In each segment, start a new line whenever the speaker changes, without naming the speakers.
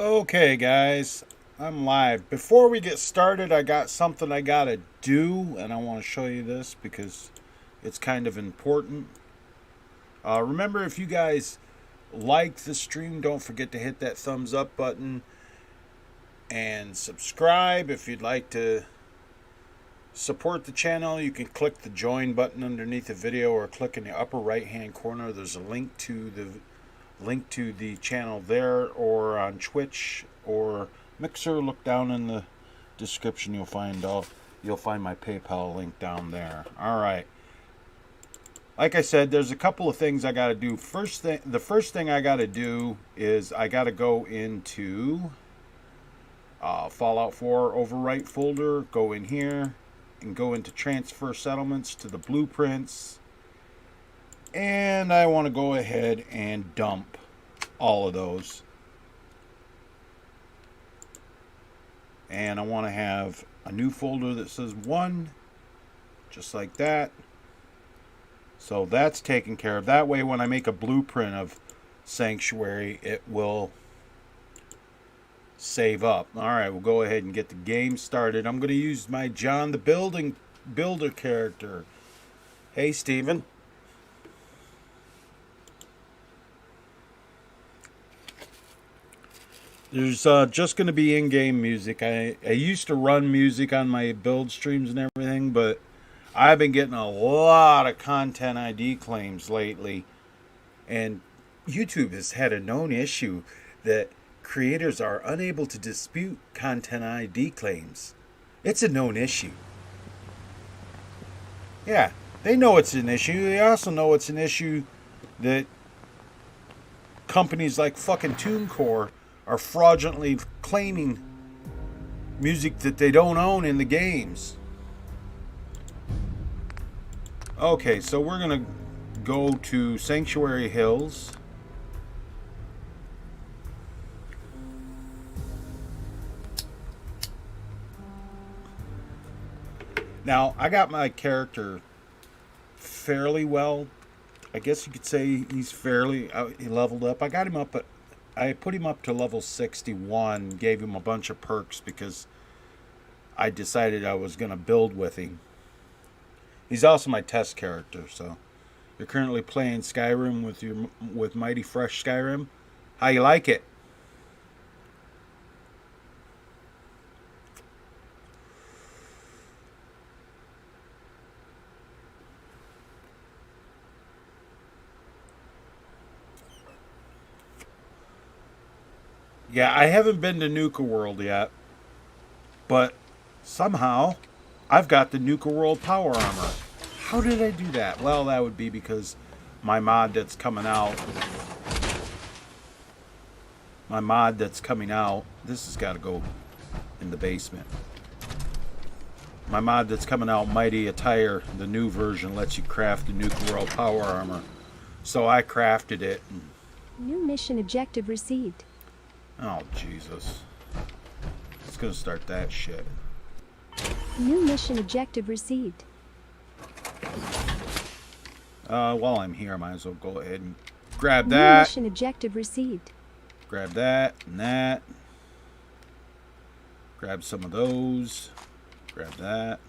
Okay, guys, I'm live. Before we get started, I got something I gotta do, and I want to show you this because it's kind of important. Remember, if you guys like the stream, don't forget to hit that thumbs up button and subscribe. If you'd like to support the channel, you can click the join button underneath the video or click in the upper right hand corner. There's a link to the channel there, or on Twitch or Mixer. Look down in the description. You'll find my PayPal link down there. All right. Like I said, there's a couple of things I got to do. The first thing I got to do is I got to go into Fallout 4 overwrite folder. Go in here and go into transfer settlements to the blueprints. And I want to go ahead and dump all of those. And I want to have a new folder that says 1, just like that. So that's taken care of. That way, when I make a blueprint of Sanctuary, it will save up. All right, we'll go ahead and get the game started. I'm going to use my Jon the Builder character. Hey, Steven. There's just going to be in-game music. I used to run music on my build streams and everything, but I've been getting a lot of content ID claims lately. And YouTube has had a known issue that creators are unable to dispute content ID claims. It's a known issue. Yeah, they know it's an issue. They also know it's an issue that companies like fucking TuneCore are fraudulently claiming music that they don't own in the games. Okay, so we're gonna go to Sanctuary Hills. Now, I got my character fairly well. I guess you could say he's fairly he leveled up. I put him up to level 61, gave him a bunch of perks because I decided I was going to build with him. He's also my test character, so you're currently playing Skyrim with Mighty Fresh Skyrim. How you like it? Yeah, I haven't been to Nuka World yet, but somehow I've got the Nuka World power armor. How did I do that? Well, that would be because my mod that's coming out, this has got to go in the basement. My mod that's coming out, Mighty Attire, the new version, lets you craft the Nuka World power armor. So I crafted it.
New mission objective received.
Oh, Jesus. It's gonna start that shit.
New mission objective received.
While I'm here, I might as well go ahead and grab that.
New mission objective received.
Grab that and that. Grab some of those. Grab that.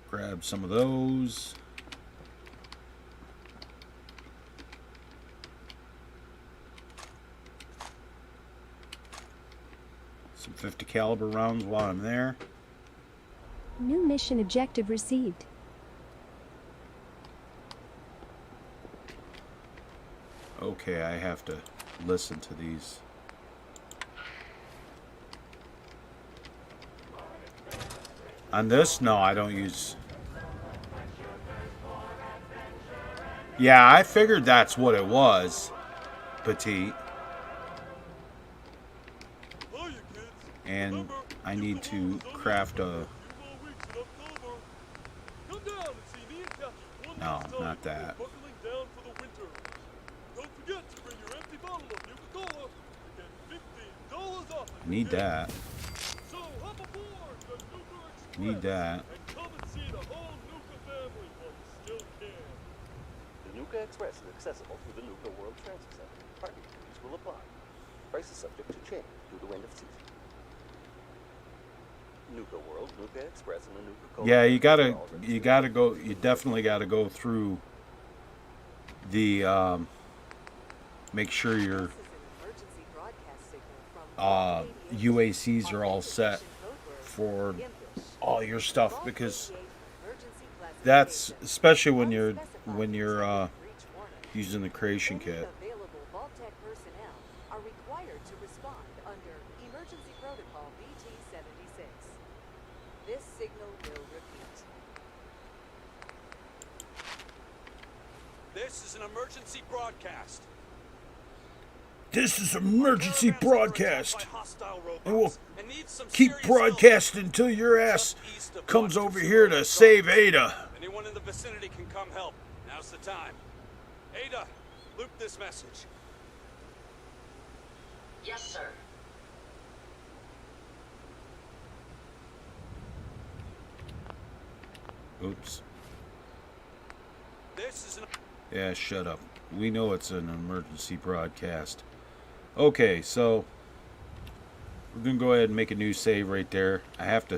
Grab some of those. Some 50 caliber rounds while I'm there.
New mission objective received.
Okay, I have to listen to these. On this, no, I don't use. Yeah, I figured that's what it was, Petite. And I need to craft a... No, not that. I need that. Need that.
The Nuka Express is accessible through the Nuka World Transit Center. Parking fees will apply. Price is subject to change due to end of season. Nuka World, Nuka Express, and the Nuka Cola.
Yeah, you gotta go. You definitely gotta go through the. Make sure your UACs are all set for all your stuff, because that's especially when you're using the creation kit.
Available VAULT-TEC personnel are required to respond under Emergency Protocol BT-76. This signal will repeat.
This is an emergency broadcast.
This is an emergency broadcast, and we'll keep broadcasting until your ass comes over here to save Ada.
Anyone in the vicinity can come help. Now's the time. Ada, loop this message.
Yes, sir.
Oops.
This is an...
Yeah, shut up. We know it's an emergency broadcast. Okay, so we're going to go ahead and make a new save right there. I have to...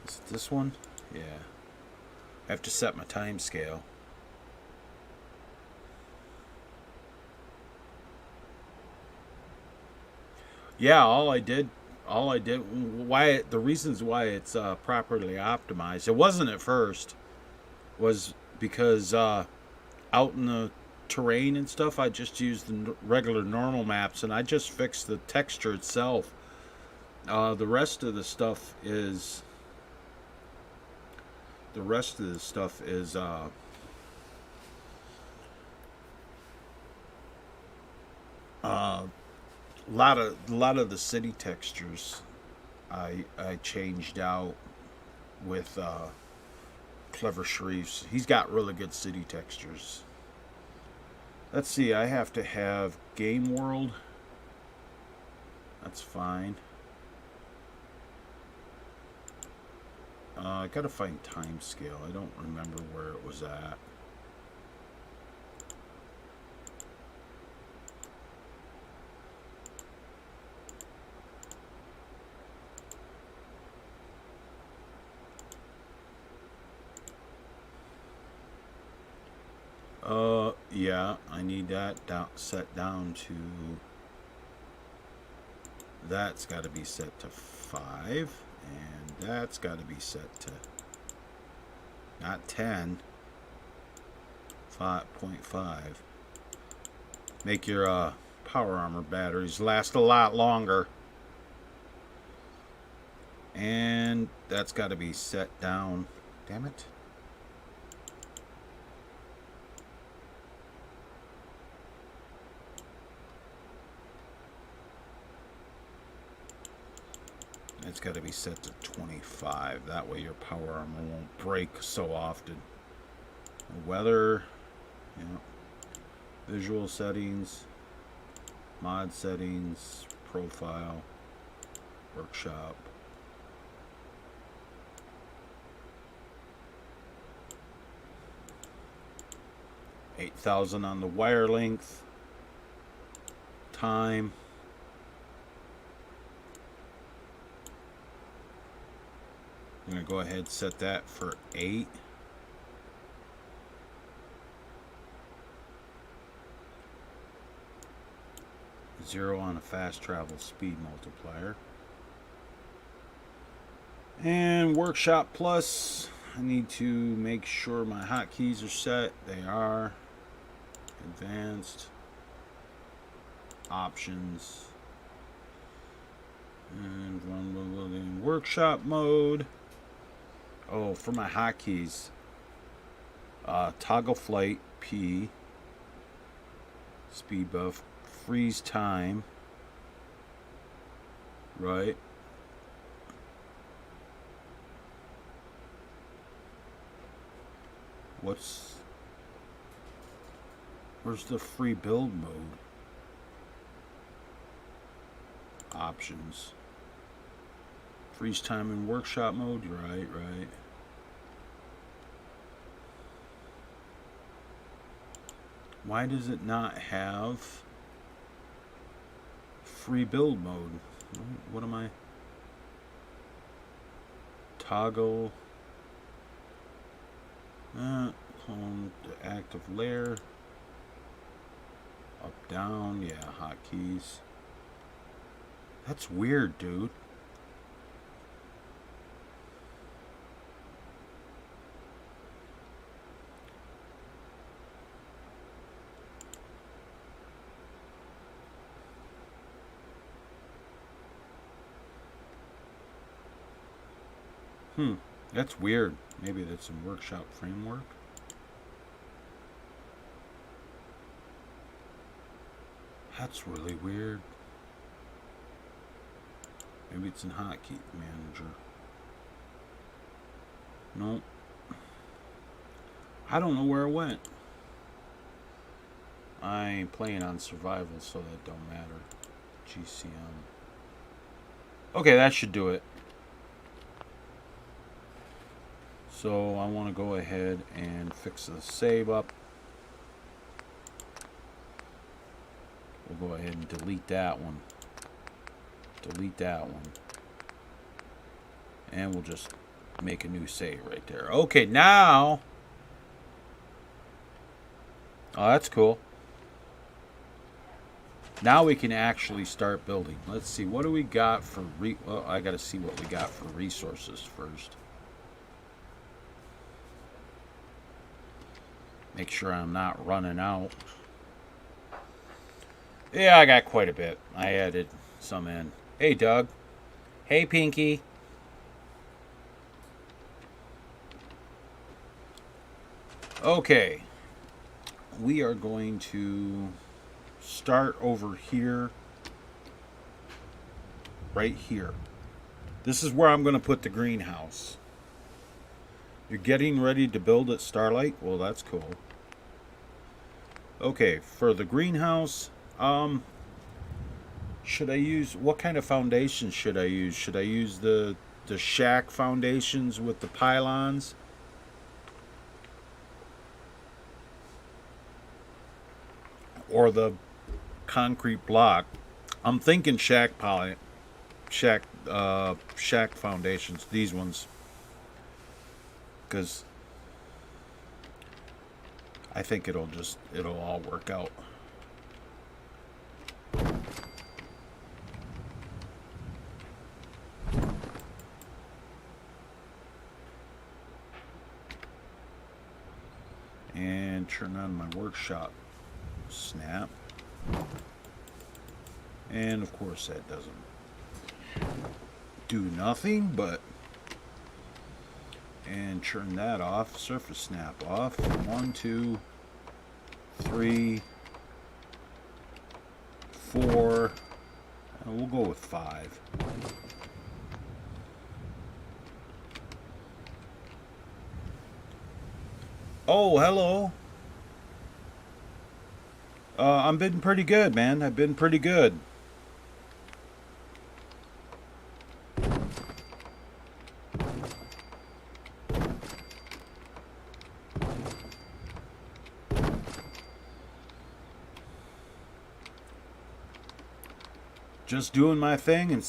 Is it this one? Yeah. I have to set my time scale. Yeah, the reasons why it's properly optimized, it wasn't at first, was because out in the terrain and stuff, I just used the regular normal maps, and I just fixed the texture itself. The rest of the stuff is a lot of the city textures I changed out with Clever Sharif's. He's got really good city textures. Let's see, I have to have Game World. That's fine. I gotta find time scale. I don't remember where it was at. Yeah, I need that set down to... That's got to be set to 5, and that's got to be set to... Not 10. 5.5. Make your power armor batteries last a lot longer. And that's got to be set down. Damn it. It's got to be set to 25. That way your power armor won't break so often. Weather, you know, visual settings, mod settings, profile, workshop. $8,000 on the wire length, time. I'm going to go ahead and set that for 8. Zero on a fast travel speed multiplier. And Workshop Plus, I need to make sure my hotkeys are set. They are. Advanced. Options. And run in workshop mode. Oh, for my hotkeys, toggle flight, P, speed buff, freeze time, right? Where's the free build mode? Options. Freeze time in workshop mode, right. Why does it not have free build mode. What am I? Toggle. Home to active layer. Up, down. Yeah, hotkeys. That's weird, dude. That's weird. Maybe that's some workshop framework. That's really weird. Maybe it's in Hotkey Manager. Nope. I don't know where it went. I ain't playing on survival, so that don't matter. GCM. Okay, that should do it. So I want to go ahead and fix the save up. We'll go ahead and delete that one. Delete that one. And we'll just make a new save right there. Okay, now. Oh, that's cool. Now we can actually start building. Let's see. What do we got for... well, I got to see what we got for resources first. Make sure I'm not running out. Yeah, I got quite a bit. I added some in. Hey, Doug. Hey, Pinky. Okay. We are going to start over here. Right here. This is where I'm going to put the greenhouse. You're getting ready to build at Starlight? Well, that's cool. Okay, for the greenhouse, should I use, what kind of foundations should I use? Should I use the shack foundations with the pylons? Or the concrete block? I'm thinking shack foundations, these ones. Because I think it'll all work out. And turn on my workshop snap. And of course that doesn't do nothing, but... and turn that off. Surface snap off. 1, 2, 3, 4. We'll go with 5. Oh, hello. I'm been pretty good, man. I've been pretty good. Just doing my thing and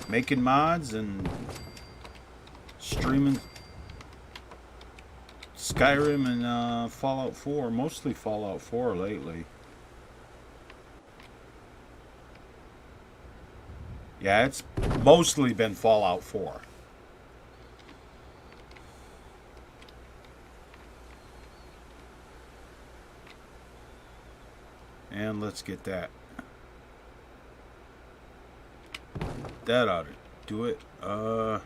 making mods and streaming Skyrim and Fallout 4, mostly Fallout 4 lately. Yeah, it's mostly been Fallout 4. And let's get that. That ought to do it. No,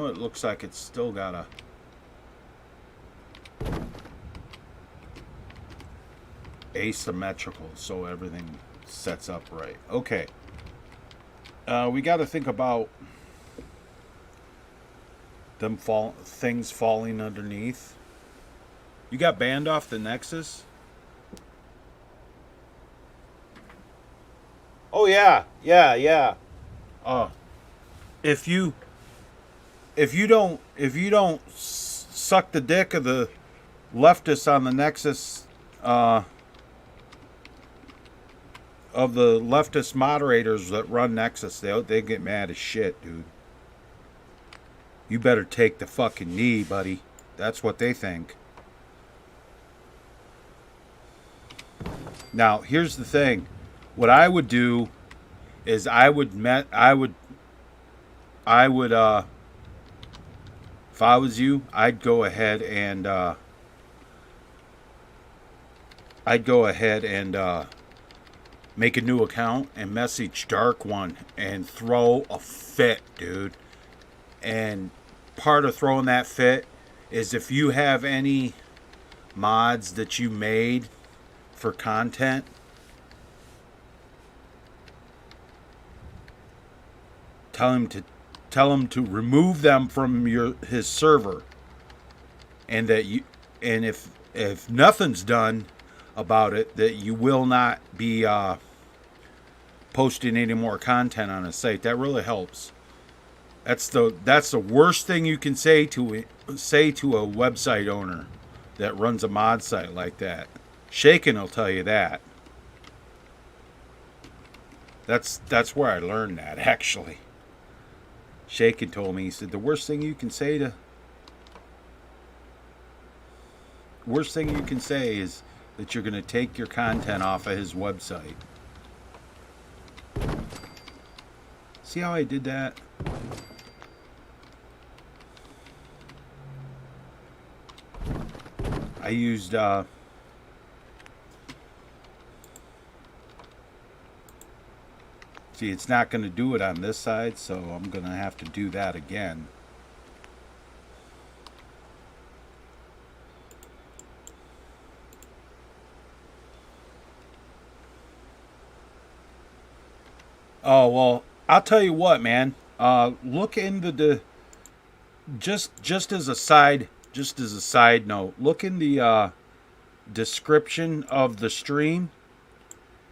it looks like it's still got a... asymmetrical, so everything sets up right. Okay. We got to think about them things falling underneath. You got banned off the Nexus? Oh yeah, yeah. If you don't suck the dick of the leftists on the Nexus, leftist moderators that run Nexus, they get mad as shit, dude. You better take the fucking knee, buddy. That's what they think. Now, here's the thing. What I would do is if I was you, I'd go ahead and make a new account and message Dark One and throw a fit, dude. And part of throwing that fit is if you have any mods that you made for content, tell him to remove them from his server, and if nothing's done about it, that you will not be posting any more content on his site. That really helps. That's the worst thing you can say to a website owner that runs a mod site like that. Shaken will tell you that. That's where I learned that, actually. Shaken told me, he said the worst thing you can say is that you're going to take your content off of his website. See how I did that? I used see, it's not going to do it on this side, so I'm going to have to do that again. Oh, well, I'll tell you what, man. Look into the just as a side note, look in the description of the stream.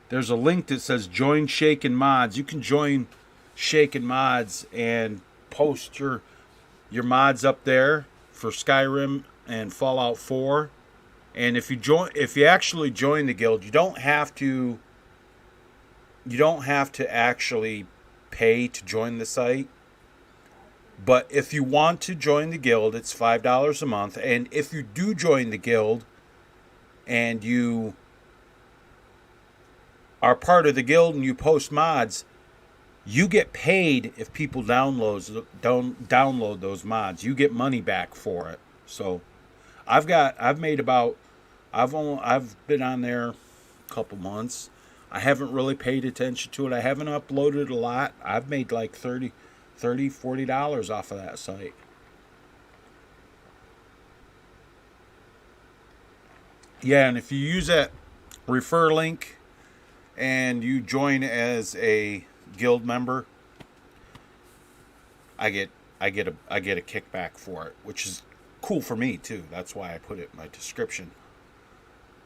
There's a link that says join Shaken Mods. You can join Shaken Mods and post your mods up there for Skyrim and Fallout 4. And if you actually join the guild, you don't have to actually pay to join the site. But if you want to join the guild, it's $5 a month. And if you do join the guild and you are part of the guild and you post mods, you get paid if people download those mods. You get money back for it. So I've been on there a couple months. I haven't really paid attention to it. I haven't uploaded a lot. I've made like $40 off of that site. Yeah, and if you use that refer link and you join as a guild member, I get a kickback for it, which is cool for me too. That's why I put it in my description.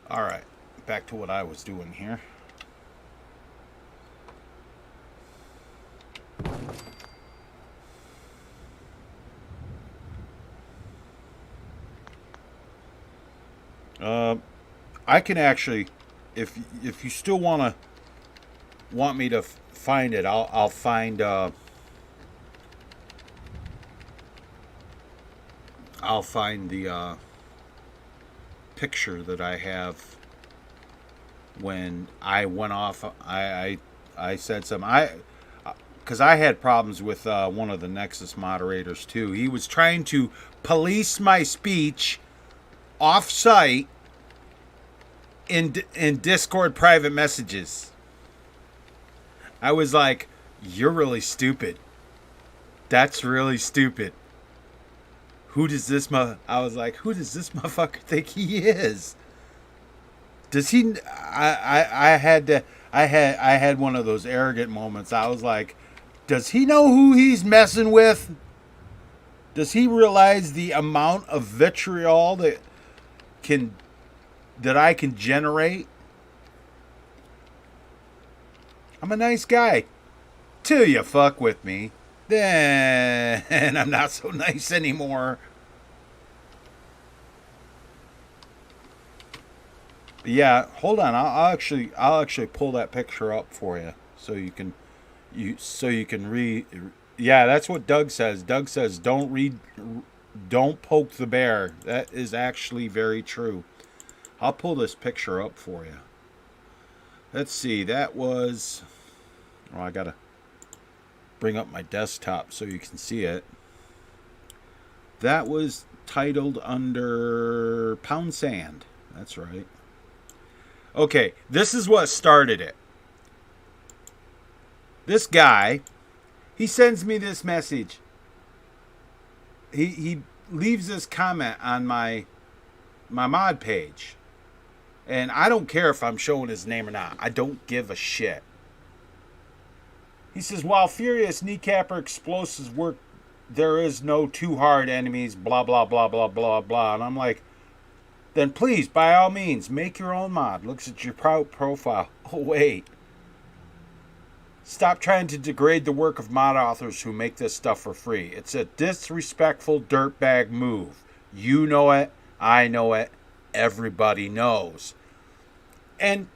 All right, back to what I was doing here. I can actually, if you still want me to find it, I'll find the picture that I have when I went off. I said something. Because I had problems with one of the Nexus moderators too. He was trying to police my speech off-site in Discord private messages. I was like, "You're really stupid. That's really stupid. Who does this motherfucker think he is? Does he?" I had one of those arrogant moments. I was like, does he know who he's messing with? Does he realize the amount of vitriol that I can generate? I'm a nice guy till you fuck with me. Then I'm not so nice anymore. Yeah, hold on. I'll actually pull that picture up for you so you can read. Yeah, that's what Doug says. Doug says don't poke the bear. That is actually very true. I'll pull this picture up for you. Let's see. That was. Oh, I gotta bring up my desktop so you can see it. That was titled under Pound Sand. That's right. Okay, this is what started it. This guy, he sends me this message. He leaves this comment on my mod page. And I don't care if I'm showing his name or not. I don't give a shit. He says, while furious kneecapper explosives work, there is no too hard enemies, blah, blah, blah, blah, blah, blah. And I'm like, then please, by all means, make your own mod. Looks at your profile. Oh, wait. Stop trying to degrade the work of mod authors who make this stuff for free. It's a disrespectful dirtbag move. You know it. I know it. Everybody knows. And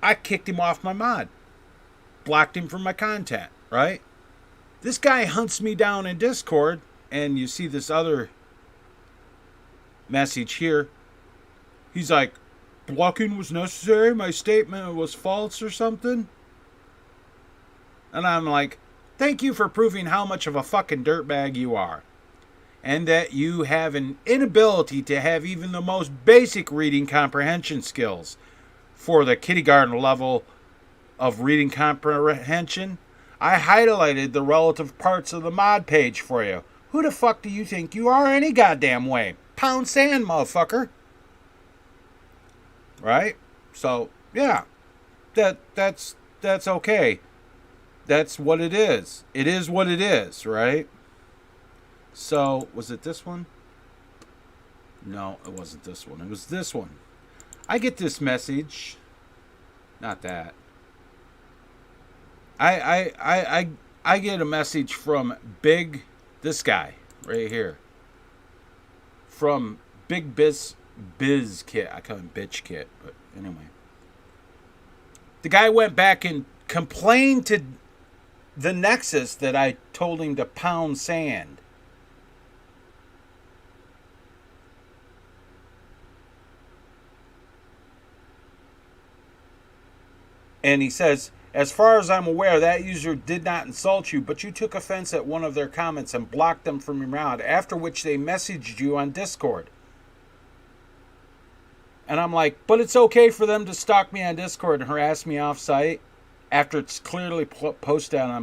I kicked him off my mod. Blocked him from my content, right? This guy hunts me down in Discord, and you see this other message here. He's like, blocking was necessary? My statement was false or something? And I'm like, thank you for proving how much of a fucking dirtbag you are. And that you have an inability to have even the most basic reading comprehension skills. For the kindergarten level of reading comprehension, I highlighted the relative parts of the mod page for you. Who the fuck do you think you are any goddamn way? Pound sand, motherfucker. Right? So, yeah. That's okay. That's what it is. It is what it is, right? So, was it this one? No, it wasn't this one. It was this one. I get this message. Not that. I get a message from this guy right here. From Big Biz Kit. I call him Bitch Kit, but anyway. The guy went back and complained to the Nexus that I told him to pound sand. And he says, as far as I'm aware, that user did not insult you, but you took offense at one of their comments and blocked them from your mod, after which they messaged you on Discord. And I'm like, but it's okay for them to stalk me on Discord and harass me off-site after it's clearly posted on a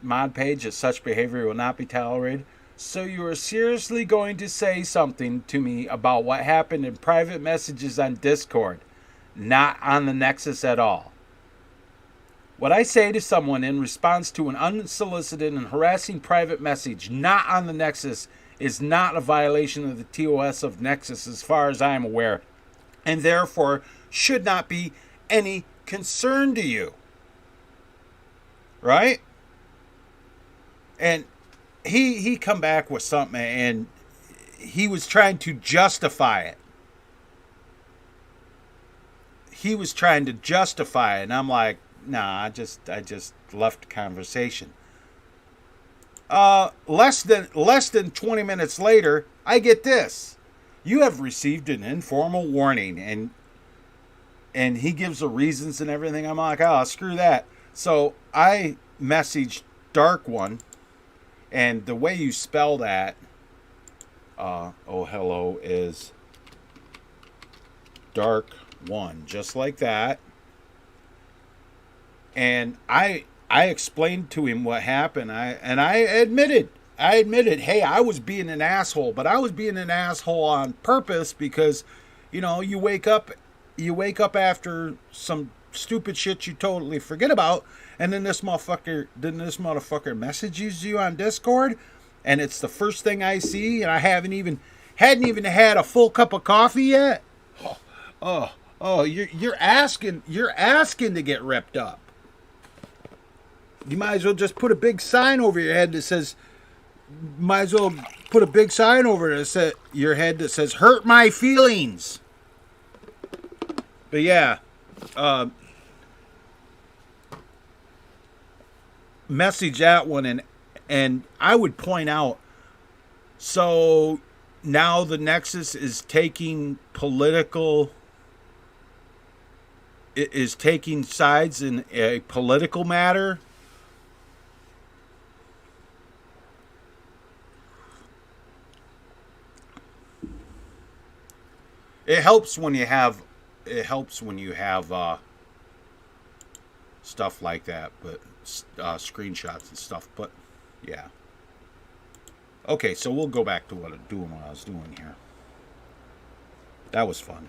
mod page that such behavior will not be tolerated. So you are seriously going to say something to me about what happened in private messages on Discord, not on the Nexus at all. What I say to someone in response to an unsolicited and harassing private message not on the Nexus is not a violation of the TOS of Nexus as far as I am aware, and therefore should not be any concern to you. Right? And he come back with something and he was trying to justify it. He was trying to justify it, and I'm like, nah, I just left the conversation. Less than 20 minutes later, I get this. You have received an informal warning, and he gives the reasons and everything. I'm like, oh, screw that. So I messaged Dark One, and the way you spell that, oh hello, is Dark One, just like that. And I explained to him what happened. I admitted, hey, I was being an asshole, but I was being an asshole on purpose because, you know, you wake up after some stupid shit you totally forget about, and then this motherfucker messages you on Discord, and it's the first thing I see, and I hadn't even had a full cup of coffee yet. You're asking to get ripped up. You might as well just put a big sign over your head that says, your head that says, hurt my feelings. But yeah, message that one, and I would point out, so now the Nexus is taking sides in a political matter. It helps when you have stuff like that, but screenshots and stuff. But yeah. Okay, so we'll go back to what I was doing here. That was fun.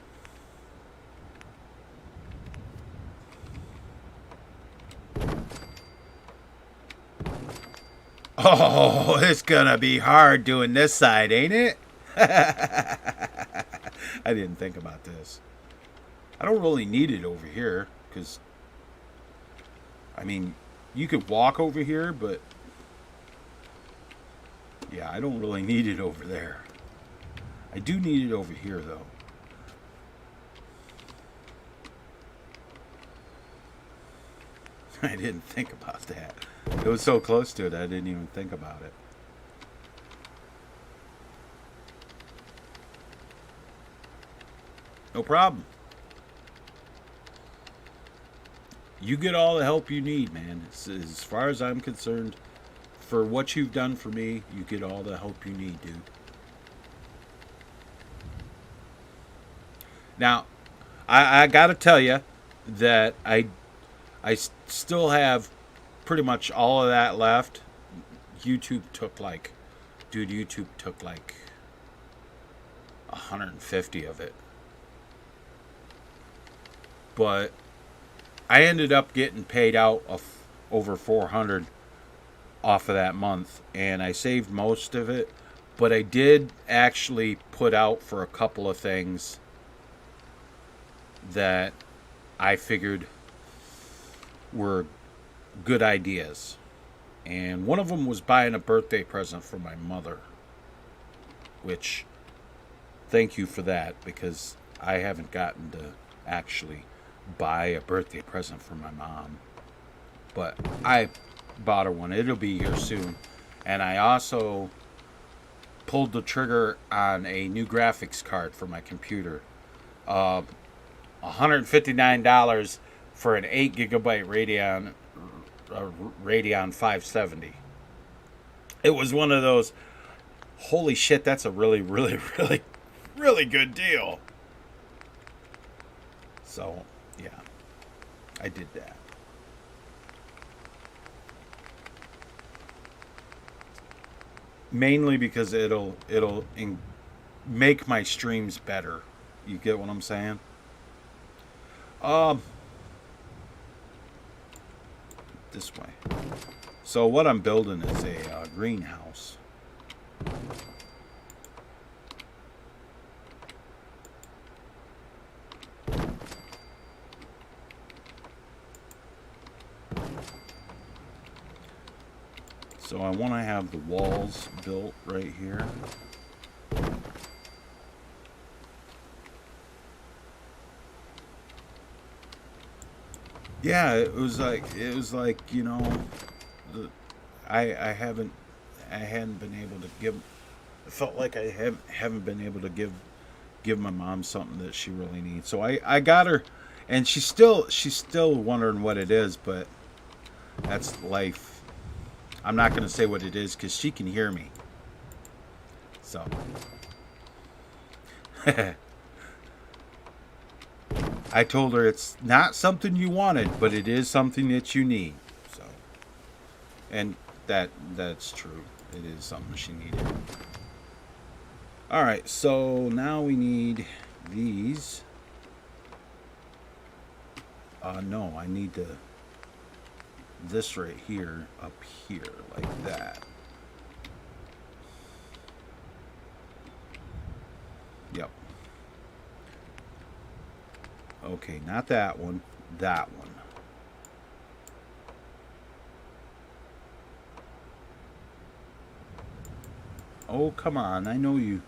Oh, it's gonna be hard doing this side, ain't it? I didn't think about this. I don't really need it over here, because, I mean, you could walk over here, but yeah, I don't really need it over there. I do need it over here, though. I didn't think about that. It was so close to it, I didn't even think about it. No problem. You get all the help you need, man. As far as I'm concerned, for what you've done for me, you get all the help you need, dude. Now, I gotta tell you that I still have pretty much all of that left. YouTube took like 150 of it. But I ended up getting paid out of over 400 off of that month, and I saved most of it. But I did actually put out for a couple of things that I figured were good ideas. And one of them was buying a birthday present for my mother, which, thank you for that, because I haven't gotten to actually buy a birthday present for my mom. But I bought her one. It'll be here soon. And I also pulled the trigger on a new graphics card for my computer. $159 for an 8 gigabyte Radeon 570. It was one of those, holy shit, that's a really, really, really, really good deal. So, yeah, I did that. Mainly because it'll make my streams better. You get what I'm saying? This way. So what I'm building is a greenhouse. So I want to have the walls built right here. Yeah, it was like you know, I hadn't been able to give. It felt like I haven't been able to give my mom something that she really needs. So I got her, and she's still wondering what it is, but that's life. I'm not going to say what it is because she can hear me. So. I told her it's not something you wanted, but it is something that you need. So. And that's true. It is something she needed. Alright, so now we need these. No, I need this right here, up here, like that. Yep. Okay, not that one, that one. Oh, come on, I know you.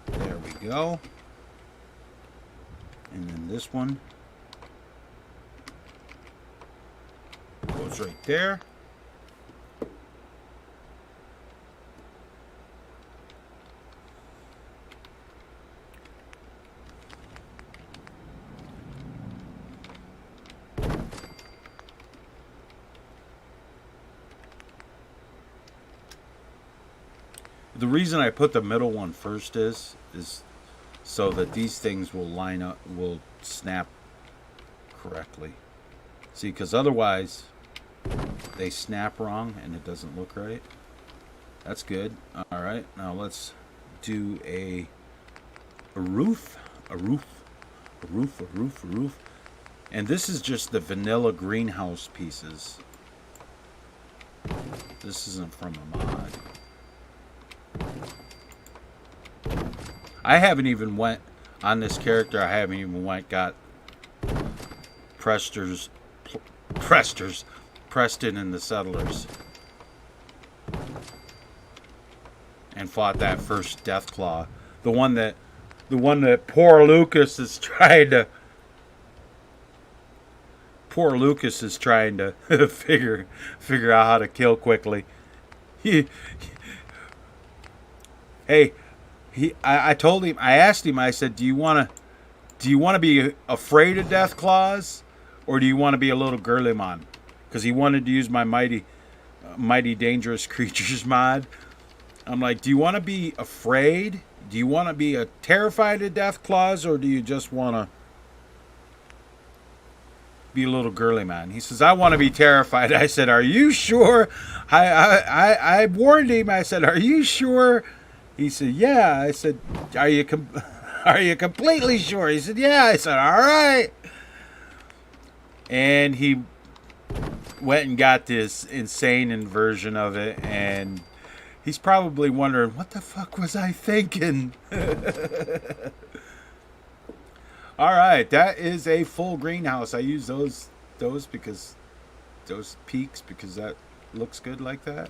There we go. And then this one goes right there. The reason I put the middle one first is so that these things will line up, will snap correctly. See, because otherwise they snap wrong and it doesn't look right. That's good. All right, now let's do a roof. And this is just the vanilla greenhouse pieces. This isn't from a mod. I haven't even went on this character. I haven't even got Preston and the Settlers, and fought that first Deathclaw, the one that poor Lucas is trying to figure out how to kill quickly. I told him, I asked him, I said, do you want to be afraid of Deathclaws, or do you want to be a little girly man? Because he wanted to use my mighty dangerous creatures mod. I'm like, do you want to be afraid? Do you want to be terrified of Deathclaws, or do you just want to be a little girly man? He says, I want to be terrified. I said, are you sure? I warned him. I said, are you sure? He said, yeah. I said, are you completely sure? He said, yeah. I said, all right. And he went and got this insane inversion of it, and he's probably wondering, what the fuck was I thinking? All right, that is a full greenhouse. I use those because those peaks, because that looks good like that.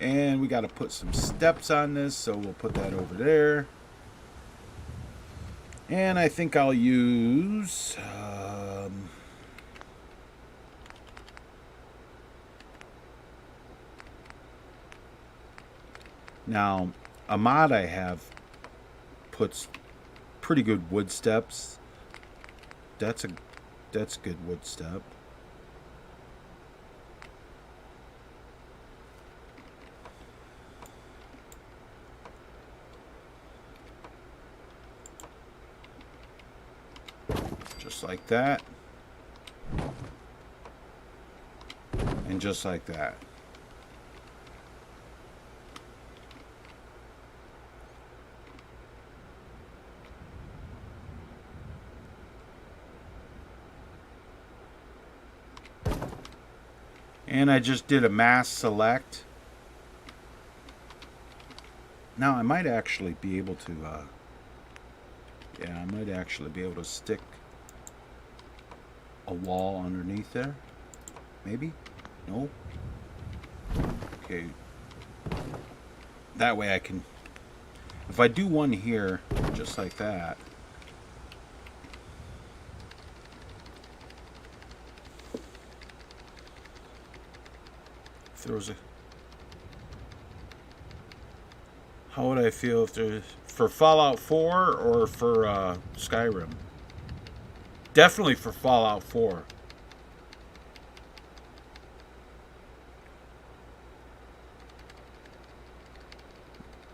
And we got to put some steps on this, so we'll put that over there. And I think I'll use now a mod I have puts pretty good wood steps. That's good wood step. Just like that. And just like that. And I just did a mass select. Now I might actually be able to yeah, I might actually be able to stick a wall underneath there. Maybe? No? Okay. That way I can, if I do one here, just like that. If there was a, how would I feel if there's, for Fallout 4 or for Skyrim? Definitely for Fallout 4.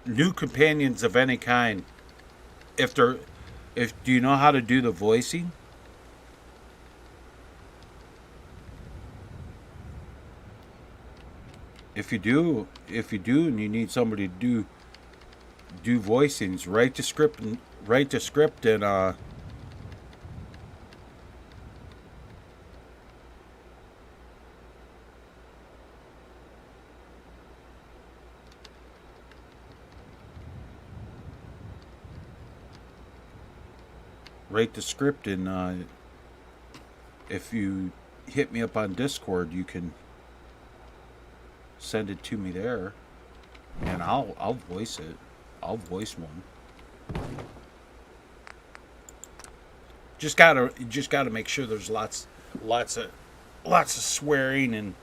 New companions of any kind. Do you know how to do the voicing? If you do and you need somebody to do voicings, write the script and if you hit me up on Discord, you can send it to me there, and I'll voice it. I'll voice one. you just gotta make sure there's lots of swearing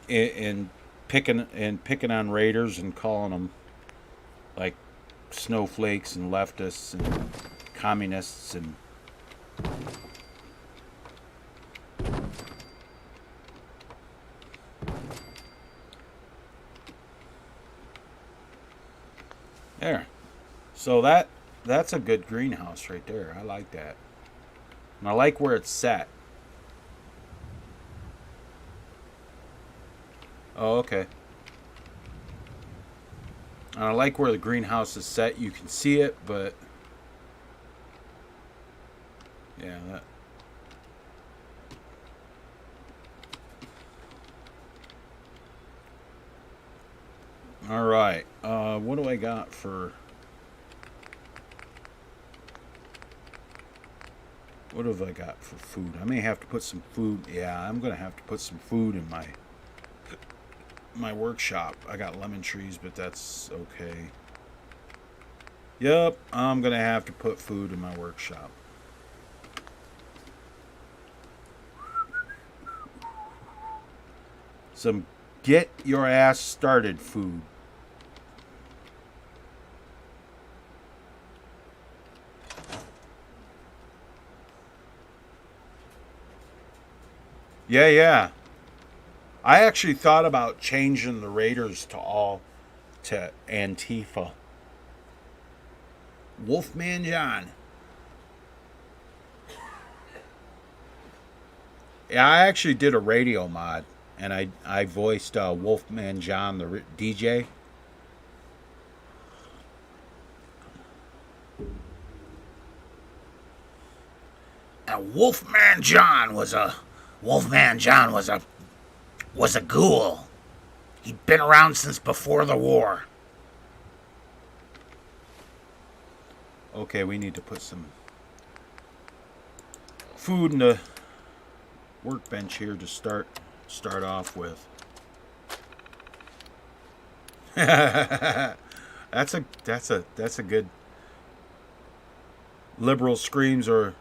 and picking on raiders and calling them like snowflakes and leftists and communists and there. So that's a good greenhouse right there. I like that. And I like where it's set. Oh, okay. And I like where the greenhouse is set. You can see it, but yeah, that. All right. What do I got for? What have I got for food? I may have to put some food. Yeah, I'm gonna have to put some food in my workshop. I got lemon trees, but that's okay. Yep, I'm gonna have to put food in my workshop. Some get your ass started food. Yeah. I actually thought about changing the Raiders to Antifa. Wolfman Jon. Yeah, I actually did a radio mod, and I voiced Wolfman Jon, the DJ. And Wolfman Jon was a ghoul. He'd been around since before the war. Okay, we need to put some food in the workbench here to start off with. That's a good liberal screams or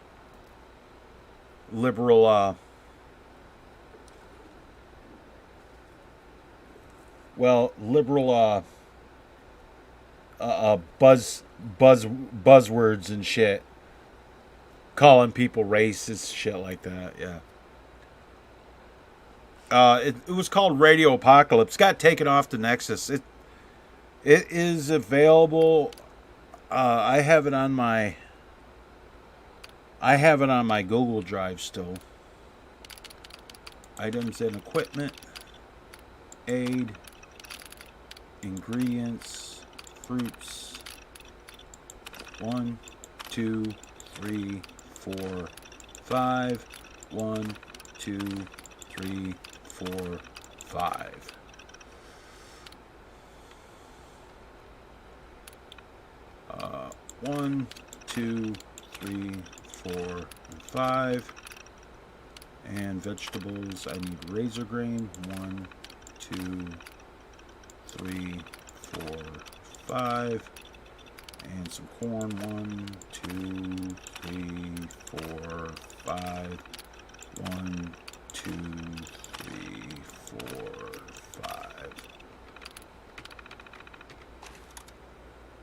liberal liberal buzzwords and shit, calling people racist, shit like that. Yeah. It was called Radio Apocalypse. Got taken off the Nexus. It is available. I have it on my Google Drive still. Items and equipment, aid, ingredients, fruits. 1, 2, 3, 4, 5. 1, 2, 3, 4, 5. Uh, 1, 2, 3, 4, and 5. And vegetables, I need razor grain. 1, 2, 3, 4, 5. And some corn. 1, 2, 3, 4, 5. 1, 2, 3, 4, 5.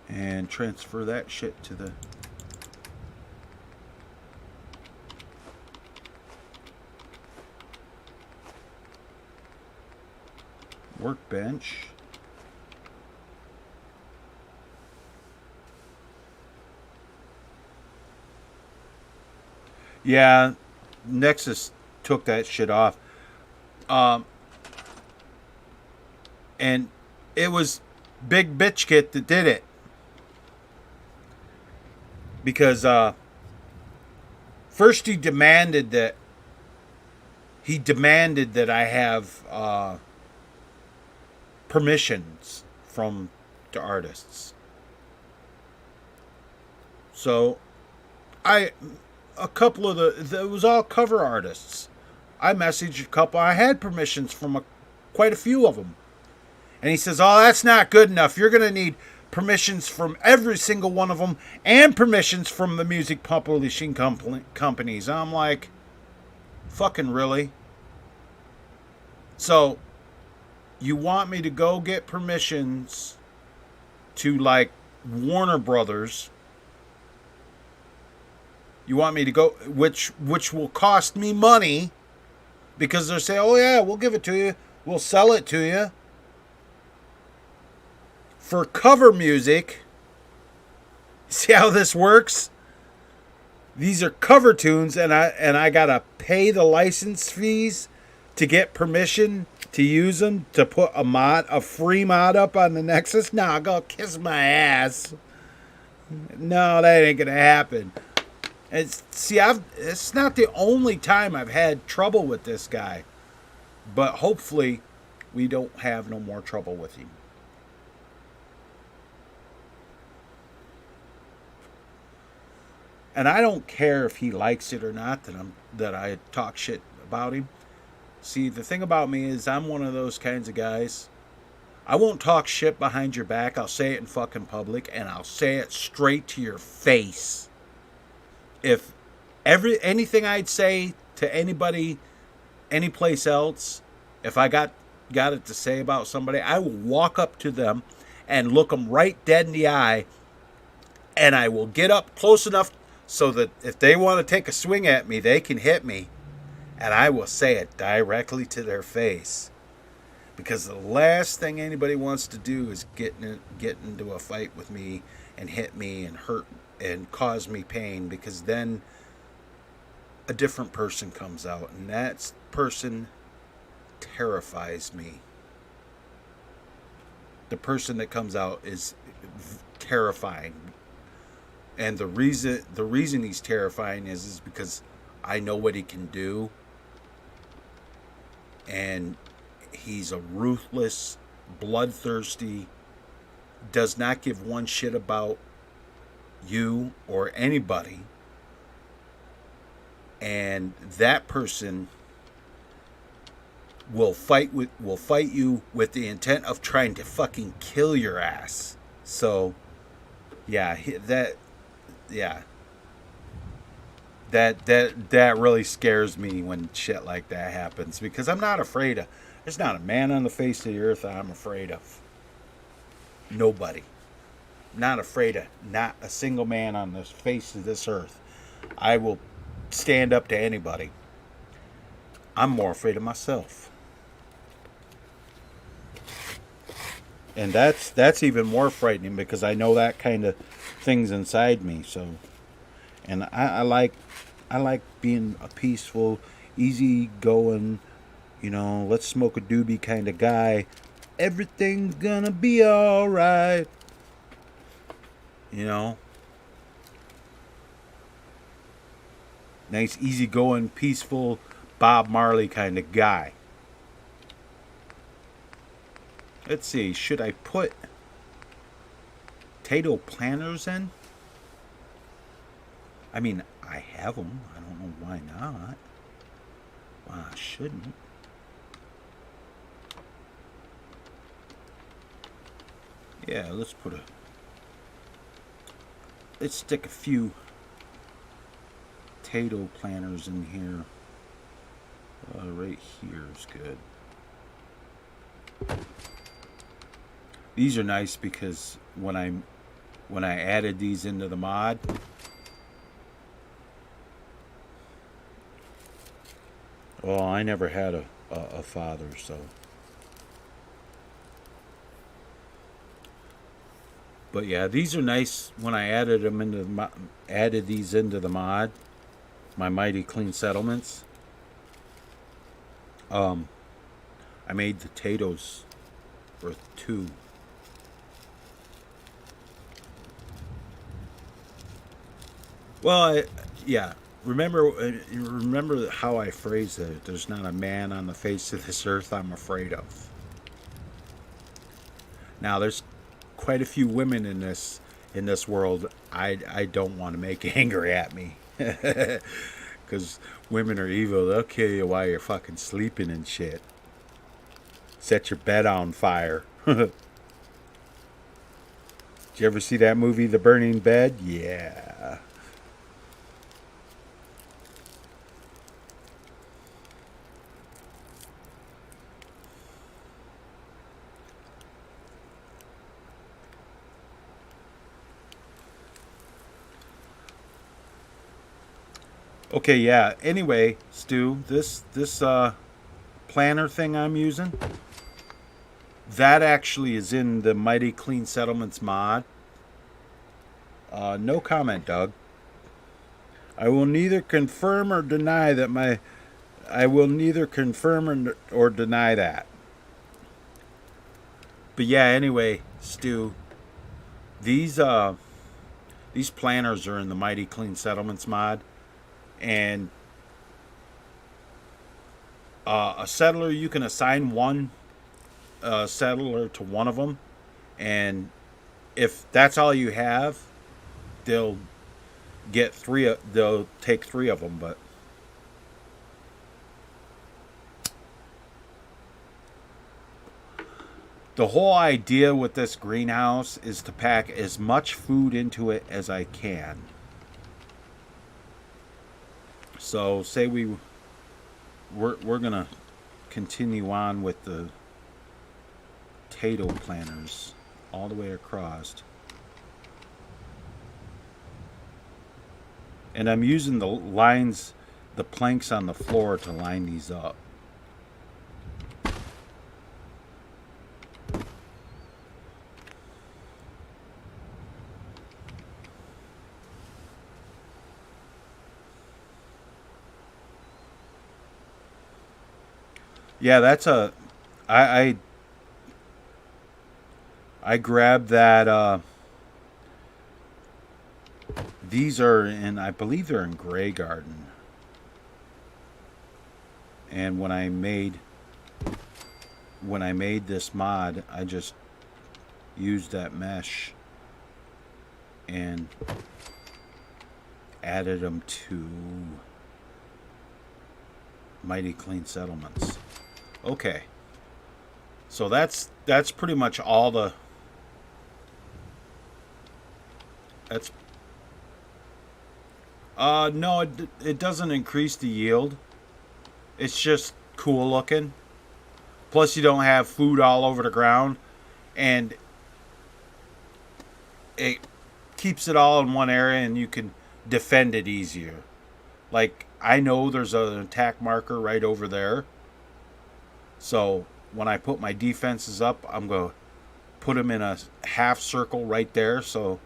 And transfer that shit to the workbench. Yeah, Nexus took that shit off. And it was Big Bitch Kit that did it. Because first he demanded that I have permissions from the artists. So a couple of it was all cover artists. I messaged a couple. I had permissions from quite a few of them. And he says, "Oh, that's not good enough. You're going to need permissions from every single one of them and permissions from the music publishing companies. I'm like, fucking really? So, you want me to go get permissions to, like, Warner Brothers? You want me to go, which will cost me money, because they'll say, oh yeah, we'll give it to you. We'll sell it to you. For cover music, see how this works? These are cover tunes, and I gotta pay the license fees to get permission to use them, to put a free mod up on the Nexus. Nah, go kiss my ass. No, that ain't gonna happen. It's not the only time I've had trouble with this guy, but hopefully we don't have no more trouble with him. And I don't care if he likes it or not that I talk shit about him. See, the thing about me is I'm one of those kinds of guys. I won't talk shit behind your back. I'll say it in fucking public, and I'll say it straight to your face. If anything I'd say to anybody, anyplace else, if I got it to say about somebody, I will walk up to them and look them right dead in the eye, and I will get up close enough so that if they want to take a swing at me, they can hit me, and I will say it directly to their face. Because the last thing anybody wants to do is get into a fight with me and hit me and hurt and cause me pain, because then a different person comes out, and that person terrifies me. The person that comes out is terrifying. And the reason he's terrifying is because I know what he can do. And he's a ruthless, bloodthirsty, does not give one shit about you or anybody. And that person will fight you with the intent of trying to fucking kill your ass. So yeah, that really scares me when shit like that happens, because I'm not afraid of, there's not a man on the face of the earth I'm afraid of. Nobody. Not afraid of not a single man on the face of this earth. I will stand up to anybody. I'm more afraid of myself. And that's even more frightening, because I know that kind of things inside me. So, and I like being a peaceful, easy-going, let's smoke a doobie kind of guy. Everything's gonna be all right. Nice, easy-going, peaceful, Bob Marley kind of guy. Let's see, should I put potato planters in? I mean, I have them. I don't know why not. Well, I shouldn't. Yeah, let's stick a few potato planters in here. Right here is good. These are nice because when I added these into the mod, well, I never had a father, so. But yeah, these are nice when I added these into the mod, my Mighty Clean Settlements. I made the potatoes worth 2. Well, yeah. Remember how I phrased it. There's not a man on the face of this earth I'm afraid of. Now, there's quite a few women in this world I don't want to make angry at me. Because women are evil. They'll kill you while you're fucking sleeping and shit. Set your bed on fire. Did you ever see that movie, The Burning Bed? Yeah. Okay, yeah. Anyway, Stu, this planner thing I'm using, that actually is in the Mighty Clean Settlements mod. No comment, Doug. I will neither confirm or deny that I will neither confirm or deny that. But yeah, anyway, Stu, these planners are in the Mighty Clean Settlements mod, and a settler, you can assign one settler to one of them, and if that's all you have, they'll take 3 of them. But the whole idea with this greenhouse is to pack as much food into it as I can. So say we're gonna continue on with the potato planters all the way across, and I'm using the planks on the floor to line these up. Yeah, that's I grabbed that. These are I believe they're in Grey Garden. And when I made this mod, I just used that mesh and added them to Mighty Clean Settlements. Okay, so that's pretty much all the. That's no, it doesn't increase the yield. It's just cool looking. Plus, you don't have food all over the ground, and it keeps it all in one area, and you can defend it easier. Like, I know there's an attack marker right over there. So when I put my defenses up, I'm going to put them in a half circle right there. So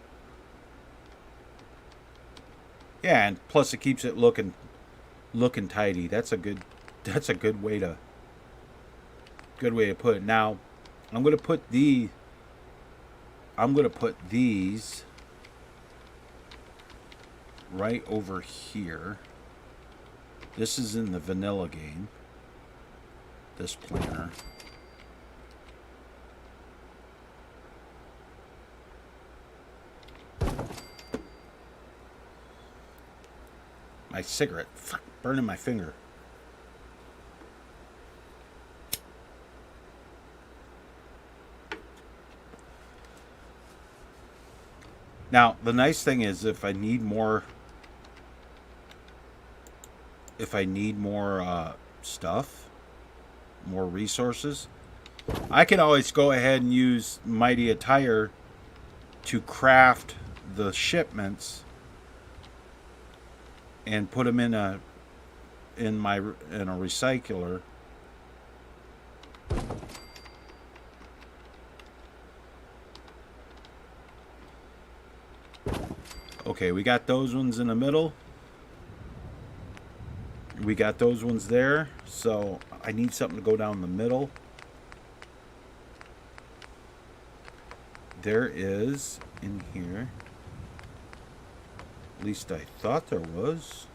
yeah, and plus it keeps it looking tidy. That's a good way to put it. Now I'm going to put these right over here. This is in the vanilla game. This planner. My cigarette. Fuck, burning my finger. Now, the nice thing is if I need more stuff, more resources, I can always go ahead and use Mighty Attire to craft the shipments and put them in a recycler. Okay, we got those ones in the middle. We got those ones there, so I need something to go down the middle. There is in here. At least I thought there was.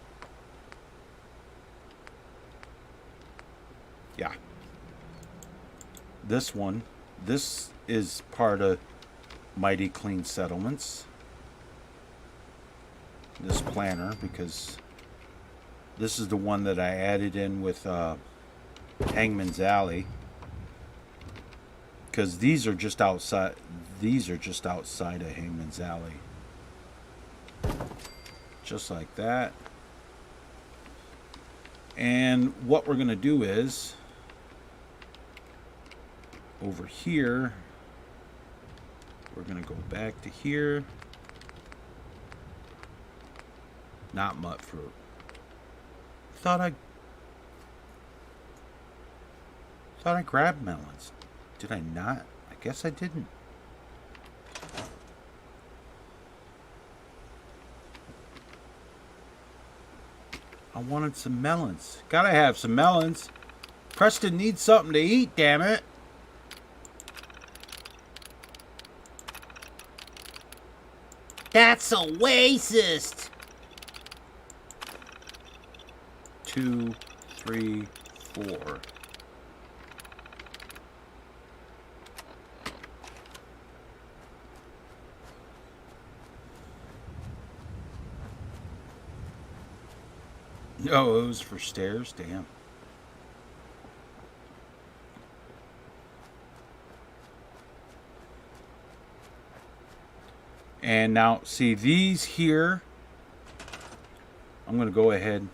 Yeah. This one. This is part of Mighty Clean Settlements. This planner, because this is the one that I added in with Hangman's Alley. because these are just outside. These are just outside of Hangman's Alley. Just like that. And what we're going to do is, over here, we're going to go back to here. Not mutt fruit. Thought I grabbed melons. Did I not? I guess I didn't. I wanted some melons. Gotta have some melons. Preston needs something to eat, damn it. That's so racist. 2, 3, 4. Oh, it was for stairs? Damn. And now, see these here. I'm going to go ahead.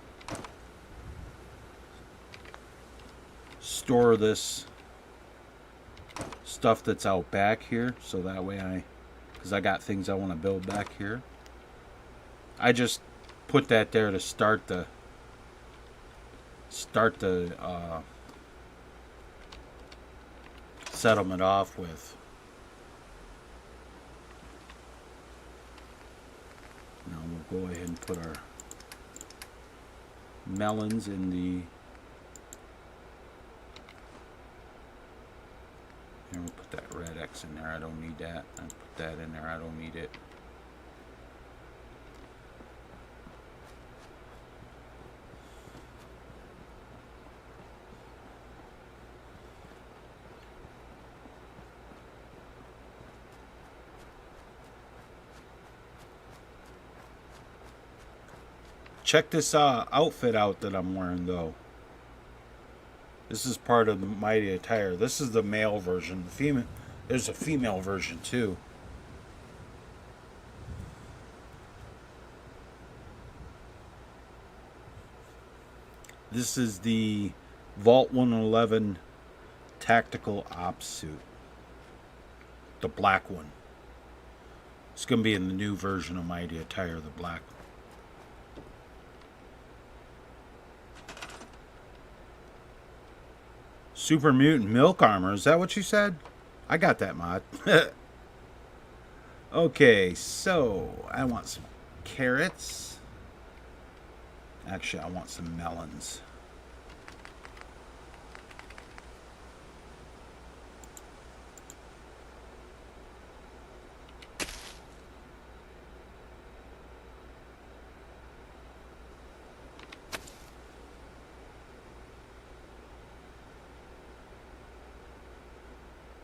Store this stuff that's out back here. So that way because I got things I want to build back here. I just put that there to start the settlement off with. Now we'll go ahead and put our melons in the. And we'll put that red X in there. I don't need that. I'll put that in there. I don't need it. Check this outfit out that I'm wearing, though. This is part of the Mighty Attire. This is the male version. There's a female version, too. This is the VAULT-111 Tactical Ops suit. The black one. It's going to be in the new version of Mighty Attire, the black one. Super Mutant Milk Armor. Is that what you said? I got that mod. Okay, so I want some carrots. Actually, I want some melons.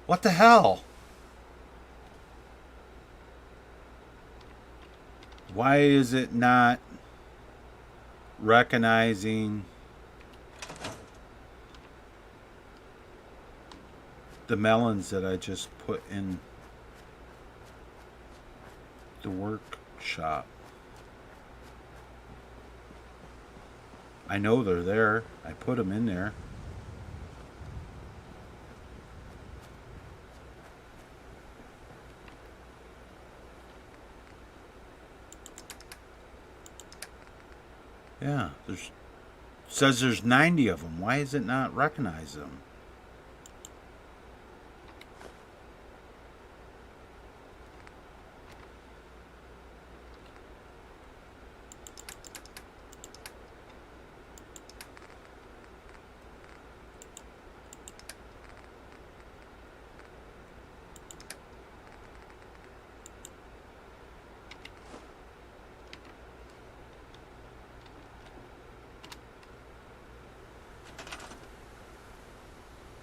What the hell? Why is it not recognizing the melons that I just put in the workshop? I know they're there. I put them in there. Yeah, says there's 90 of them. Why is it not recognize them?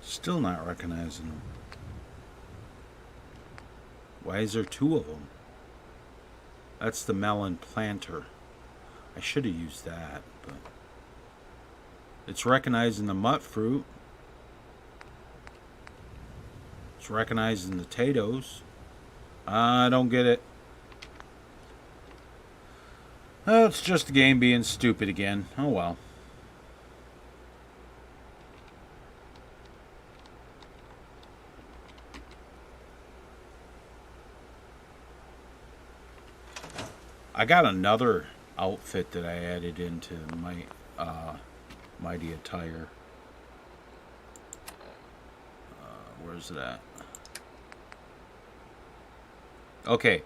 Still not recognizing them. Why is there two of them? That's the melon planter. I should have used that, but it's recognizing the mutt fruit. It's recognizing the potatoes. I don't get it. Oh, it's just the game being stupid again. Oh well. I got another outfit that I added into my Mighty Attire. Where's it at? Okay.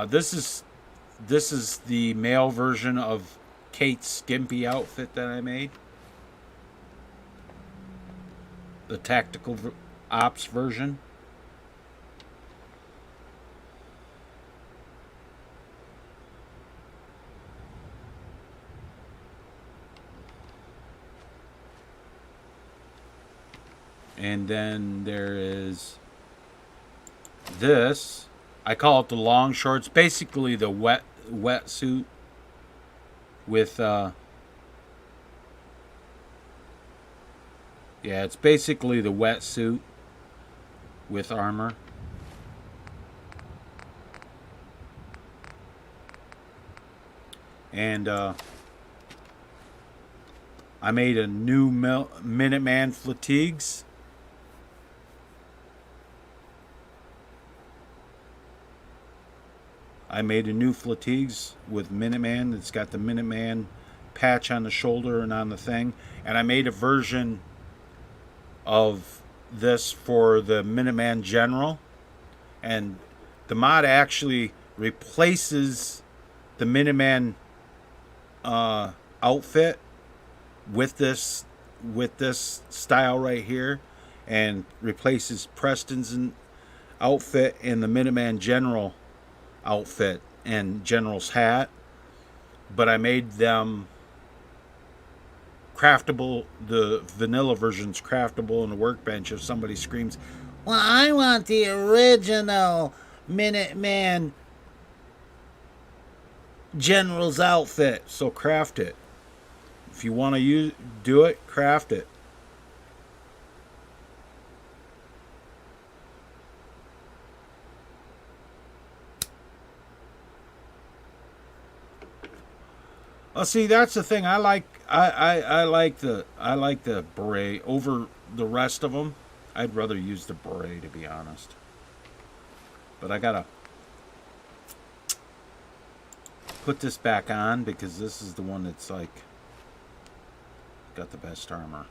This is the male version of Kate's skimpy outfit that I made. The tactical ops version. And then there is this. I call it the long shorts. Basically the wetsuit with yeah, it's basically the wetsuit with armor. And I made a new Minuteman fatigues. I made a new fatigues with Minuteman. It's got the Minuteman patch on the shoulder and on the thing. And I made a version of this for the Minuteman General. And the mod actually replaces the Minuteman outfit with this style right here, and replaces Preston's outfit and the Minuteman General outfit and General's hat. But I made them craftable. The vanilla version's craftable in the workbench. If somebody screams, "Well, I want the original Minuteman General's outfit," so craft it. If you want to do it, craft it. Well, see, that's the thing. I like the beret over the rest of them. I'd rather use the beret, to be honest. But I gotta put this back on because this is the one that's like got the best armor.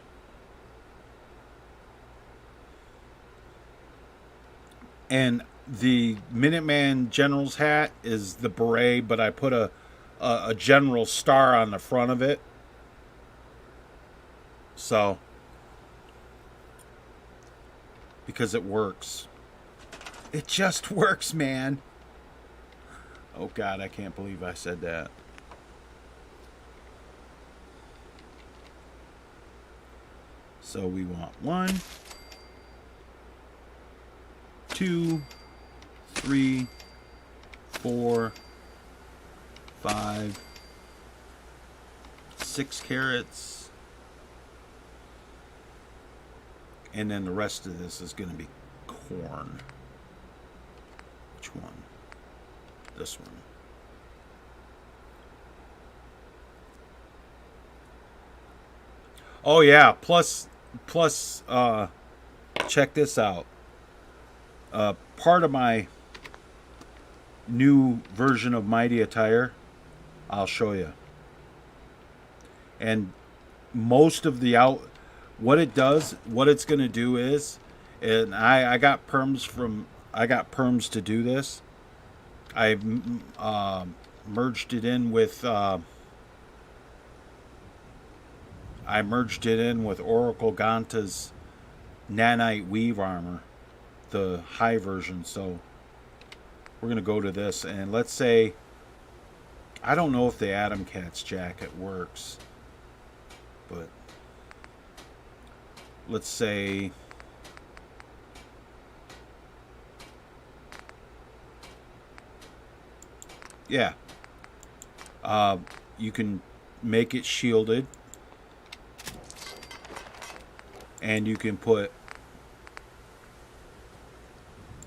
And the Minuteman General's hat is the beret, but I put a general star on the front of it. So, because it works. It just works, man. Oh God, I can't believe I said that. So we want 1, 2, 3, 4, 5, 6 carrots. And then the rest of this is going to be corn. Which one? This one. Oh yeah, plus check this out. Part of my new version of Mighty Attire, I'll show you. And most of the what it's going to do is, and I got perms to do this. I merged it in with Oracle Ganta's nanite weave armor, the high version. So we're going to go to this, and let's say, I don't know if the Atom Cat's jacket works, but let's say yeah, you can make it shielded, and you can put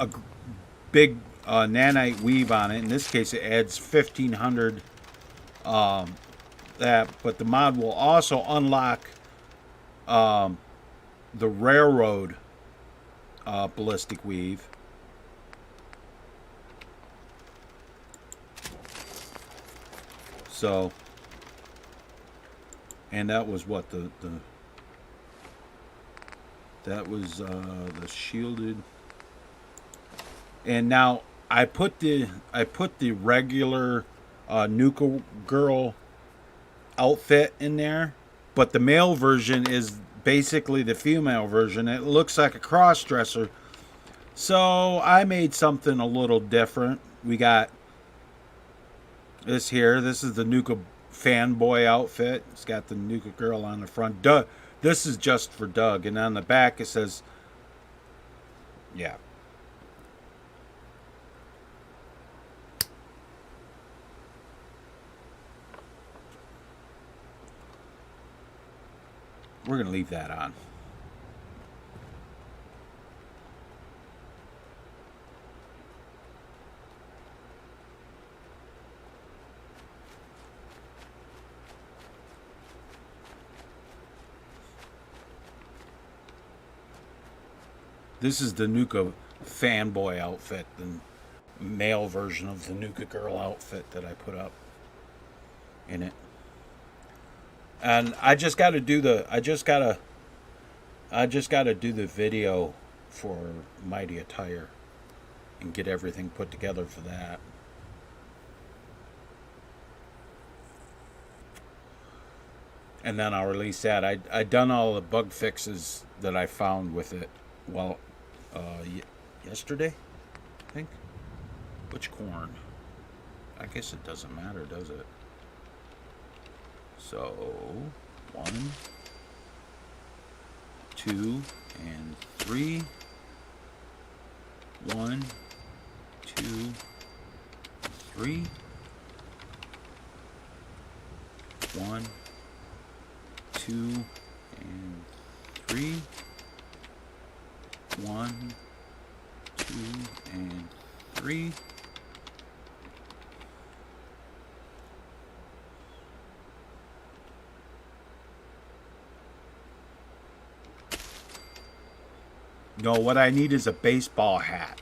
a big nanite weave on it. In this case, it adds 1500. That, but the mod will also unlock the railroad ballistic weave. So, and that was what that was the shielded. And now I put the regular Nuka Girl outfit in there, but the male version is basically the female version. It looks like a cross-dresser, so I made something a little different. We got this here. This is the Nuka fanboy outfit. It's got the Nuka Girl on the front. This is just for Doug, and on the back it says, yeah. We're going to leave that on. This is the Nuka fanboy outfit, the male version of the Nuka Girl outfit that I put up in it. And I just got to do the video for Mighty Attire and get everything put together for that. And then I'll release that. I done all the bug fixes that I found with it. Well, yesterday, I think. Which corn? I guess it doesn't matter, does it? So, 1, 2, and 3. 1, 2, 3. 1, 2, and 3. 1, 2, and 3. No, what I need is a baseball hat.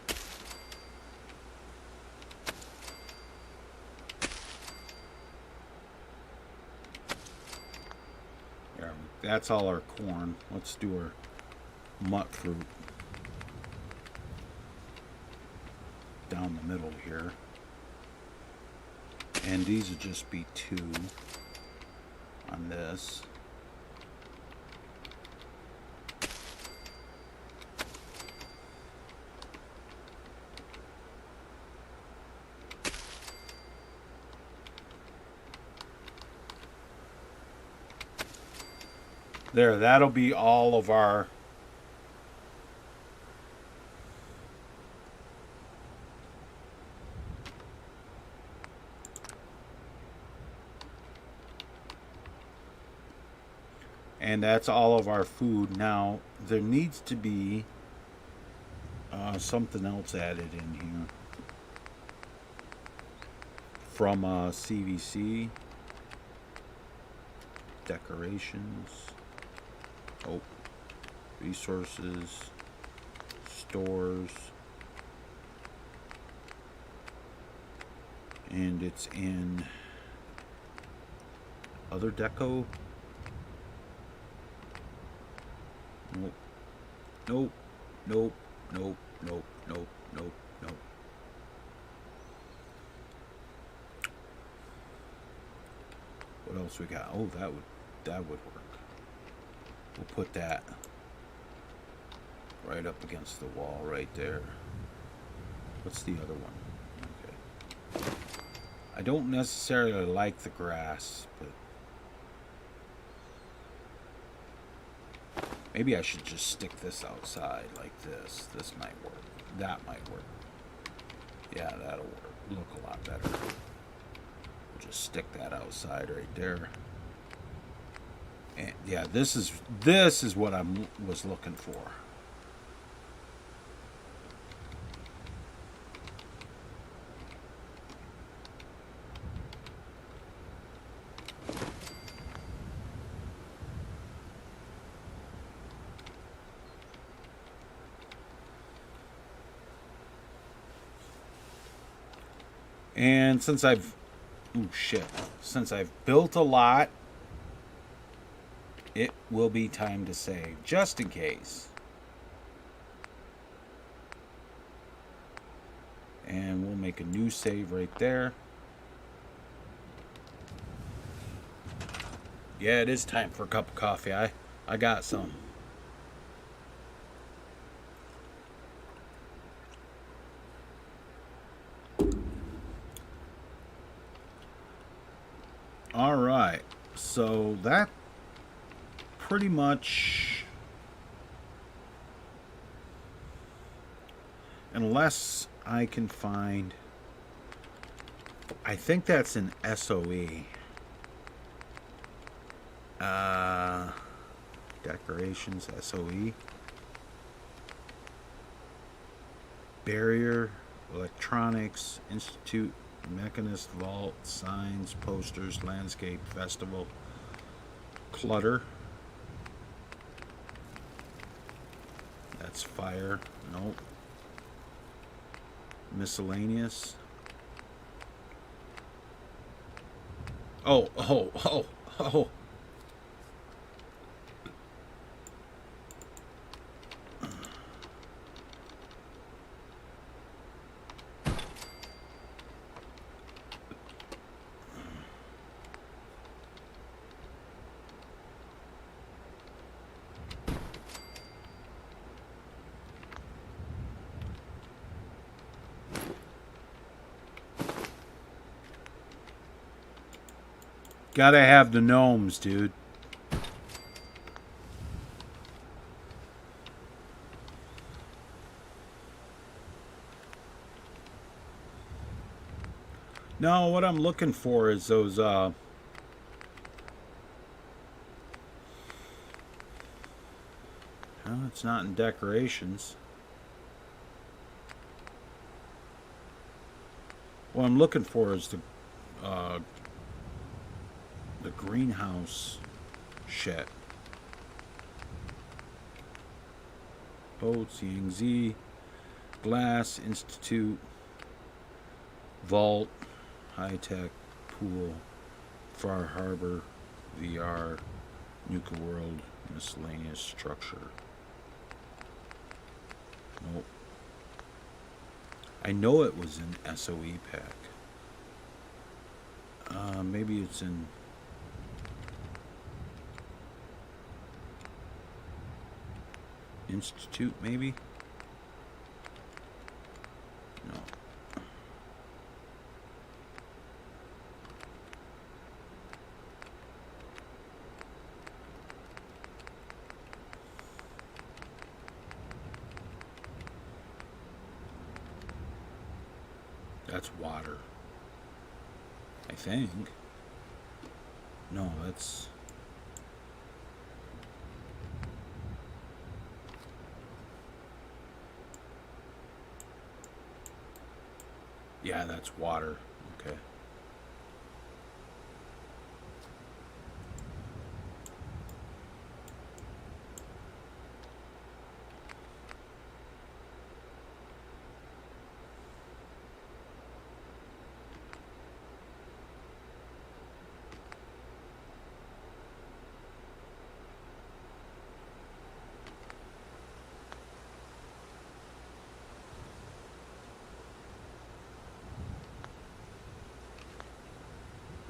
There, that's all our corn. Let's do our mut fruit down the middle here. And these would just be 2 on this. There, that'll be all of our and that's all of our food. Now there needs to be something else added in here from CVC decorations. Oh, resources, stores, and it's in other deco. Nope, nope, nope, nope, nope, nope, nope, nope. What else we got? Oh, that would work. We'll put that right up against the wall right there. What's the other one? Okay. I don't necessarily like the grass, but maybe I should just stick this outside like this. This might work. That might work. Yeah, that'll work. Look a lot better. We'll just stick that outside right there. And yeah, this is what I was looking for. And since I've built a lot, it will be time to save, just in case. And we'll make a new save right there. Yeah, it is time for a cup of coffee. I got some. All right, so that pretty much, unless I can find, I think that's an SOE. Decorations, SOE. Barrier, Electronics, Institute, Mechanist, Vault, Signs, Posters, Landscape, Festival, Clutter. That's Fire. Nope. Miscellaneous. Oh. Gotta have the gnomes, dude. No, what I'm looking for is those, no, it's not in decorations. What I'm looking for is the greenhouse shit. Boats, Yangtze, Glass, Institute, Vault, High-Tech, Pool, Far Harbor, VR, Nuka World, Miscellaneous Structure. Nope. I know it was in SOE pack. Maybe it's in... Institute, maybe? No. That's water. I think. No, that's... Yeah, that's water. Okay.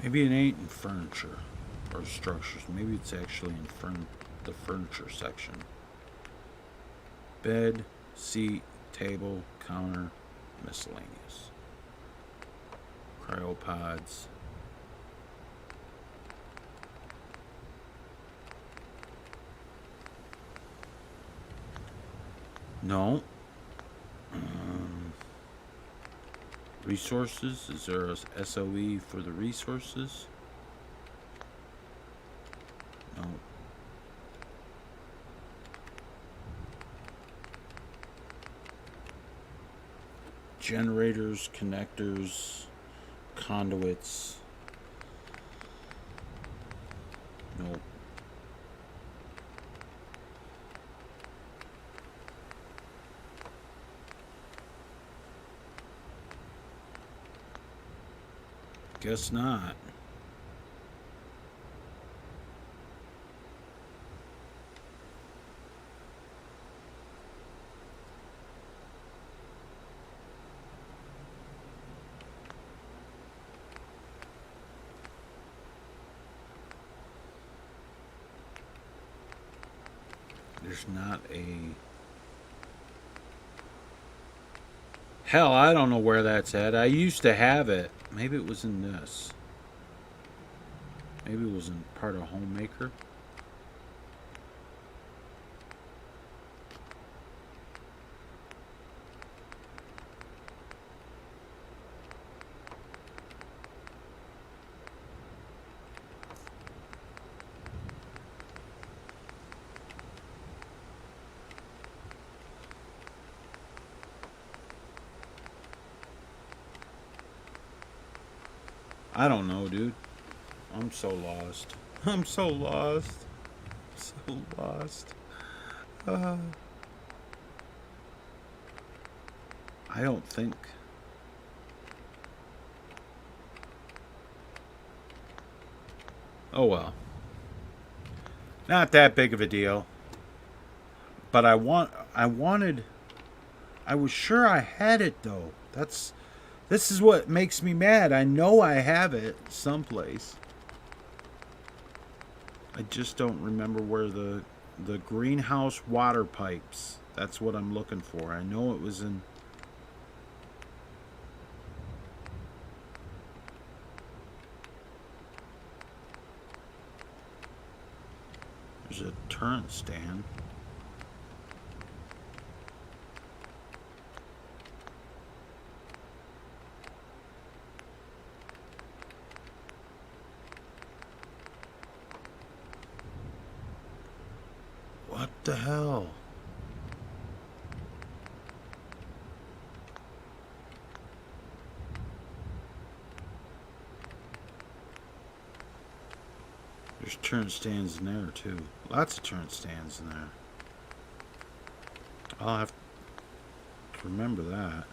Maybe it ain't in furniture or structures. Maybe it's actually in the furniture section. Bed, seat, table, counter, miscellaneous. Cryopods. No. Resources. Is there a SOE for the resources? No. Generators, connectors, conduits. Nope. Guess not. There's not a... Hell, I don't know where that's at. I used to have it. Maybe it was in this. Maybe it was in part of Homemaker. I don't know, dude. I'm so lost. I'm so lost. So lost. I don't think... Oh well. Not that big of a deal. But I was sure I had it though. This is what makes me mad. I know I have it someplace. I just don't remember where the greenhouse water pipes. That's what I'm looking for. I know it was in... There's a turret stand. What the hell? There's turn stands in there too. Lots of turn stands in there. I'll have to remember that.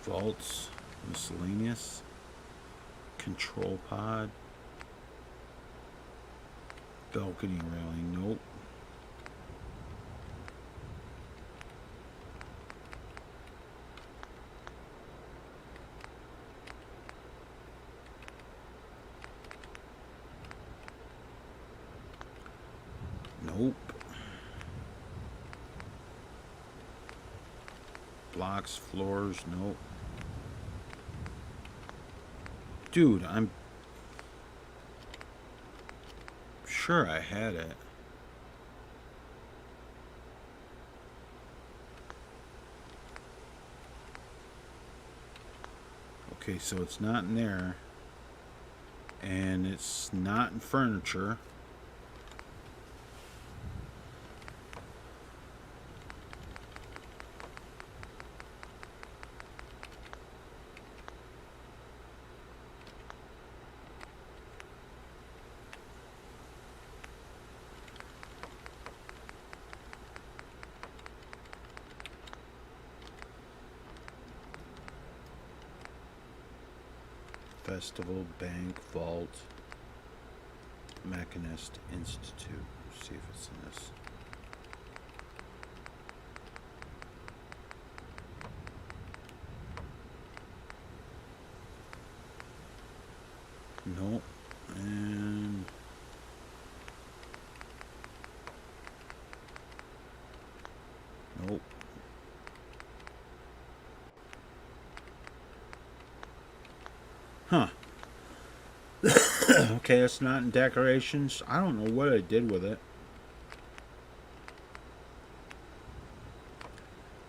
Vaults, miscellaneous, control pod. Balcony railing, nope. Nope. Blocks, floors, nope. Dude, I'm sure I had it. Okay, so it's not in there. And it's not in furniture. Festival, Bank, Vault, Mechanist, Institute. Let's see if it's in this. Nope. And nope. Huh. Okay, it's not in decorations. I don't know what I did with it.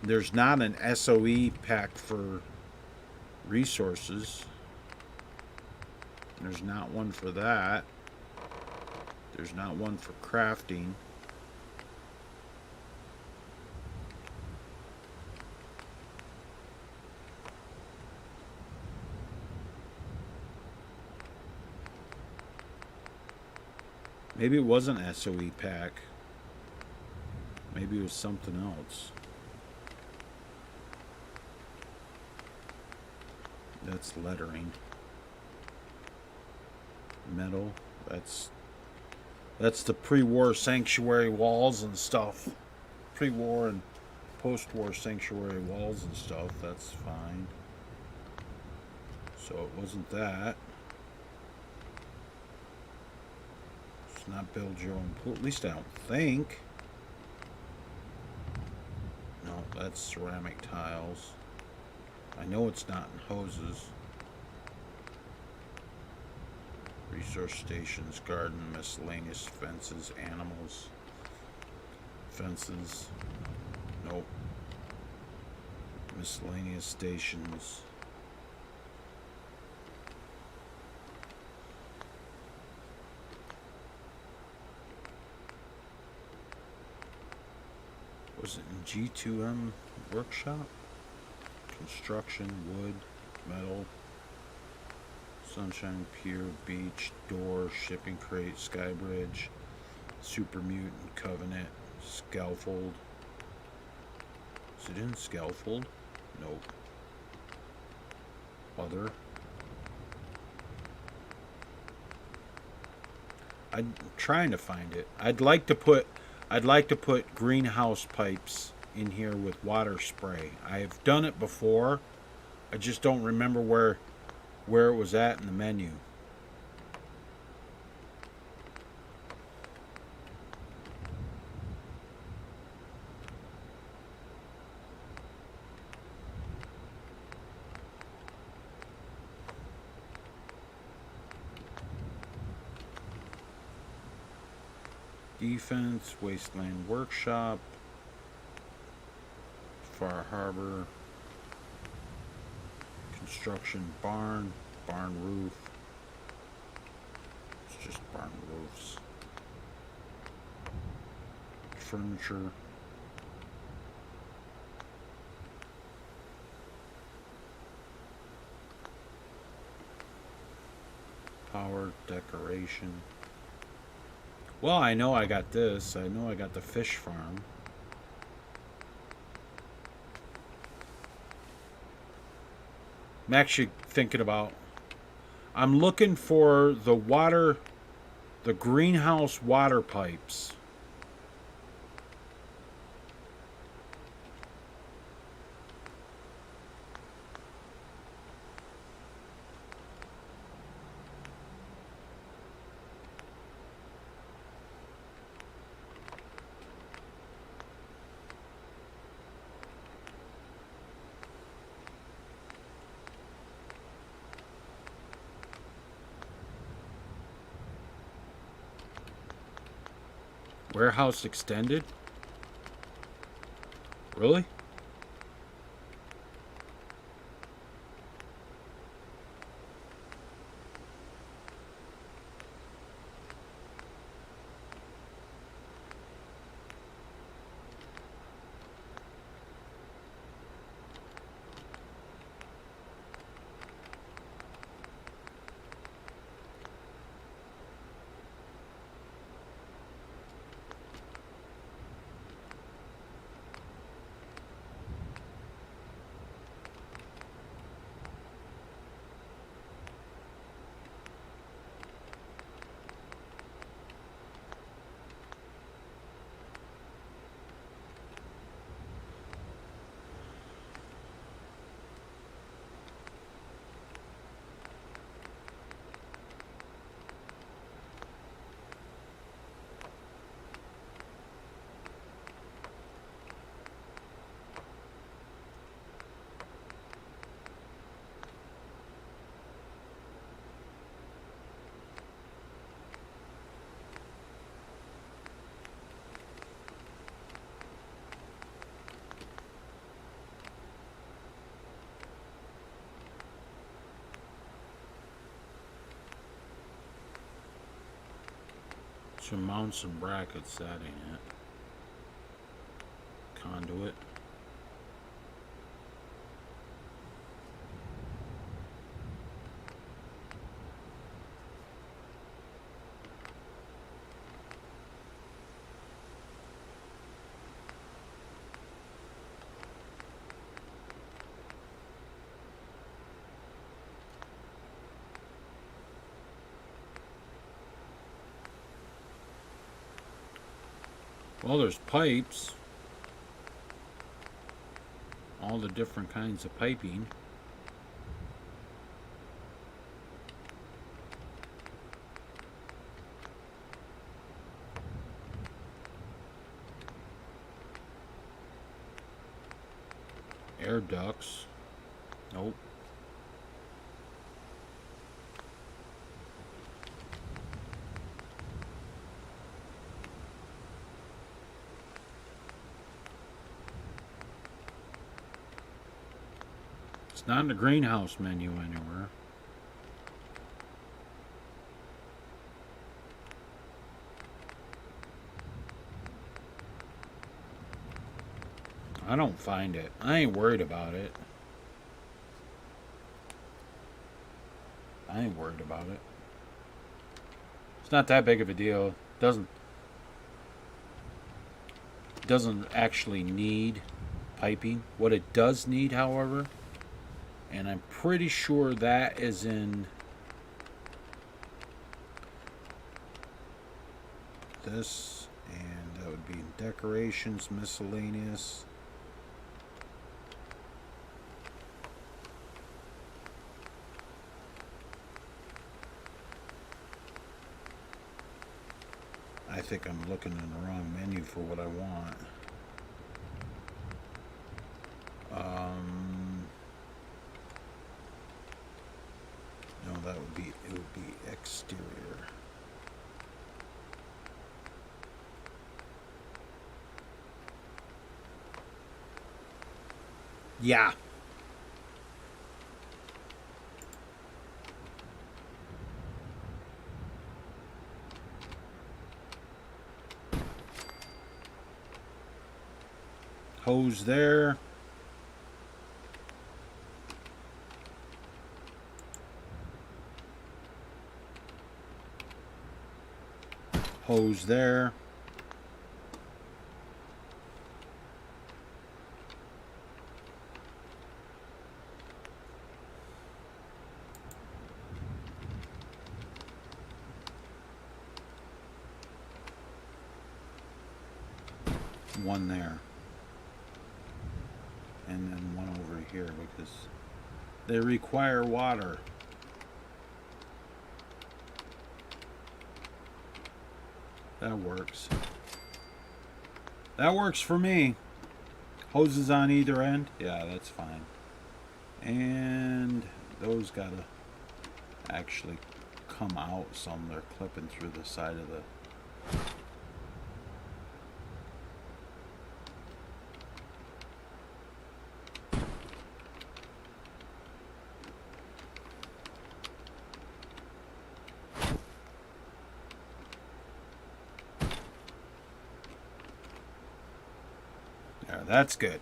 There's not an SOE pack for resources. There's not one for that. There's not one for crafting. Maybe it wasn't SOE pack. Maybe it was something else. That's lettering. Metal. That's the pre-war sanctuary walls and stuff. Pre-war and post-war sanctuary walls and stuff. That's fine. So it wasn't that. It's not build your own pool. At least I don't think. No, that's ceramic tiles. I know it's not in hoses. Resource stations, garden, miscellaneous, fences, animals. Fences. Nope. Miscellaneous stations. Was it in G2M workshop? Construction, wood, metal, sunshine, pier, beach, door, shipping crate, sky bridge, super mutant, covenant, scaffold. Is it in scaffold? Nope. Other. I'm trying to find it. I'd like to put greenhouse pipes in here with water spray. I've done it before. I just don't remember where it was at in the menu. Defense, Wasteland Workshop, Far Harbor, Construction Barn, Barn Roof. It's just barn roofs. Furniture. Power, decoration. Well, I know I got this. I know I got the fish farm. I'm actually thinking about... I'm looking for the water... the greenhouse water pipes. Warehouse extended? Really? So mount some brackets, that ain't it. Conduit. Well, there's pipes. All the different kinds of piping. Air ducts. Nope. It's not in the greenhouse menu anywhere. I don't find it. I ain't worried about it. I ain't worried about it. It's not that big of a deal. Doesn't actually need piping. What it does need, however, and I'm pretty sure that is in this, and that would be in decorations, miscellaneous. I think I'm looking in the wrong menu for what I want. No, that would be, it would be exterior. Yeah. Hose there. Hose there. One there. And then one over here because they require water. That works. That works for me. Hoses on either end. Yeah, that's fine. And those gotta actually come out some. They're clipping through the side of the... That's good.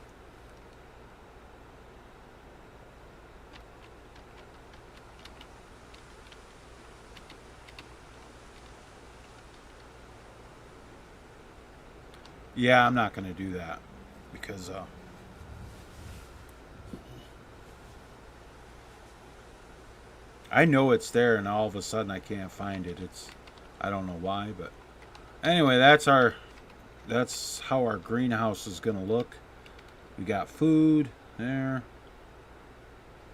Yeah, I'm not going to do that because I know it's there and all of a sudden I can't find it. I don't know why, but anyway, that's how our greenhouse is going to look. We got food there.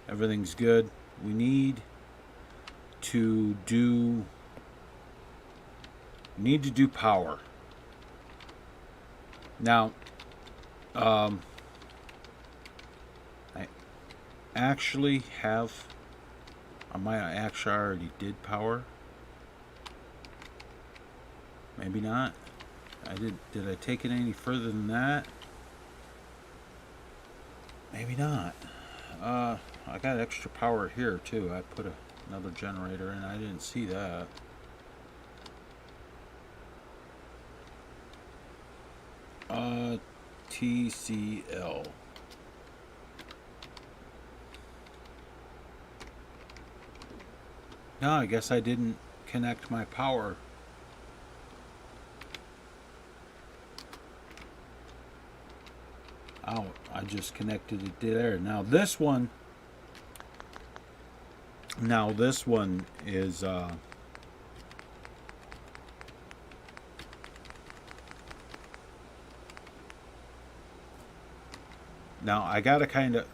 Everything's good. We need to do power. Now, I actually have, I already did power. Maybe not. Did I take it any further than that? Maybe not. I got extra power here too. I put another generator in. I didn't see that. TCL. No, I guess I didn't connect my power. Oh, I just connected it there. Now this one is Now I gotta kind of,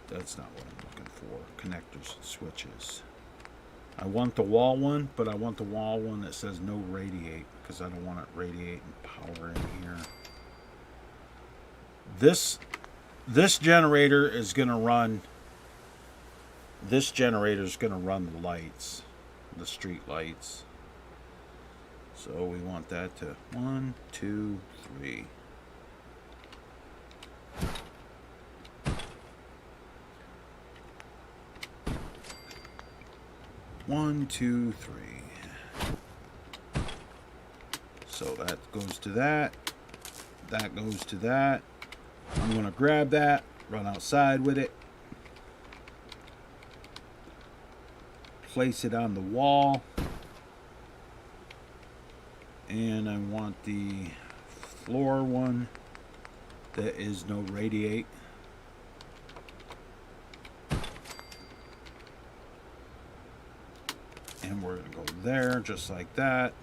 that's not what I'm looking for. Connectors and switches. I want the wall one, but I want the wall one that says no radiate, because I don't want it radiating power in here. This generator is gonna run. This generator is gonna run the lights, the street lights. So we want that to 1, 2, 3. One, two, three. So that goes to that. That goes to that. I'm going to grab that, run outside with it, place it on the wall, and I want the floor one that is no radiate. And we're going to go there just like that.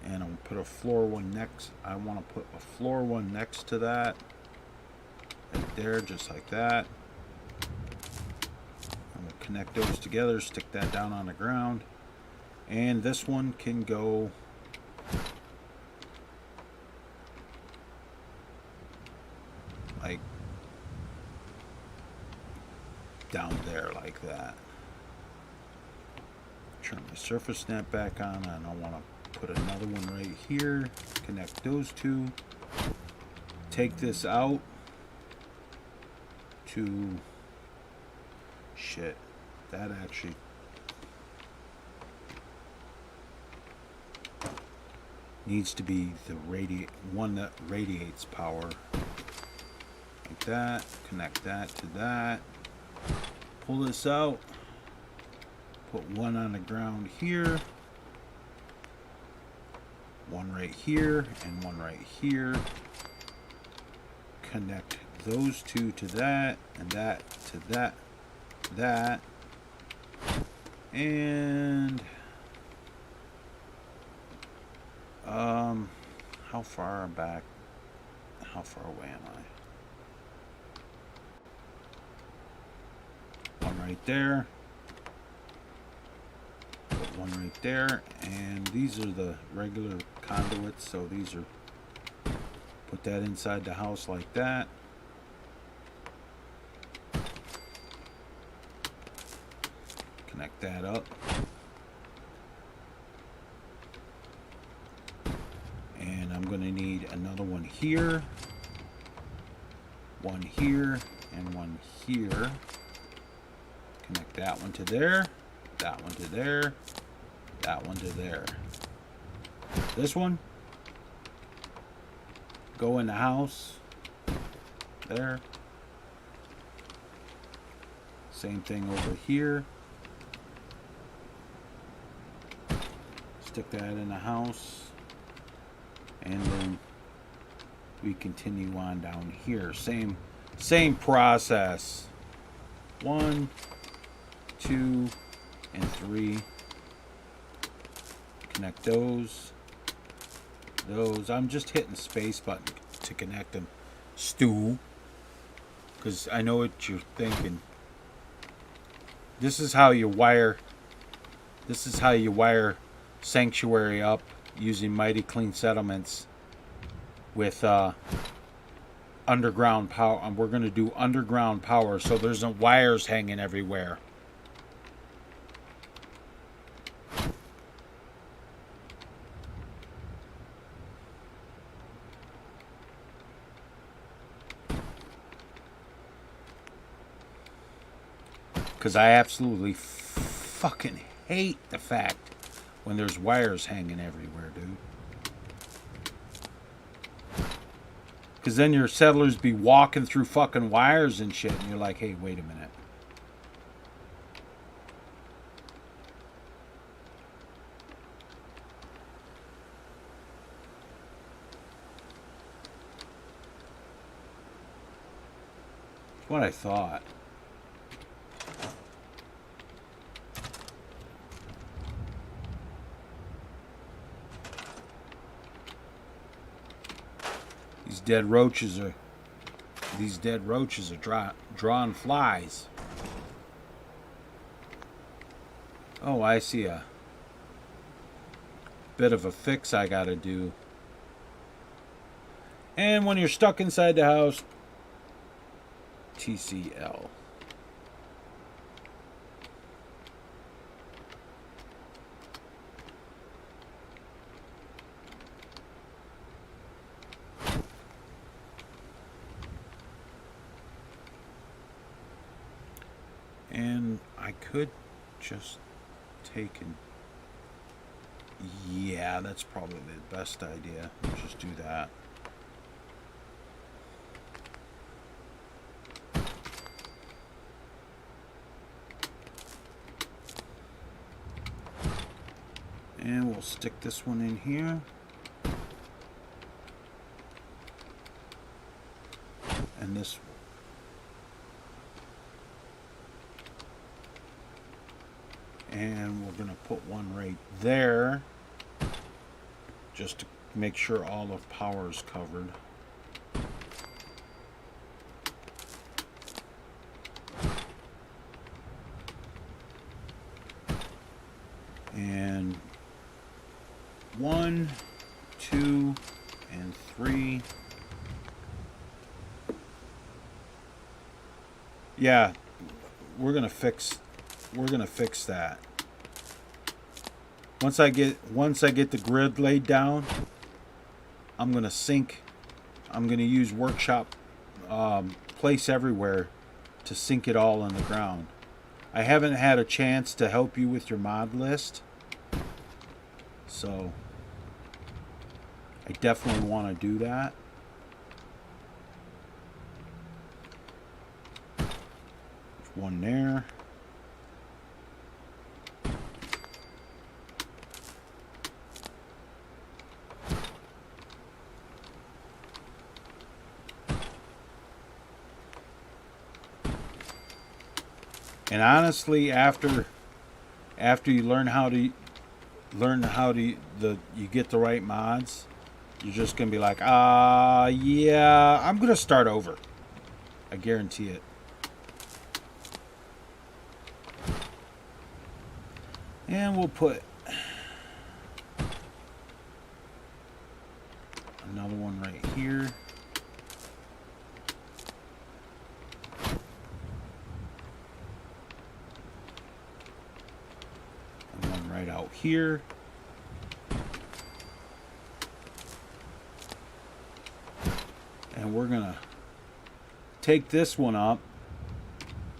And I'll put a floor one next. I want to put a floor one next to that. Right there, just like that. I'm going to connect those together, stick that down on the ground. And this one can go like down there like that. Turn my surface snap back on, and I want to put another one right here. Connect those two. Take this out to shit. That actually needs to be the one that radiates power. Like that. Connect that to that. Pull this out. Put one on the ground here. One right here and one right here. Connect those two to that and that to that. And how far back? How far away am I? One right there. Put one right there, and these are the regular conduits, so these are, put that inside the house like that. Connect that up. And I'm going to need another one here, and one here. Connect that one to there, that one to there, that one to there. This one, go in the house, there. Same thing over here. Stick that in the house. And then we continue on down here. Same process. 1, 2, and 3. Connect those. I'm just hitting space button to connect them. Stu. Because I know what you're thinking. This is how you wire Sanctuary up using Mighty Clean Settlements with underground power. And we're going to do underground power, so there's no wires hanging everywhere. Because I absolutely fucking hate the fact when there's wires hanging everywhere, dude. Because then your settlers be walking through fucking wires and shit, and you're like, hey, wait a minute. That's what I thought. These dead roaches are These dead roaches are drawing flies. Oh, I see a bit of a fix I gotta do. And when you're stuck inside the house, TCL. And I could just take and... Yeah, that's probably the best idea. Just do that. And we'll stick this one in here. And this. And we're going to put one right there. Just to make sure all of power is covered. And 1, 2, and 3. Yeah, we're gonna fix that. Once I get the grid laid down, I'm gonna use workshop place everywhere to sink it all on the ground. I haven't had a chance to help you with your mod list, so I definitely want to do that. There's one there. And honestly, after you learn how to you get the right mods, you're just gonna be like, yeah, I'm gonna start over. I guarantee it. And we'll put another one right here. Right out here. And we're gonna take this one up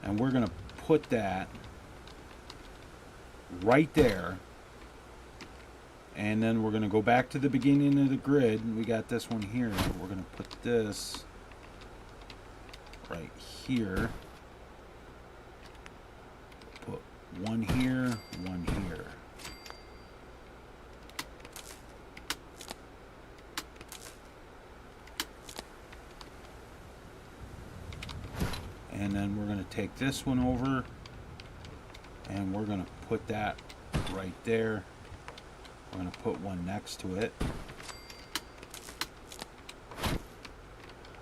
and we're gonna put that right there, and then we're gonna go back to the beginning of the grid, and we got this one here. We're gonna put this right here, put one here, one here. And then we're going to take this one over and we're going to put that right there. We're going to put one next to it.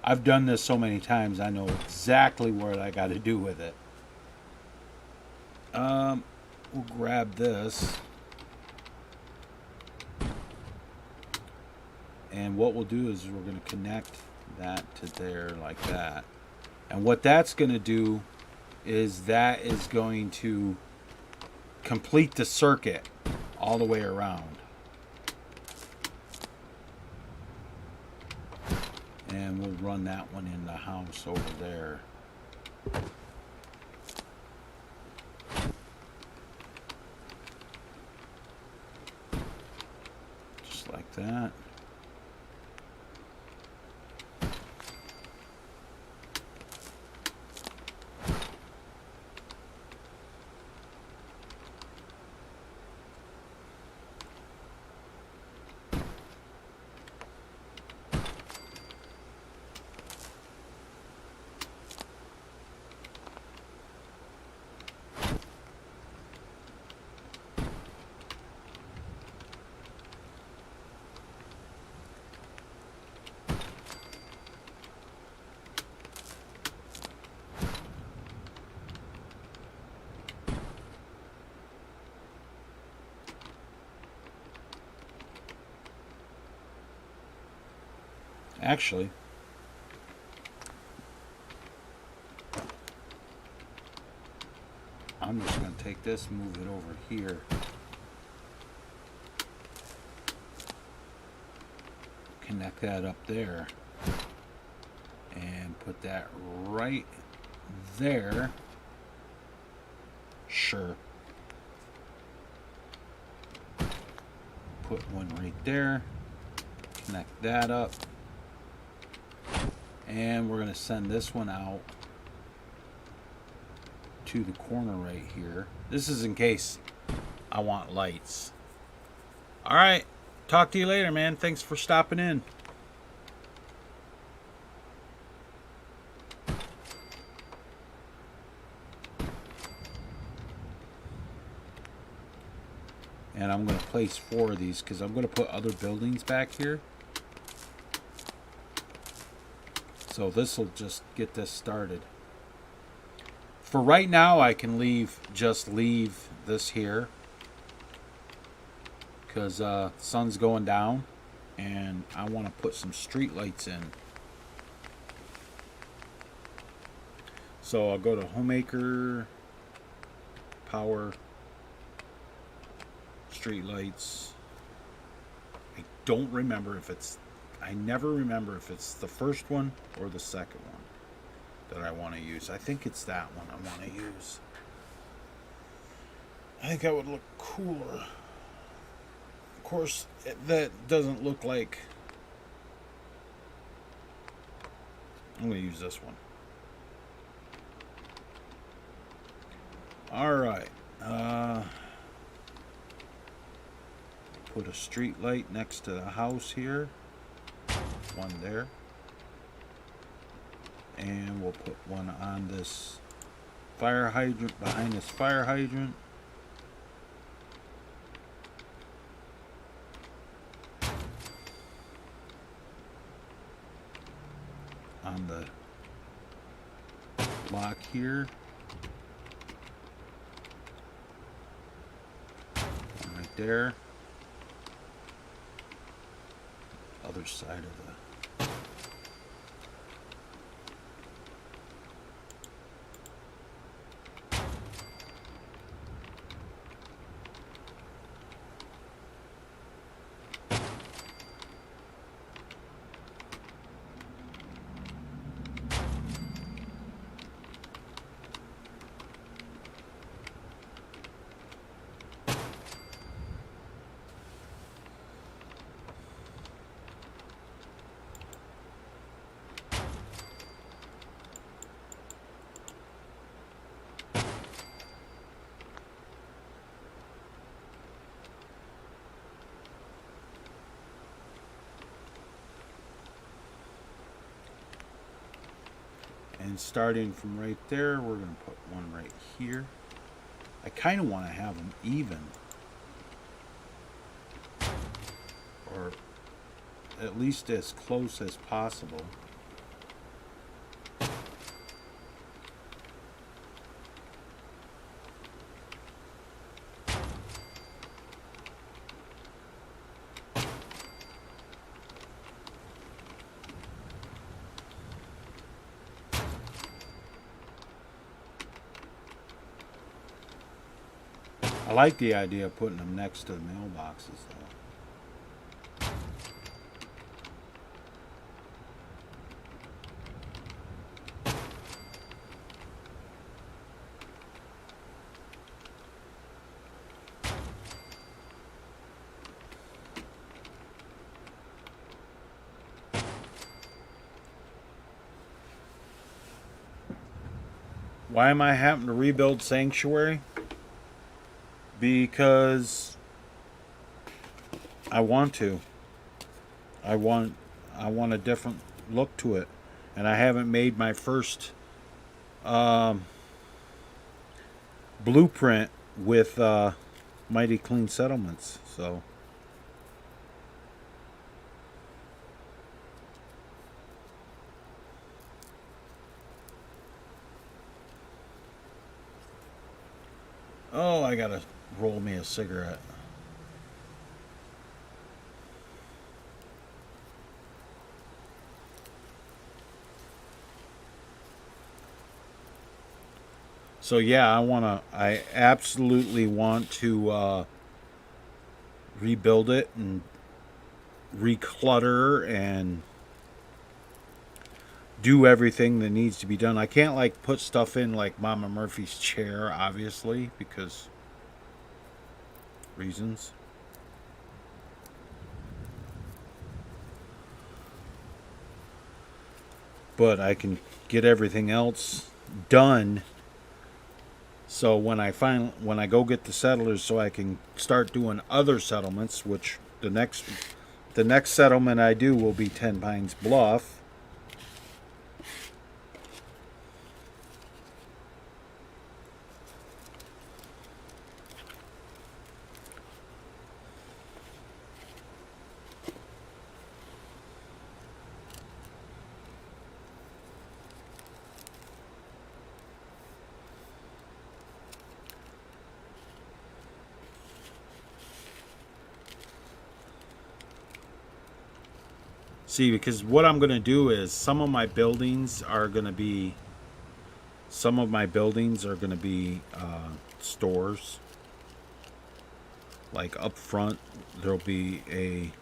I've done this so many times, I know exactly what I got to do with it. We'll grab this. And what we'll do is we're going to connect that to there like that. And what that's going to do is that is going to complete the circuit all the way around. And we'll run that one in the house over there. Just like that. Actually, I'm just going to take this, move it over here. Connect that up there. And put that right there. Sure. Put one right there. Connect that up. And we're going to send this one out to the corner right here. This is in case I want lights. Alright. Talk to you later, man. Thanks for stopping in. And I'm going to place 4 of these because I'm going to put other buildings back here. So this will just get this started. For right now, I can just leave this here. Because sun's going down. And I want to put some street lights in. So I'll go to Homemaker, Power, Street lights. I don't remember if it's, I never remember if it's the first one or the second one that I want to use. I think it's that one I want to use. I think that would look cooler. Of course, that doesn't look like. I'm going to use this one. Alright. Put a street light next to the house here. One there. And we'll put one on this fire hydrant, behind this fire hydrant. On the block here. One right there. Other side of the. And starting from right there, we're going to put one right here. I kind of want to have them even. Or at least as close as possible. I like the idea of putting them next to the mailboxes, though. Why am I having to rebuild Sanctuary? Because I want to. I want a different look to it, and I haven't made my first blueprint with Mighty Clean Settlements. So oh, I gotta roll me a cigarette. So yeah, I absolutely want to rebuild it and reclutter and do everything that needs to be done. I can't like put stuff in like Mama Murphy's chair, obviously, because reasons. But I can get everything else done. So when I go get the settlers, so I can start doing other settlements, which the next settlement I do will be 10 Pines Bluff. See, because what I'm going to do is some of my buildings are going to be stores. Like up front, there'll be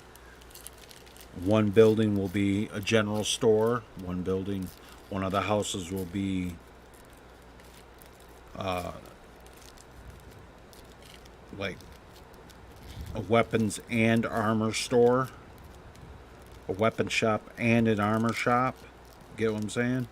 one building will be a general store. One of the houses will be like a weapons and armor store. A weapon shop and an armor shop. Get what I'm saying?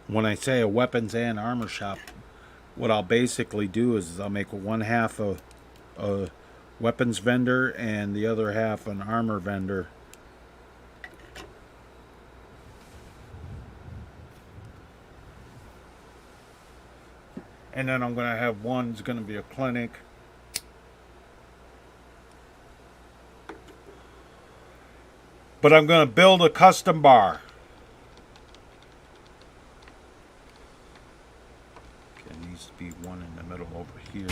When I say a weapons and armor shop, what I'll basically do is I'll make one half a weapons vendor and the other half an armor vendor. And then I'm going to have one's going to be a clinic. But I'm going to build a custom bar. Okay, it needs to be one in the middle over here,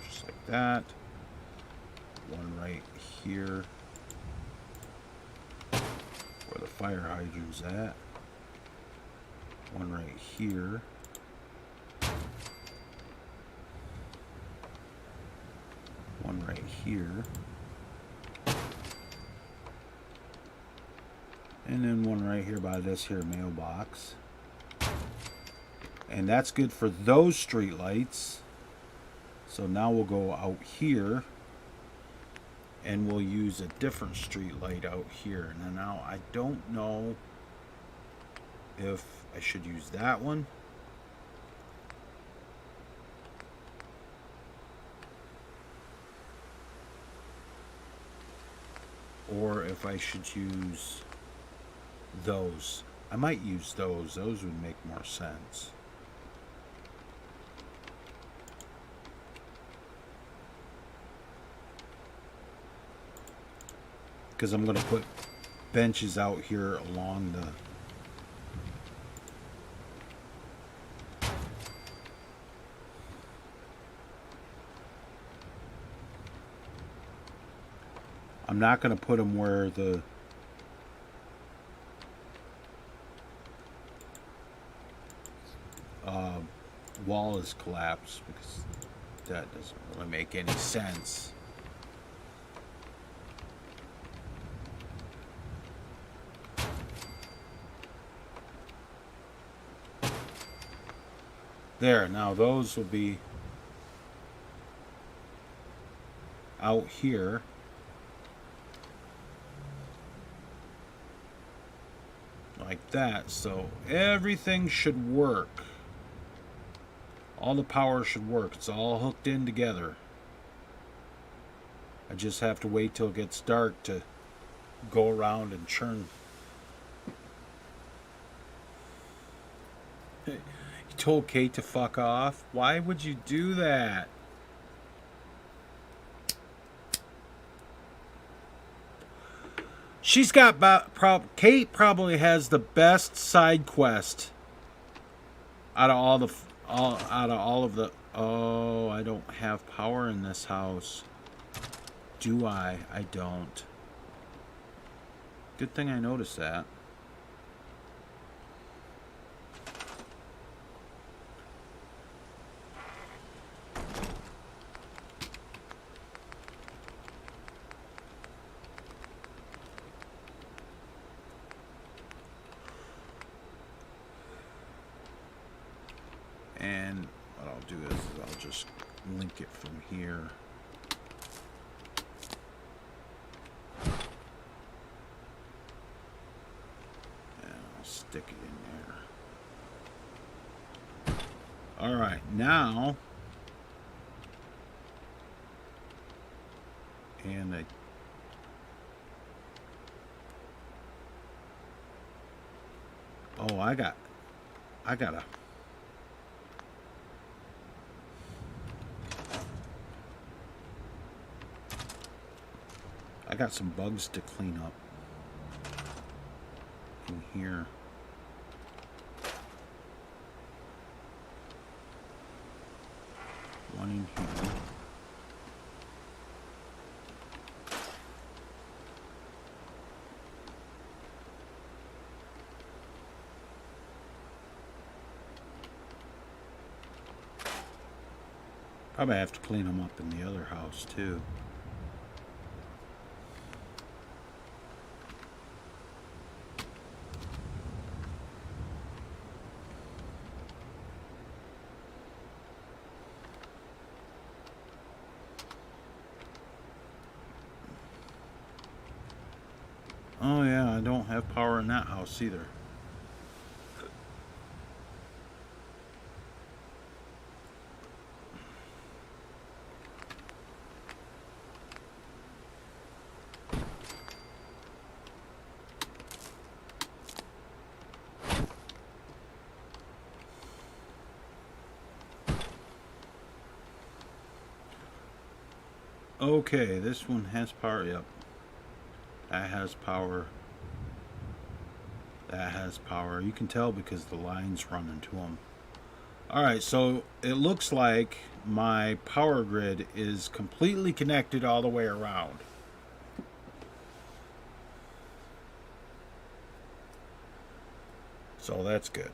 just like that. One right here where the fire hydrant's at. One right here. One right here. And then one right here by this here mailbox. And that's good for those street lights. So now we'll go out here. And we'll use a different street light out here. Now I don't know if I should use that one or if I should use those. I might use those. Those would make more sense. Because I'm going to put benches out here along the... I'm not going to put them where the... wall is collapsed, because that doesn't really make any sense. There, now those will be out here. Like that, so everything should work. All the power should work. It's all hooked in together. I just have to wait till it gets dark to go around and churn. You told Kate to fuck off? Why would you do that? She's got Kate probably has the best side quest out of all of the. Oh, I don't have power in this house. Do I? I don't. Good thing I noticed that. And what I'll do is I'll just link it from here. And I'll stick it in there. All right, now, and I got some bugs to clean up in here. One in here. Probably have to clean them up in the other house too. Oh yeah, I don't have power in that house either. Okay, this one has power. Yep. That has power. That has power. You can tell because the lines run into them. Alright, so it looks like my power grid is completely connected all the way around. So that's good.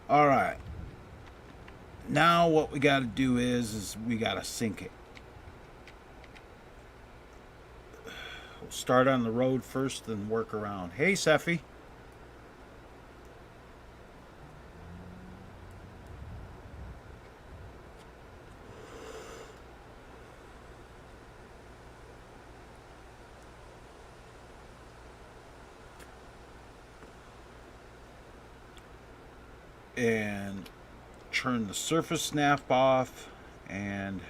Alright. Now what we got to do is we got to sync it. We'll start on the road first, then work around. Hey, Seffi. And turn the surface snap off, and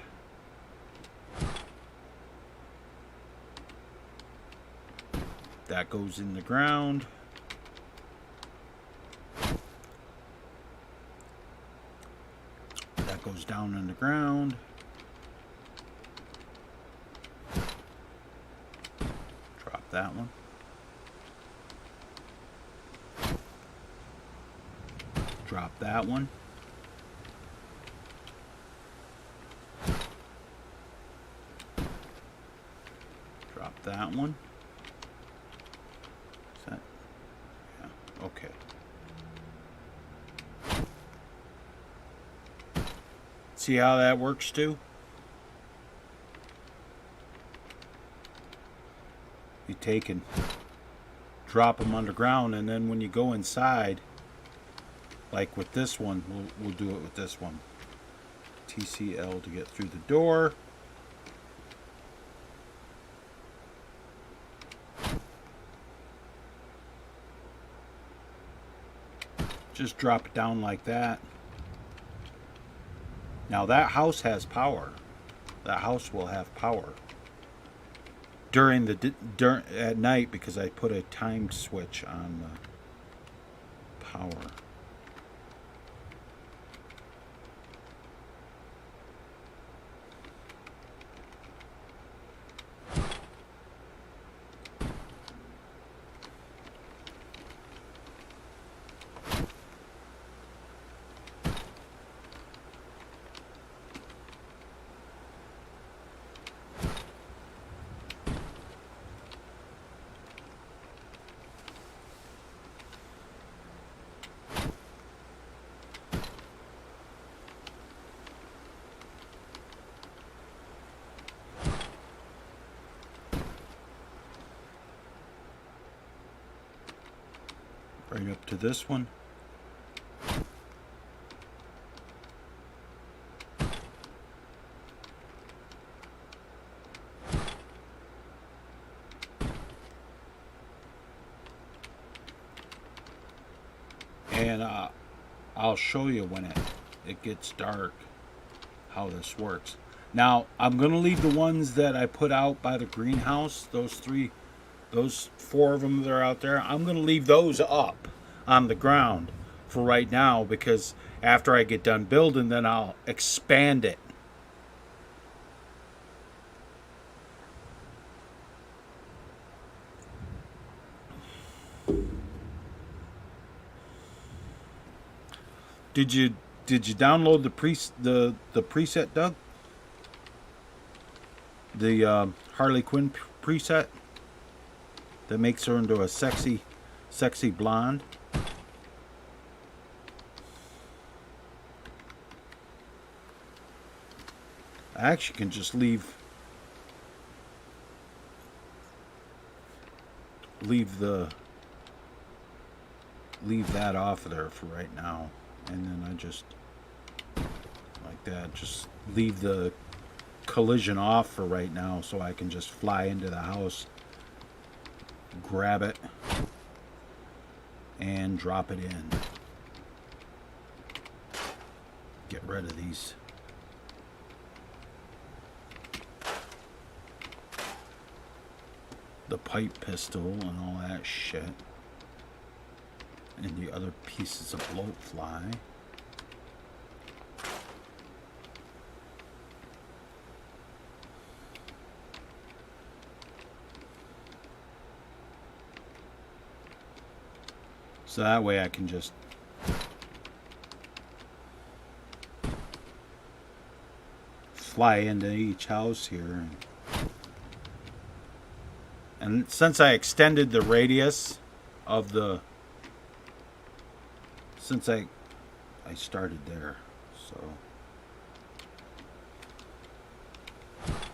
that goes in the ground. That goes down in the ground. Drop that one. Drop that one. Drop that one. Is that? Yeah, okay. See how that works too? You take and drop them underground, and then when you go inside, like with this one, we'll do it with this one. TCL to get through the door. Just drop it down like that. Now that house has power. That house will have power during the at night, because I put a timed switch on the power. Right up to this one. And I'll show you when it gets dark how this works. Now, I'm going to leave the ones that I put out by the greenhouse, those 4 of them that are out there. I'm going to leave those up on the ground for right now, because after I get done building, then I'll expand it. Did you download the preset, Doug? The Harley Quinn preset that makes her into a sexy blonde. I actually can just leave that off of there for right now, and then I just like that, just leave the collision off for right now, so I can just fly into the house, grab it, and drop it in. Get rid of these. The pipe pistol and all that shit. And the other pieces of bloat fly. So that way I can just fly into each house here. And since I extended the radius of the... Since I started there, so...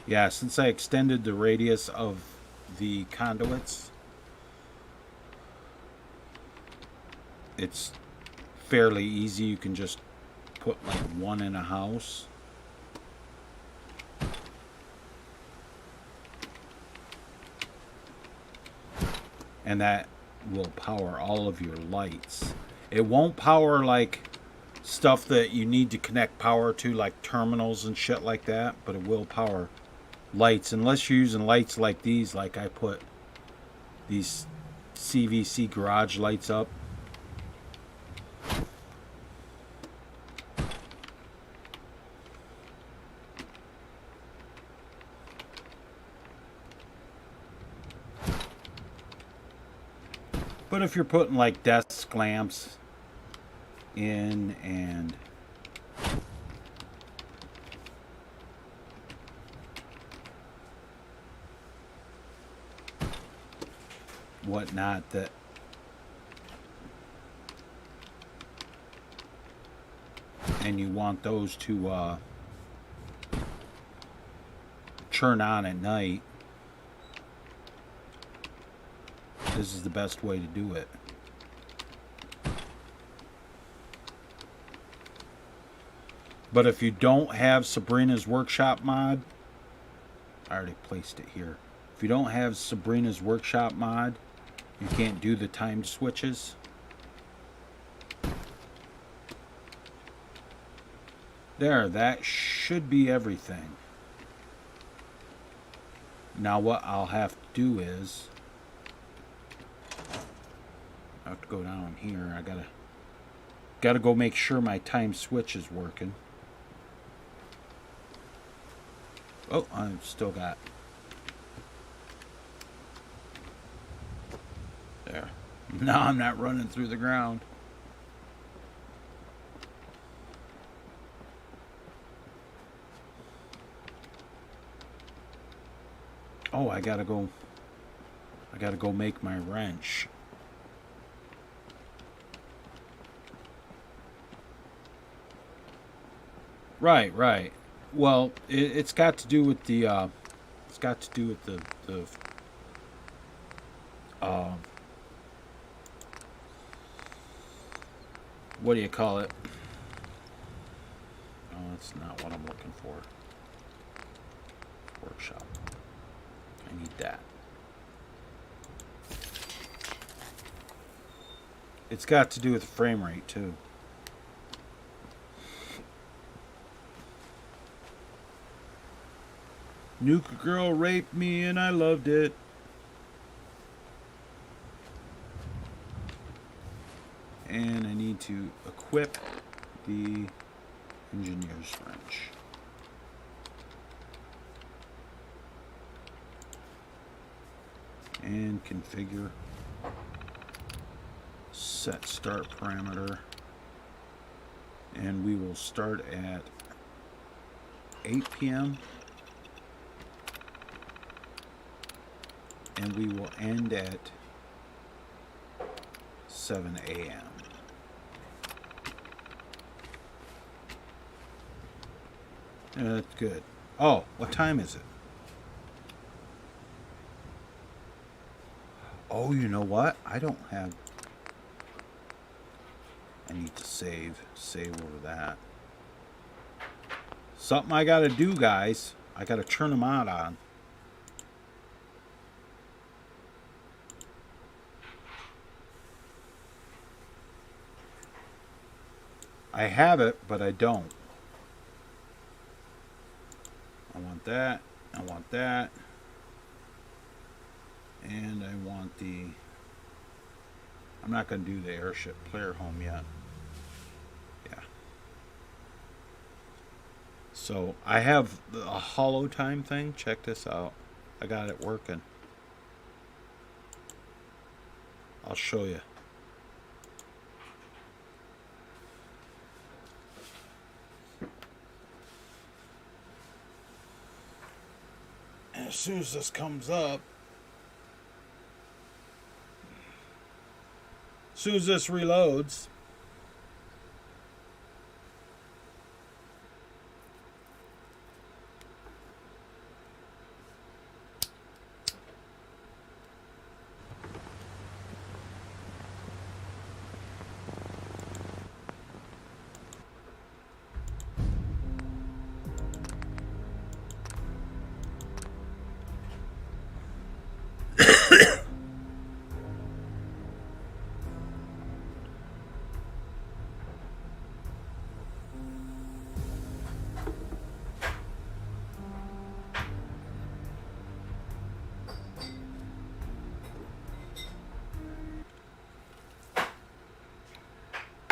Yeah, since I extended the radius of the conduits, it's fairly easy. You can just put like one in a house. And that will power all of your lights. It won't power like stuff that you need to connect power to, like terminals and shit like that, but it will power lights, unless you're using lights like these, like I put these CVC garage lights up. But if you're putting like desk lamps in and whatnot, that and you want those to turn on at night, this is the best way to do it. But if you don't have Sabrina's Workshop mod, I already placed it here. If you don't have Sabrina's Workshop mod, you can't do the timed switches. There, that should be everything. Now what I'll have to do is, I have to go down here. I gotta go make sure my time switch is working. Oh, I've still got. There. No, I'm not running through the ground. Oh, I gotta go make my wrench. Right. Well, it's got to do with the what do you call it? Oh, that's not what I'm looking for. Workshop. I need that. It's got to do with the frame rate too. Nuke girl raped me and I loved it. And I need to equip the engineer's wrench. And configure. Set start parameter. And we will start at 8 p.m. and we will end at 7 a.m. That's good. Oh, what time is it? Oh, you know what? I don't have... I need to save over that. Something I gotta do, guys. I gotta turn them out on. I have it, but I don't. I want that. I want that. And I want the... I'm not going to do the airship player home yet. Yeah. So I have a hollow time thing. Check this out. I got it working. I'll show you. And as soon as this comes up, as soon as this reloads,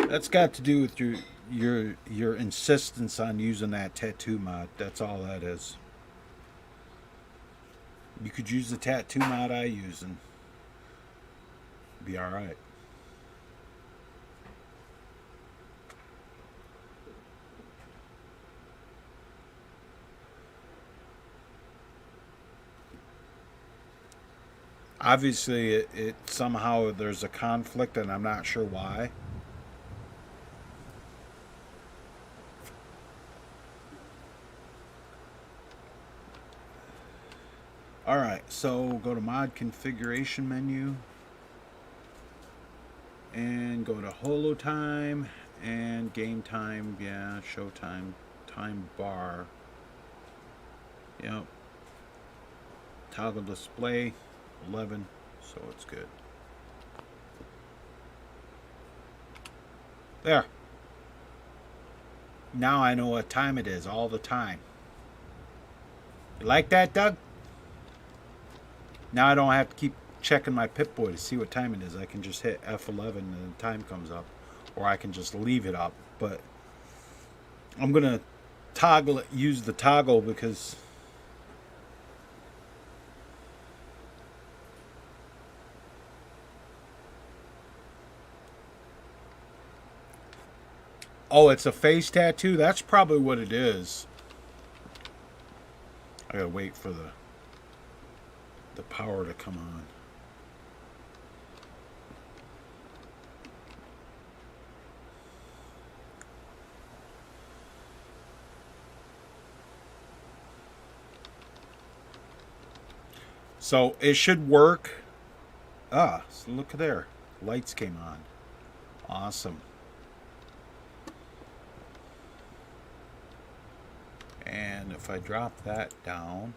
that's got to do with your insistence on using that tattoo mod. That's all that is. You could use the tattoo mod I use and be alright. Obviously it somehow there's a conflict and I'm not sure why. Alright, so go to mod configuration menu and go to holo time and game time, yeah, show time, time bar. Yep. Toggle display 11, so it's good. There. Now I know what time it is all the time. You like that, Doug? Now I don't have to keep checking my Pip-Boy to see what time it is. I can just hit F11 and the time comes up. Or I can just leave it up. But I'm going to toggle it, use the toggle because... Oh, it's a face tattoo? That's probably what it is. I gotta wait for the power to come on. So it should work. Ah, so look there. Lights came on. Awesome. And if I drop that down,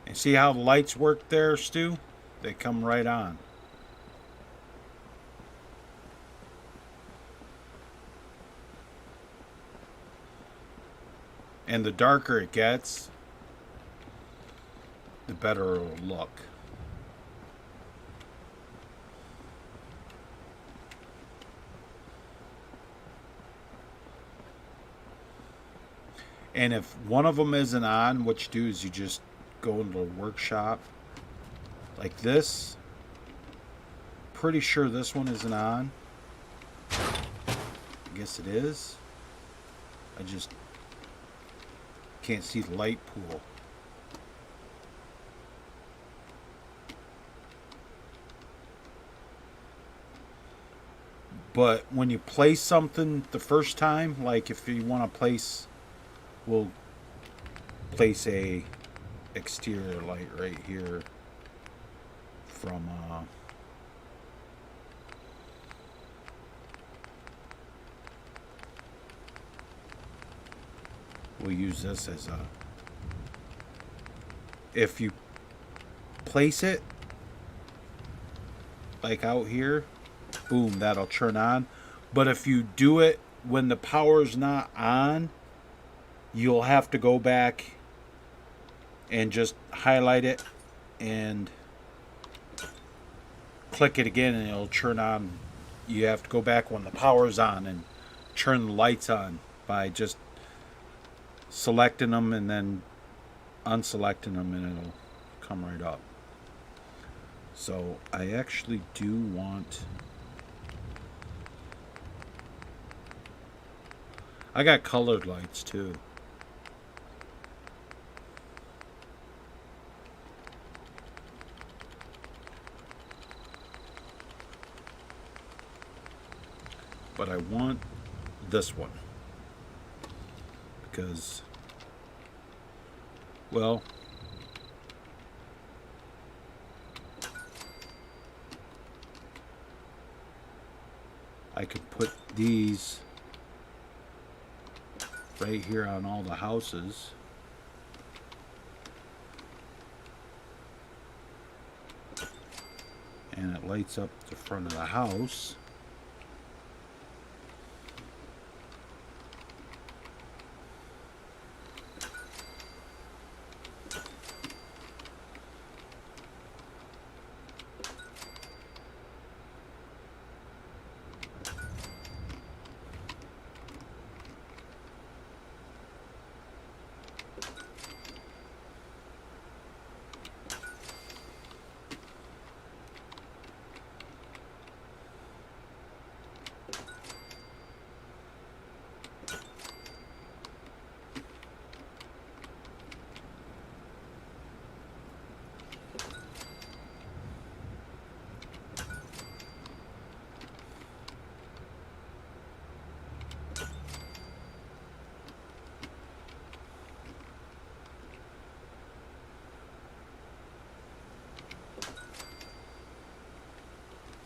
and see how the lights work there, Stu? They come right on. And the darker it gets, the better it'll look. And if one of them isn't on, what you do is you just go into the workshop like this. Pretty sure this one isn't on. I guess it is. I just can't see the light pool. But when you place something the first time, like if you want to place, we'll place a exterior light right here from we'll use this as a, if you place it like out here, boom, that'll turn on. But if you do it when the power's not on, you'll have to go back and just highlight it and click it again and it'll turn on. You have to go back when the power's on and turn the lights on by just selecting them and then unselecting them, and it'll come right up. So I actually do want, I got colored lights too. But I want this one because, well, I could put these right here on all the houses. And it lights up the front of the house.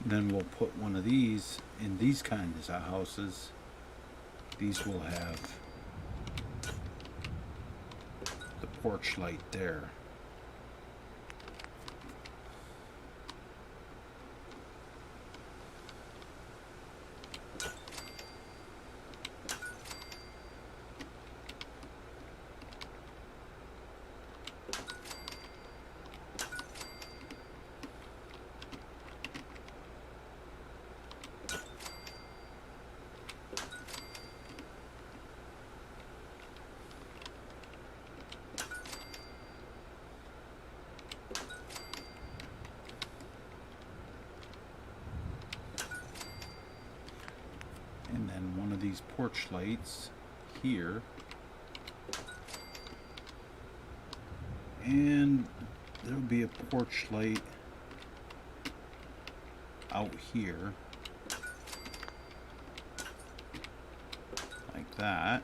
Then we'll put one of these in these kinds of houses. These will have the porch light there. And then one of these porch lights here. And there'll be a porch light out here. Like that.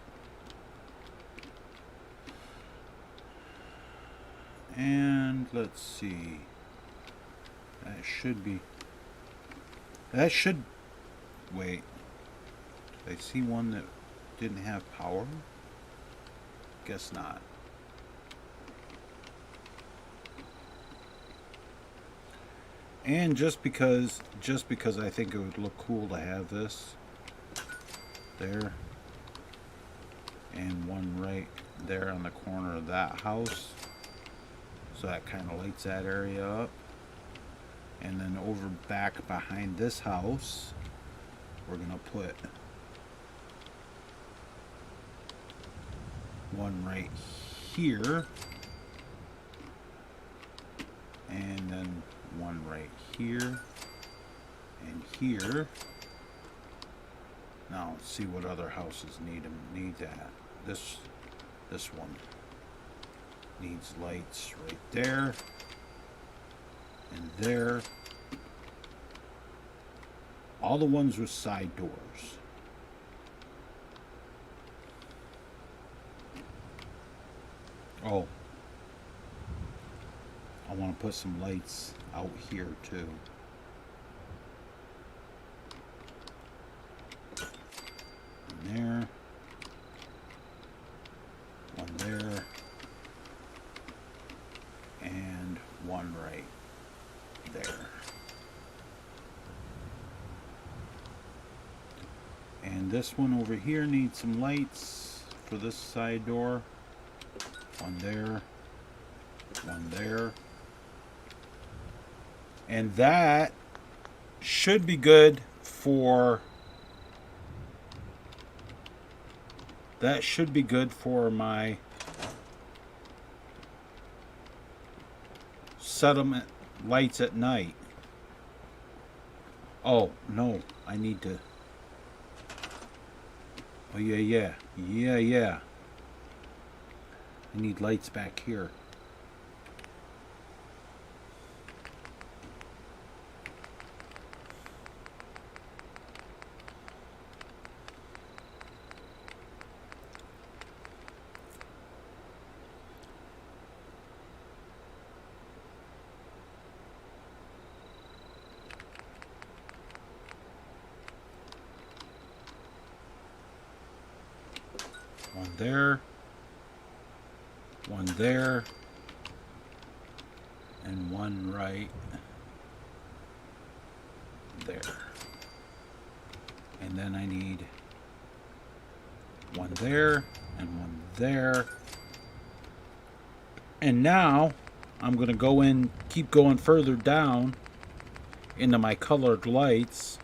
And let's see. That should, wait. I see one that didn't have power. Guess not. And just because I think it would look cool to have this there, and one right there on the corner of that house, so that kind of lights that area up. And then over back behind this house, we're gonna put one right here, and then one right here and here. Now let's see what other houses need that. This one needs lights right there and there. All the ones with side doors. Oh, I want to put some lights out here too. One there. One there. And one right there. And this one over here needs some lights for this side door. One there. One there. And that should be good for my settlement lights at night. Oh, no, I need to. Oh, yeah. I need lights back here. One there, one there, and one right there. And then I need one there and one there. And now I'm going to go in, keep going further down into my colored lights.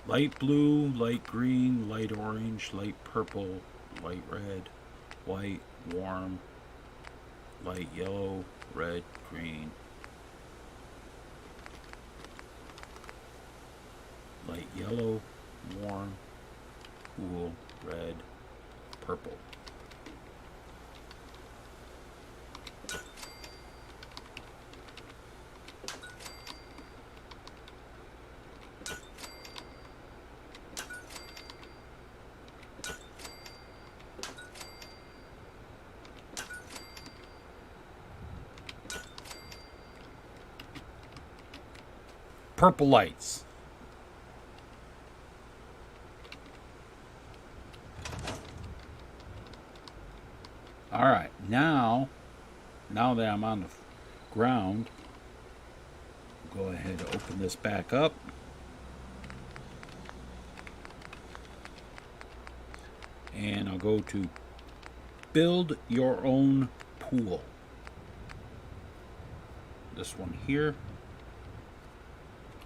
Light blue, light green, light orange, light purple, light red, white, warm, light yellow, red, green. Light yellow, warm, cool, red, purple. Purple lights. All right, now that I'm on the ground, go ahead and open this back up. And I'll go to build your own pool. This one here.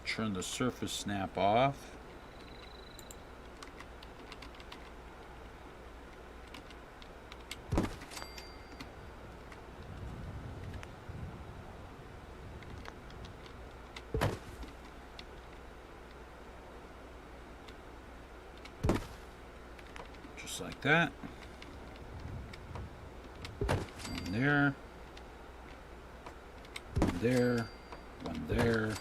Turn the surface snap off. Just like that. One there. One there. One there.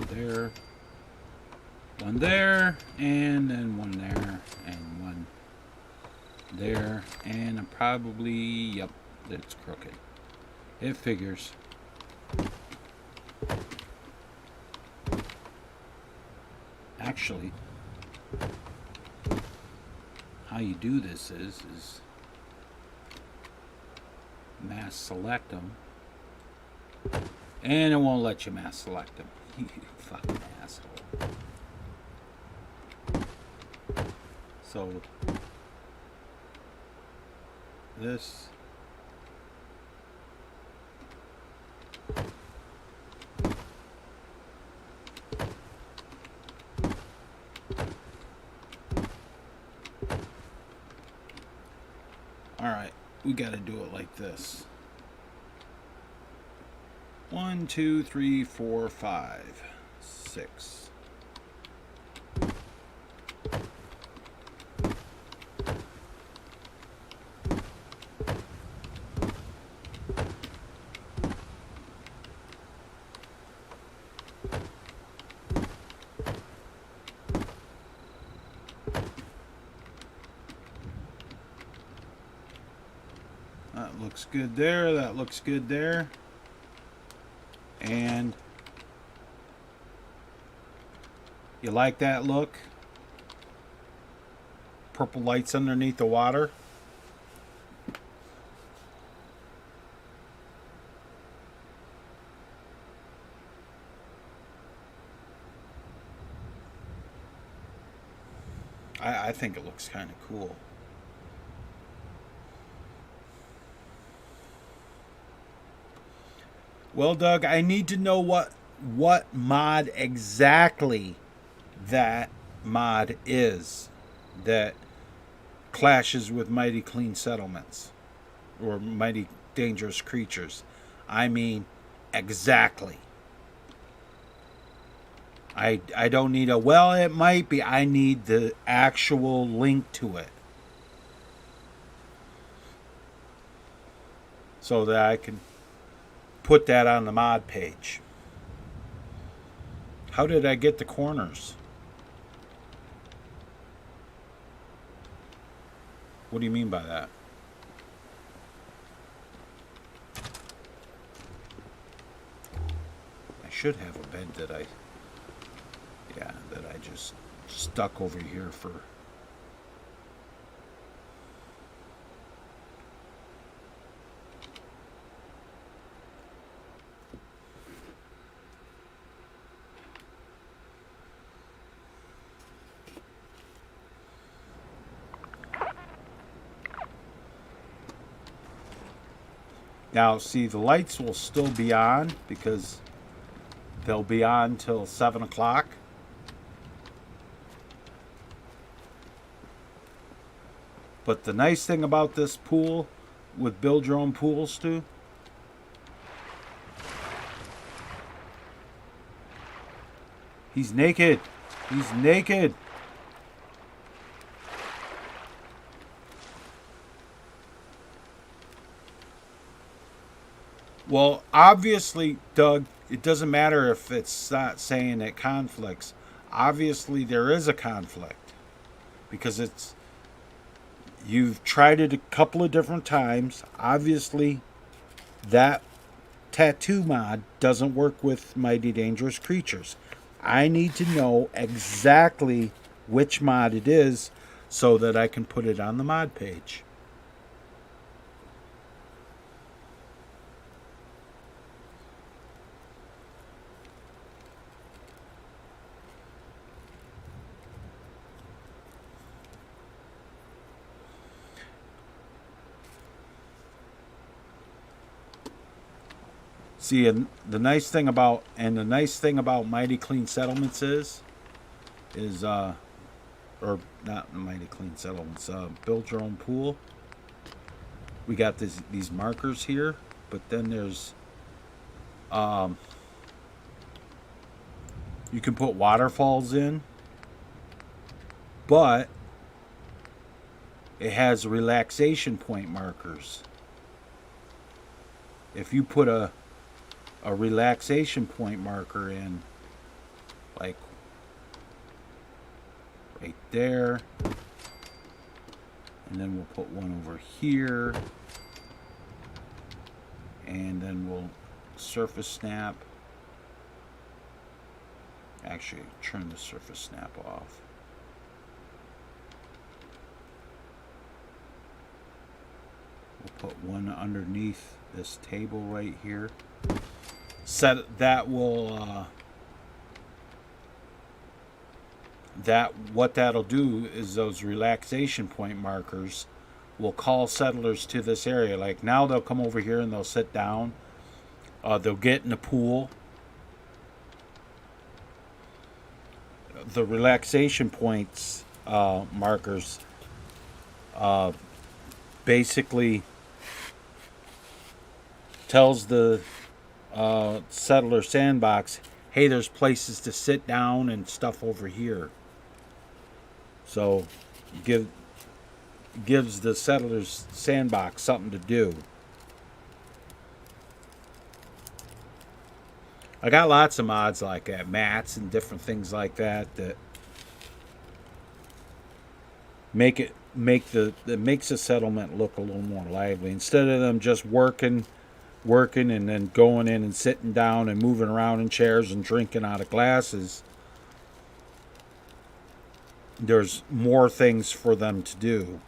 There, One there, and then one there, and one there, and probably, yep, it's crooked. It figures. Actually, how you do this is mass select them, and it won't let you mass select them. You fucking asshole. So this alright, we gotta do it like this. 1, 2, 3, 4, 5, 6. That looks good there, that looks good there. And you like that look? Purple lights underneath the water. I think it looks kind of cool. Well, Doug, I need to know what mod exactly that mod is that clashes with Mighty Clean Settlements or Mighty Dangerous Creatures. I mean, exactly. I don't need a, well, it might be. I need the actual link to it so that I can put that on the mod page. How did I get the corners? What do you mean by that? I should have a bed that I just stuck over here for. Now, see, the lights will still be on because they'll be on till 7 o'clock. But the nice thing about this pool with build your own pools, Stu, he's naked. He's naked. Well, obviously, Doug, it doesn't matter if it's not saying it conflicts. Obviously, there is a conflict because it's, you've tried it a couple of different times. Obviously, that tattoo mod doesn't work with Mighty Dangerous Creatures. I need to know exactly which mod it is so that I can put it on the mod page. See, and the nice thing about Mighty Clean Settlements is or not Mighty Clean Settlements, build your own pool. We got these markers here, but then there's you can put waterfalls in, but it has relaxation point markers. If you put a relaxation point marker in, like right there. And then we'll put one over here. And then we'll surface snap. Actually, turn the surface snap off. We'll put one underneath this table right here. Set that will what that'll do is those relaxation point markers will call settlers to this area. Like now they'll come over here and they'll sit down. They'll get in the pool. The relaxation points markers basically tells the settler sandbox, hey, there's places to sit down and stuff over here. So gives the settler's sandbox something to do. I got lots of mods like that, mats and different things like that that makes the settlement look a little more lively. Instead of them just working and then going in and sitting down and moving around in chairs and drinking out of glasses, there's more things for them to do.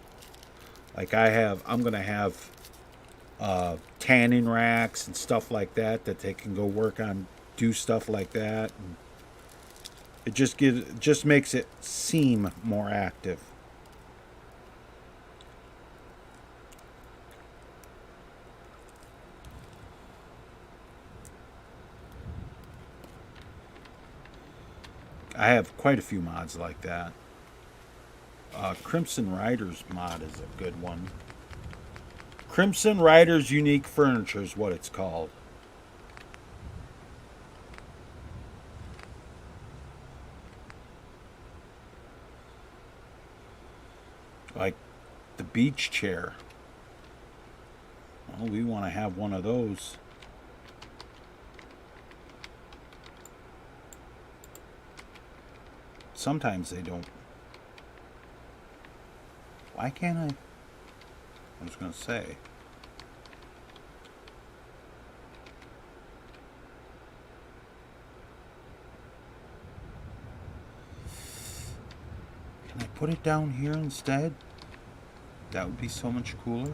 Like I'm going to have tanning racks and stuff like that they can go work on, do stuff like that. And it just makes it seem more active. I have quite a few mods like that. Crimson Riders mod is a good one. Crimson Riders Unique Furniture is what it's called. Like the beach chair. Well, we want to have one of those. Sometimes they don't. Why can't I was going to say. Can I put it down here instead? That would be so much cooler.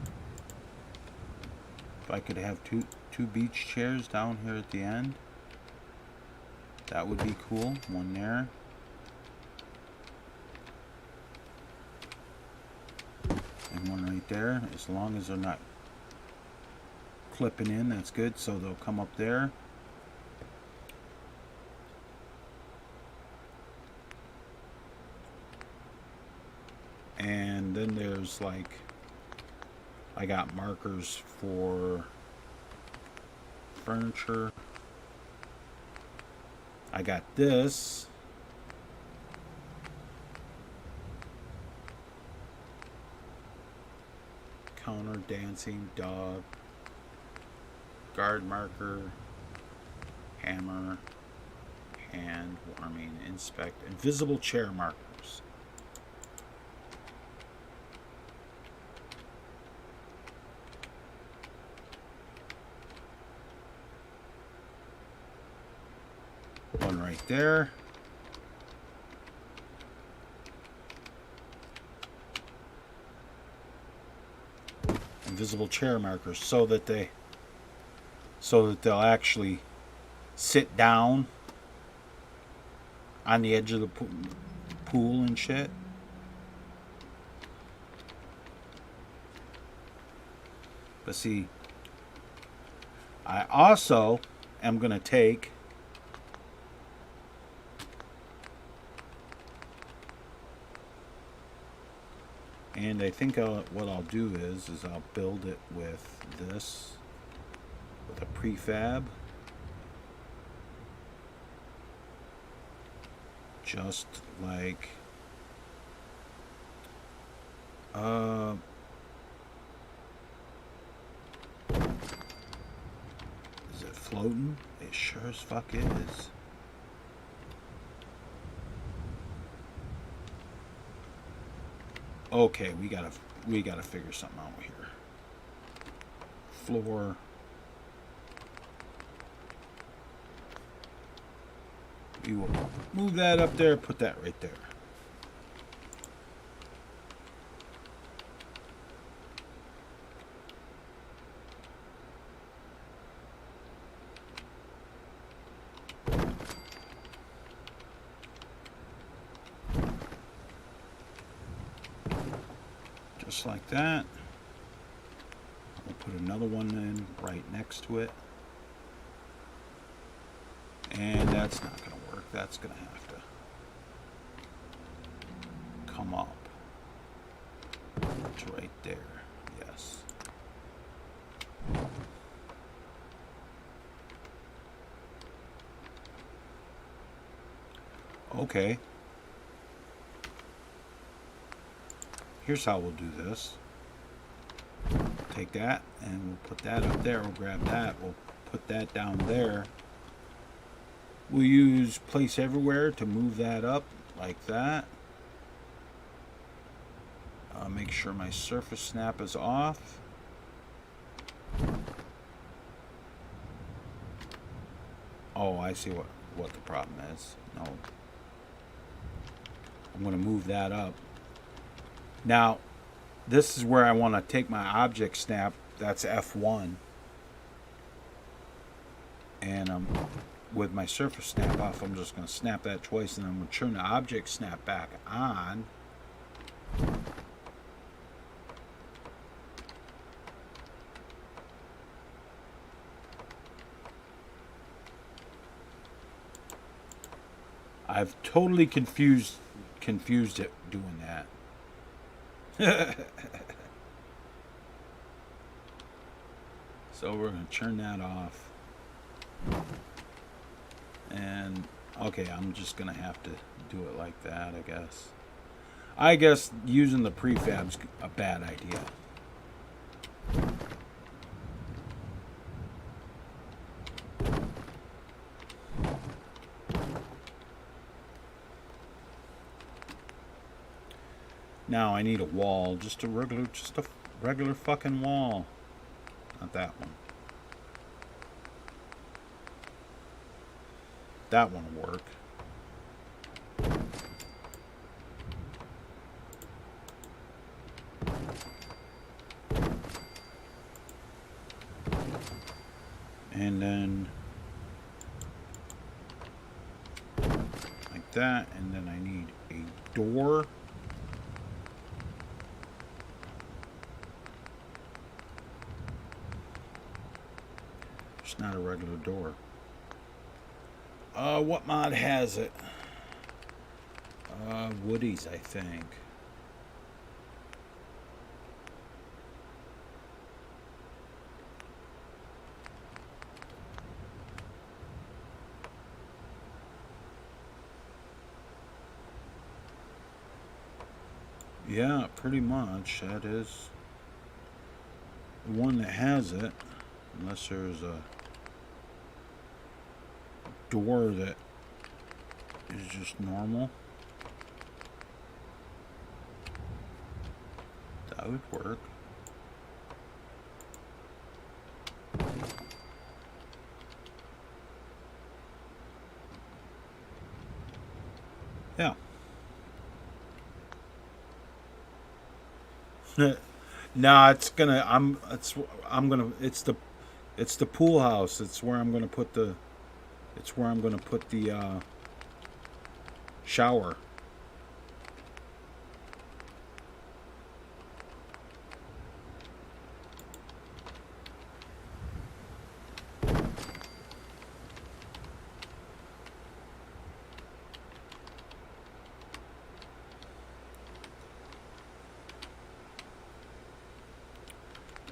If I could have two beach chairs down here at the end. That would be cool. One there. And one right there. As long as they're not clipping in, that's good. So they'll come up there. And then there's like, I got markers for furniture. I got this. Counter, dancing, dog, guard marker, hammer, hand warming, inspect, invisible chair markers. One right there. Invisible chair markers so that they'll actually sit down on the edge of the pool and shit. But see, I also am going to take and I think what I'll do is I'll build it with this, with a prefab. Just like, is it floating? It sure as fuck is. Okay, we gotta figure something out here. Floor. We will move that up there, put that right there. Just like that. We'll put another one in right next to it. And that's not going to work. That's going to have to come up to right there. Yes. Okay. Here's how we'll do this. Take that and we'll put that up there. We'll grab that. We'll put that down there. We'll use place everywhere to move that up like that. Make sure my surface snap is off. Oh, I see what the problem is. No. I'm going to move that up. Now, this is where I want to take my object snap. That's F1. And with my surface snap off, I'm just going to snap that twice, and I'm going to turn the object snap back on. I've totally confused it doing that. So we're going to turn that off. And okay, I'm just going to have to do it like that, I guess. I guess using the prefab's a bad idea. Now I need a wall, just a regular fucking wall. Not that one. That one will work. And then like that, and then I need a door. It's not a regular door. What mod has it? Woody's, I think. Yeah, pretty much. That is the one that has it. Unless there's a door that is just normal. That would work. Yeah. No, it's the pool house. It's where I'm gonna put the shower.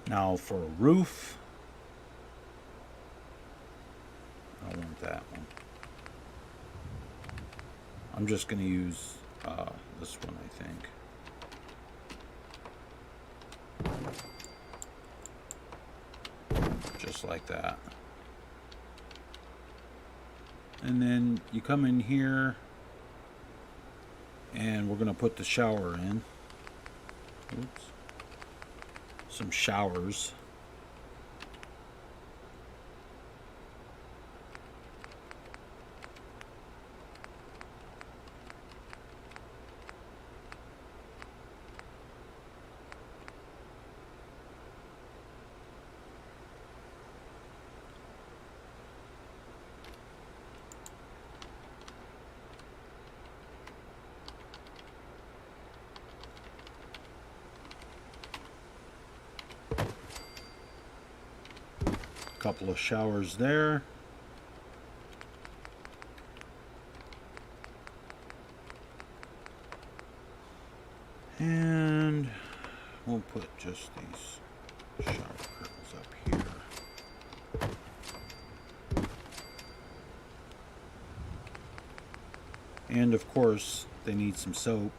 Now for a roof, I want that one. I'm just going to use this one, I think. Just like that. And then you come in here, and we're going to put the shower in. Oops. Some showers. Couple of showers there. And we'll put just these shower curtains up here. And of course, they need some soap.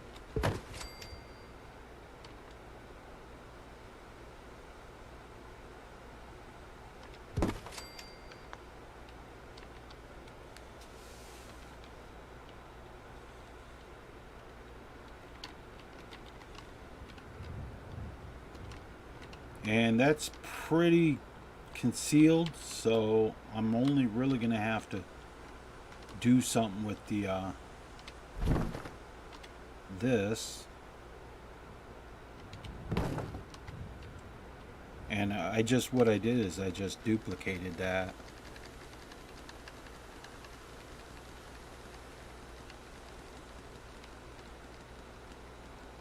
And that's pretty concealed, so I'm only really going to have to do something with the this. And what I did is I just duplicated that.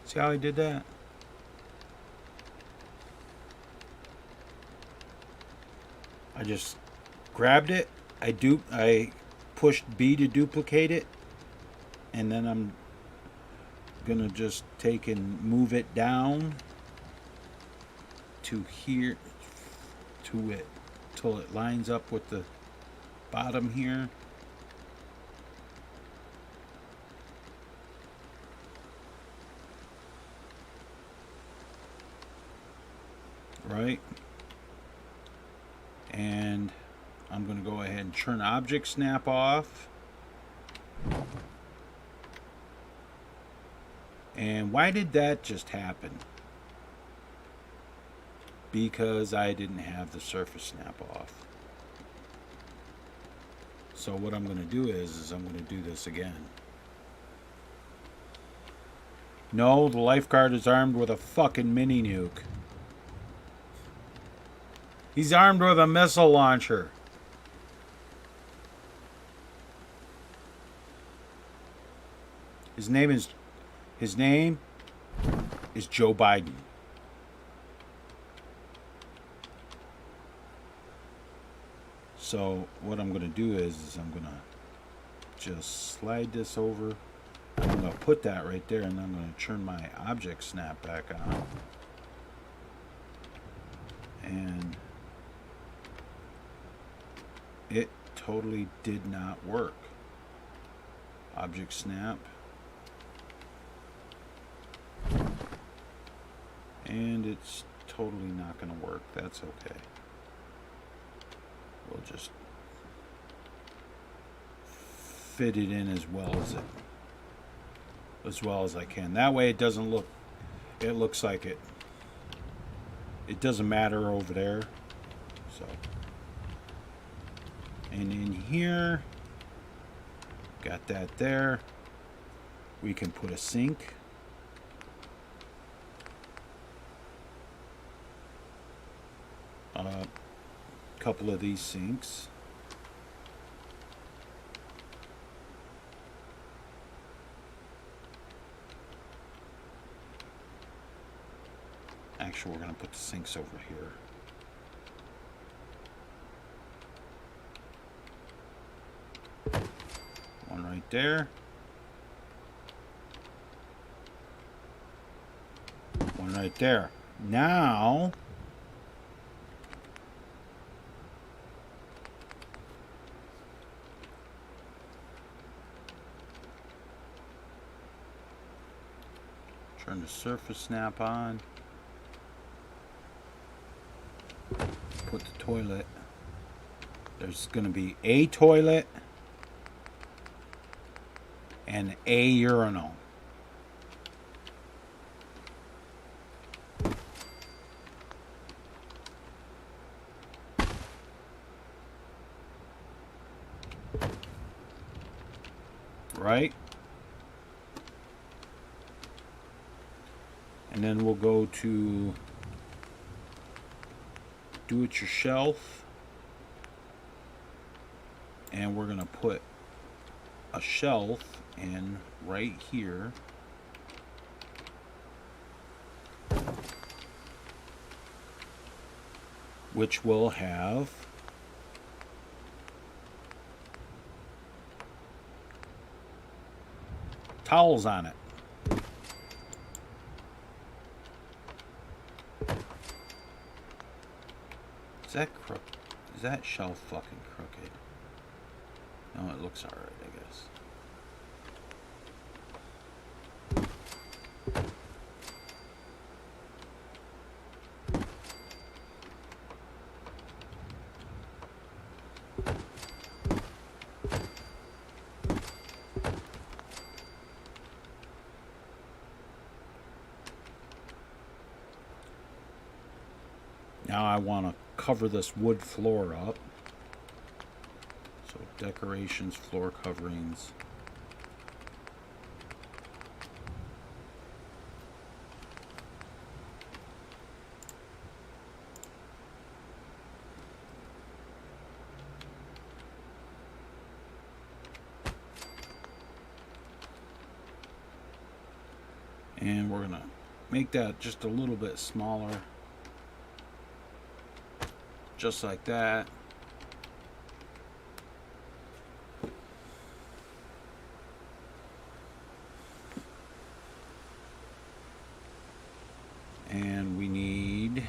See how I did that? I just grabbed it, I pushed B to duplicate it, and then I'm gonna just take and move it down to here, to it, till it lines up with the bottom here. Right? And I'm going to go ahead and turn object snap off. And why did that just happen? Because I didn't have the surface snap off. So what I'm going to do is I'm going to do this again. No, the lifeguard is armed with a fucking mini nuke. He's armed with a missile launcher. His name is Joe Biden. So what I'm going to do is I'm going to just slide this over. I'm going to put that right there, and I'm going to turn my object snap back on. And it totally did not work. Object snap. And it's totally not going to work. That's okay. We'll just fit it in as well as I can. That way it doesn't look, it looks like it doesn't matter over there. So, and in here, got that there. We can put a sink. Couple of these sinks. Actually, we're going to put the sinks over here. One right there. One right there. Now, turn the surface snap on. Put the toilet. There's going to be a toilet and a urinal. right? And then we'll go to do it yourself. And we're going to put a shelf in right here. Which will have towels on it. Is that crooked? Is that shelf fucking crooked? No, it looks alright, I guess. Now I want to cover this wood floor up. So decorations, floor coverings. And we're going to make that just a little bit smaller. Just like that. And we need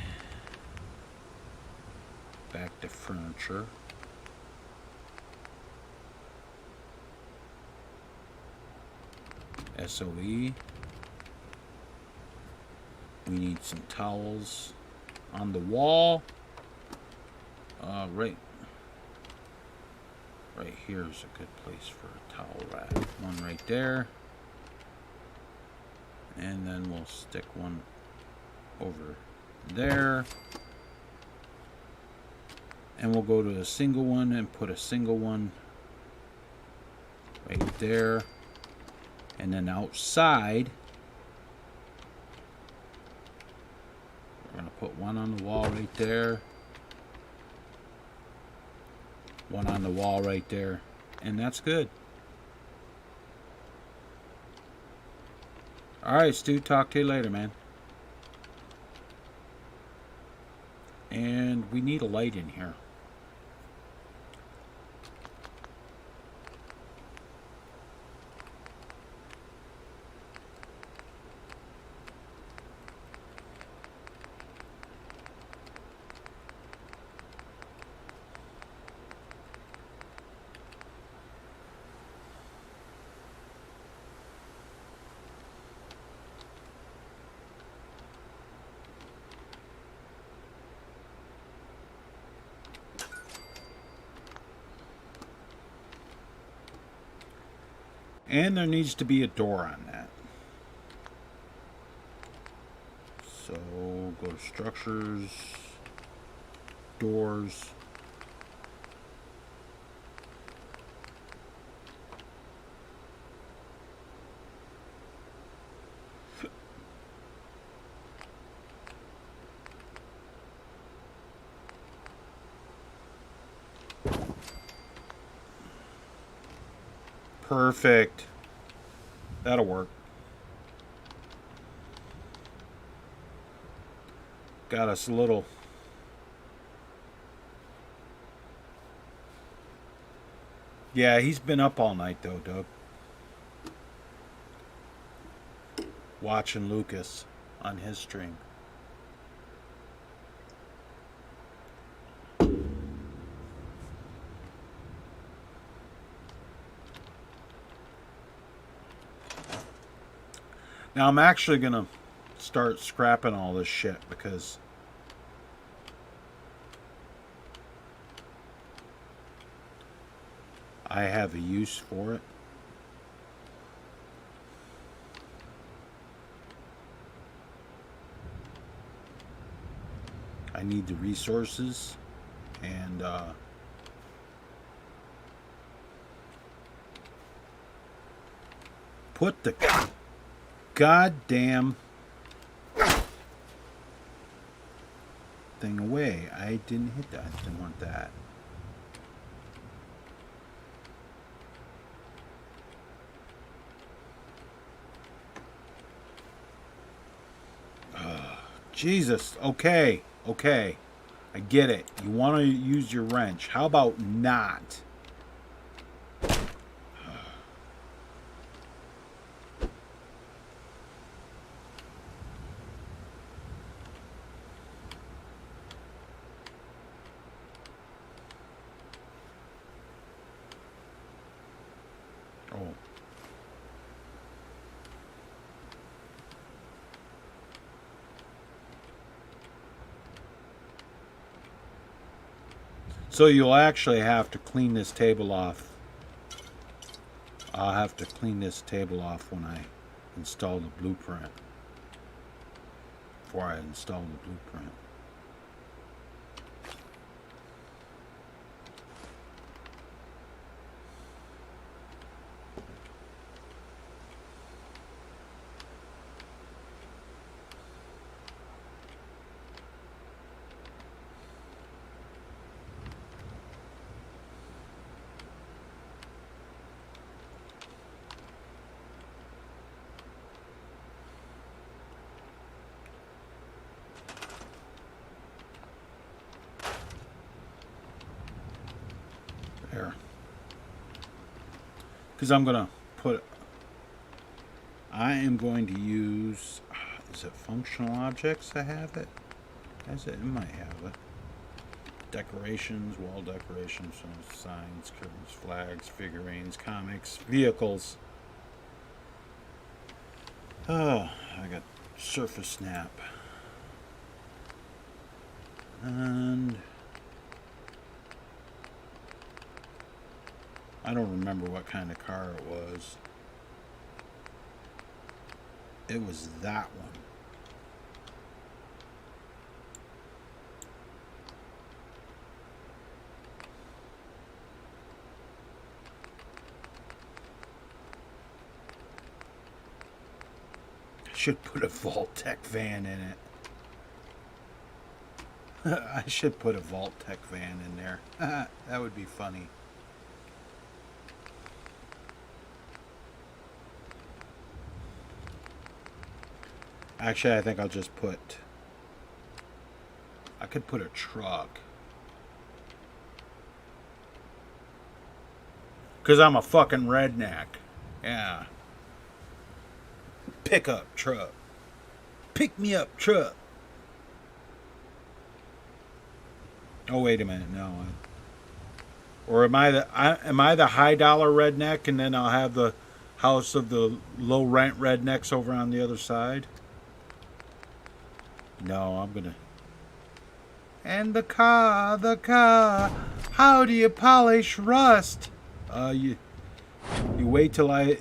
back to furniture. SOE. We need some towels on the wall. Right here is a good place for a towel rack. One right there. And then we'll stick one over there. And we'll go to a single one and put a single one right there. And then outside, we're going to put one on the wall right there. One on the wall right there. And that's good. Alright, Stu. Talk to you later, man. And we need a light in here. And there needs to be a door on that. So go to structures, doors. Perfect. That'll work. Got us a little. Yeah, he's been up all night though, Doug. Watching Lucas on his stream. Now I'm actually going to start scrapping all this shit because I have a use for it. I need the resources and Put the goddamn thing away. I didn't hit that. I didn't want that. Jesus. Okay. Okay. I get it. You want to use your wrench. How about not? Oh. So you'll actually have to clean this table off. I'll have to clean this table off when I install the blueprint. Before I install the blueprint. There. Because I am going to use, is it functional objects I have it? It might have it. Decorations, wall decorations, signs, curtains, flags, figurines, comics, vehicles. Oh, I got surface snap. And I don't remember what kind of car it was. It was that one. I should put a VAULT-TEC van in it. I should put a VAULT-TEC van in there. That would be funny. Actually, I think I'll just put... I could put a truck. Because I'm a fucking redneck. Yeah. Pickup truck. Pick me up truck. Oh, wait a minute. No. Or am I the high dollar redneck and then I'll have the house of the low rent rednecks over on the other side? No, I'm gonna. And the car, how do you polish rust? You wait till I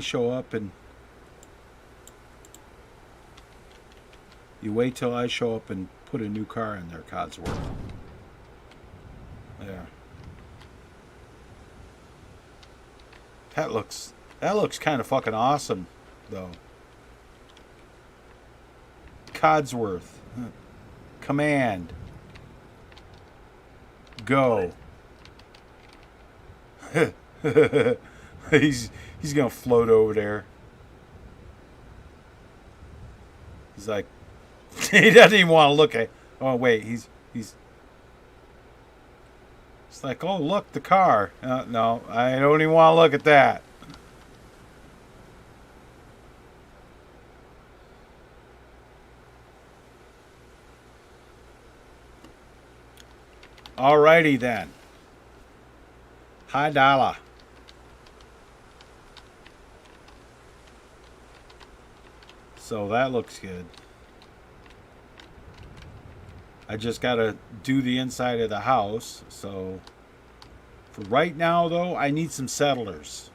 show up and put a new car in there, Codsworth. There. That looks kind of fucking awesome, though. Codsworth. Command. Go. He's gonna float over there. He's like, he doesn't even want to look at. Oh wait, he's. It's like, oh look, the car. No, I don't even want to look at that. Alrighty then. High dollar. So that looks good. I just gotta do the inside of the house. So for right now though, I need some settlers.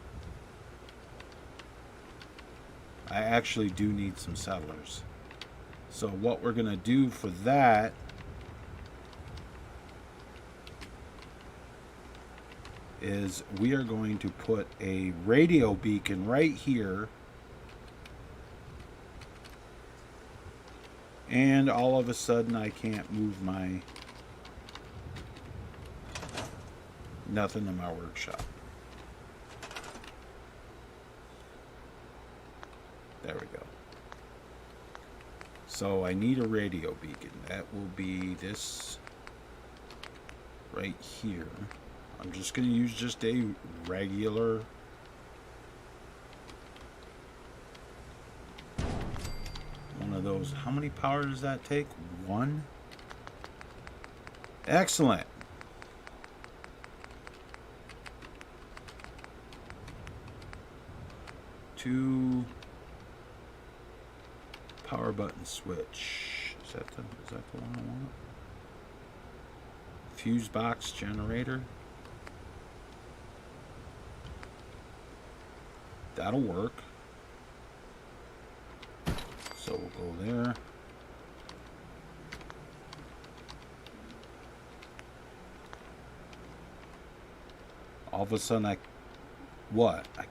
I actually do need some settlers. So what we're gonna do for that is we are going to put a radio beacon right here. And all of a sudden I can't move my nothing in my workshop. There we go. So I need a radio beacon. That will be this right here. I'm just going to use just a regular one of those. How many power does that take? 1? Excellent. Two power button switch. Is that the one I want? Fuse box generator. That'll work. So we'll go there. All of a sudden I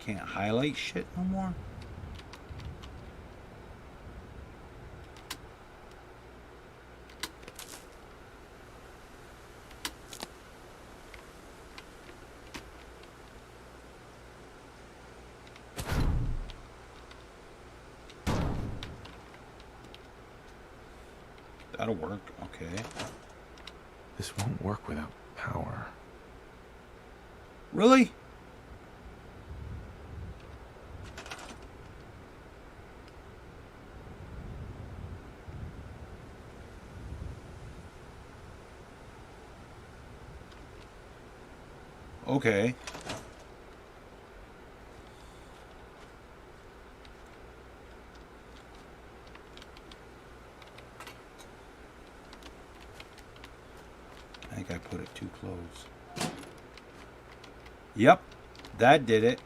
can't highlight shit no more? That'll work, okay.
This won't work without power.
Really? Okay. I think I put it too close. Yep, that did it.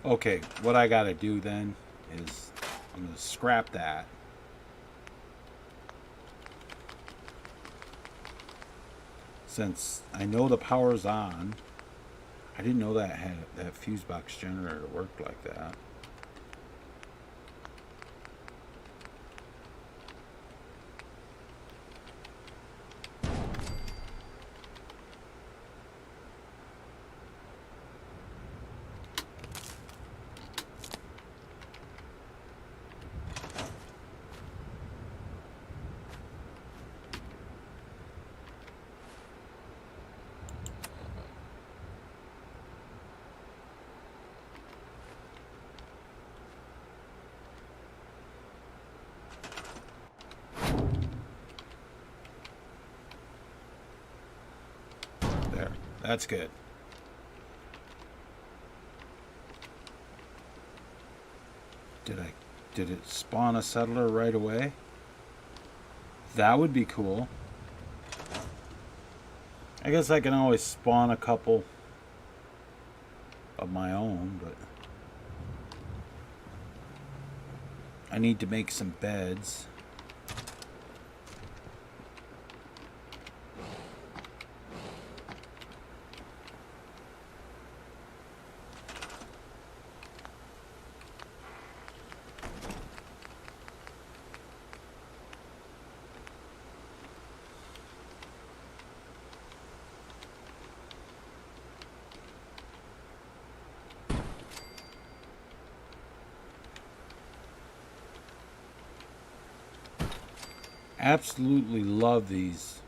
Okay, what I gotta do then is I'm gonna scrap that. Since I know the power's on, I didn't know that that fuse box generator worked like that. That's good. Did it spawn a settler right away? That would be cool. I guess I can always spawn a couple of my own, but I need to make some beds. Absolutely love these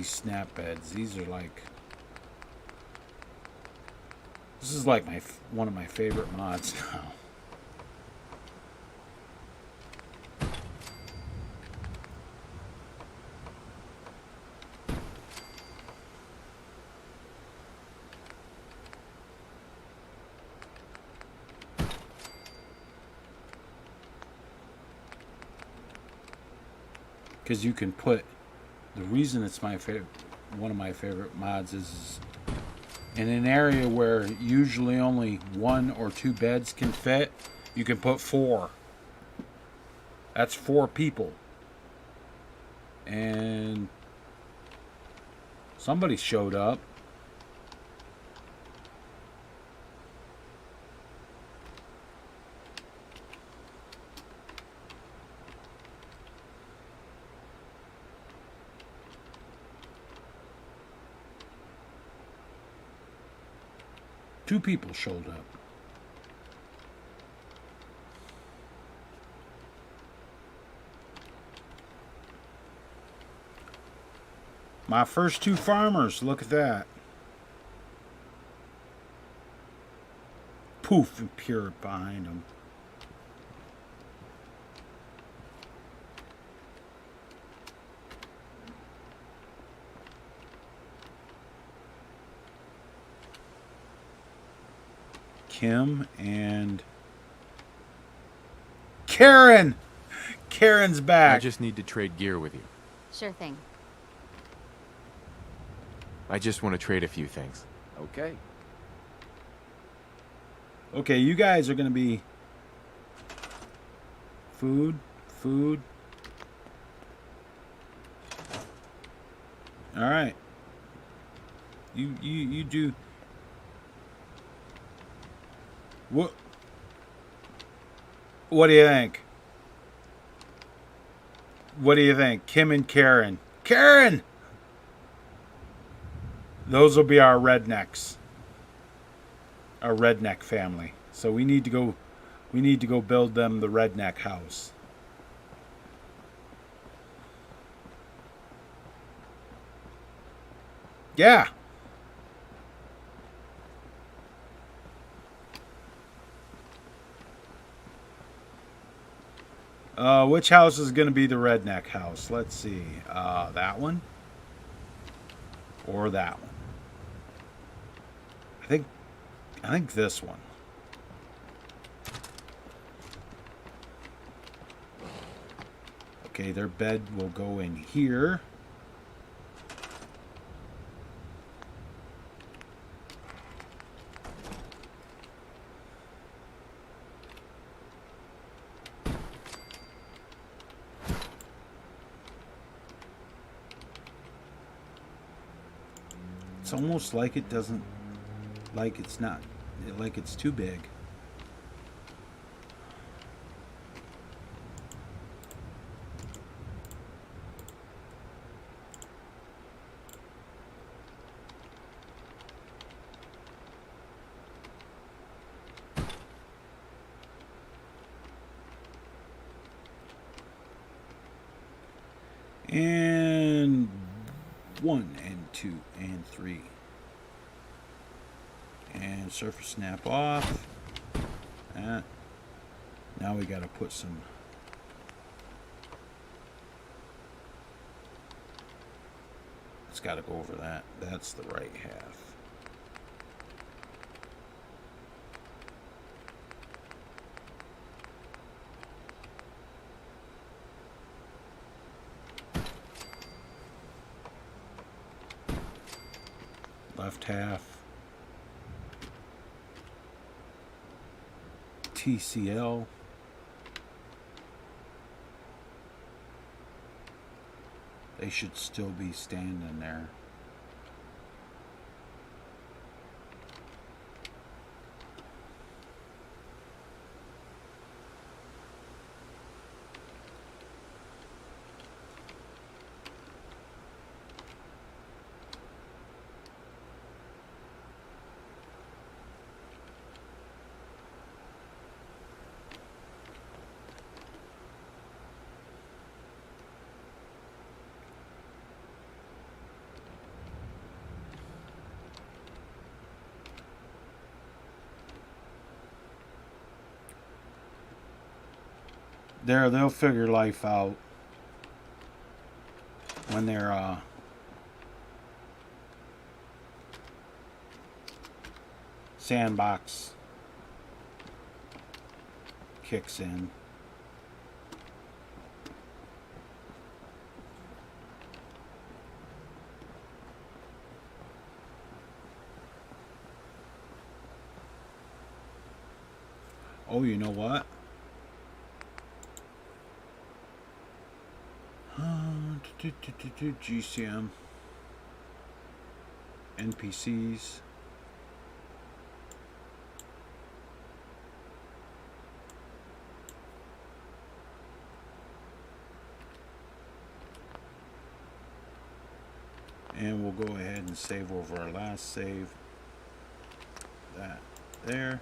snap beds. These are like, this is like one of my favorite mods now. Because you can put, the reason it's my favorite, one of my favorite mods is in an area where usually only 1 or 2 beds can fit, you can put 4. That's 4 people. And somebody showed up. Two people showed up. My first 2 farmers, look at that. Poof, and pure behind them. Kim and Karen. Karen's back.
I just need to trade gear with you.
Sure thing.
I just want to trade a few things.
Okay.
Okay, you guys are going to be food. All right. You do. What do you think? What do you think? Kim and Karen. Karen! Those will be our rednecks. Our redneck family. So we need to go build them the redneck house. Yeah. Which house is going to be the redneck house? Let's see. That one? Or that one? I think this one. Okay, their bed will go in here. It's almost like it doesn't, like it's not, like it's too big. And 1 and 2 and 3. And surface snap off. Now we got to put some. It's got to go over that. That's the right half. Left half. TCL. They should still be standing there. They'll figure life out when their sandbox kicks in. Oh, you know what? GCM. NPCs. And we'll go ahead and save over our last save. That there.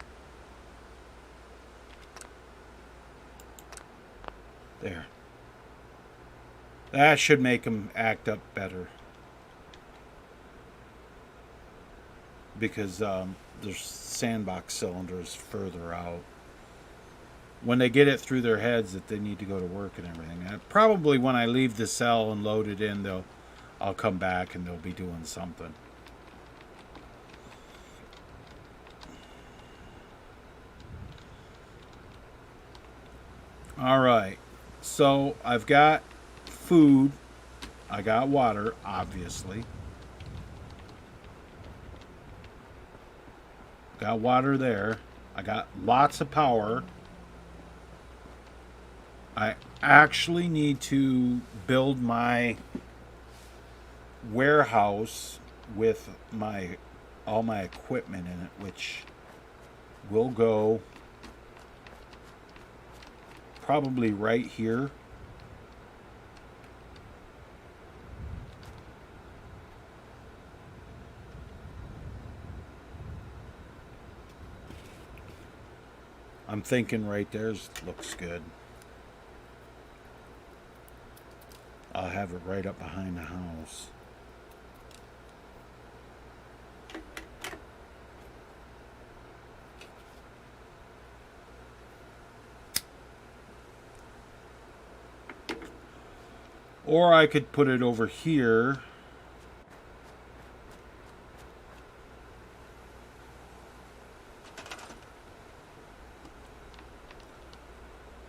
There. That should make them act up better. Because there's sandbox cylinders further out. When they get it through their heads that they need to go to work and everything. Probably when I leave the cell and load it in, I'll come back and they'll be doing something. Alright, so I've got food, I got water, obviously. Got water there. I got lots of power. I actually need to build my warehouse with all my equipment in it, which will go probably right here. I'm thinking right there looks good. I'll have it right up behind the house. Or I could put it over here.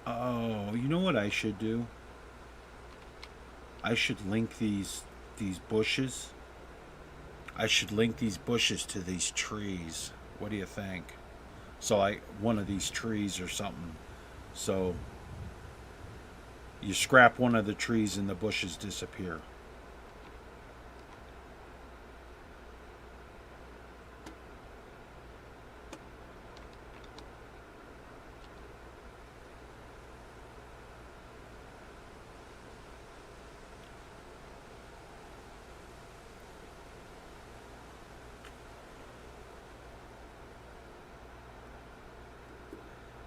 Oh, you know what I should do? I should link these bushes. I should link these bushes to these trees. What do you think? So like one of these trees or something. So you scrap one of the trees and the bushes disappear.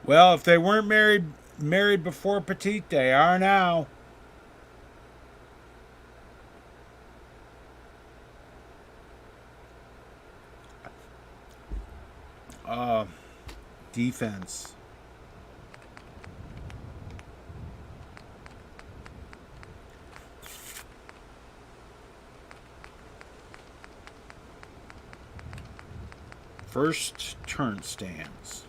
Well, if they weren't married before Petite, they are now. Defense. First turn stands.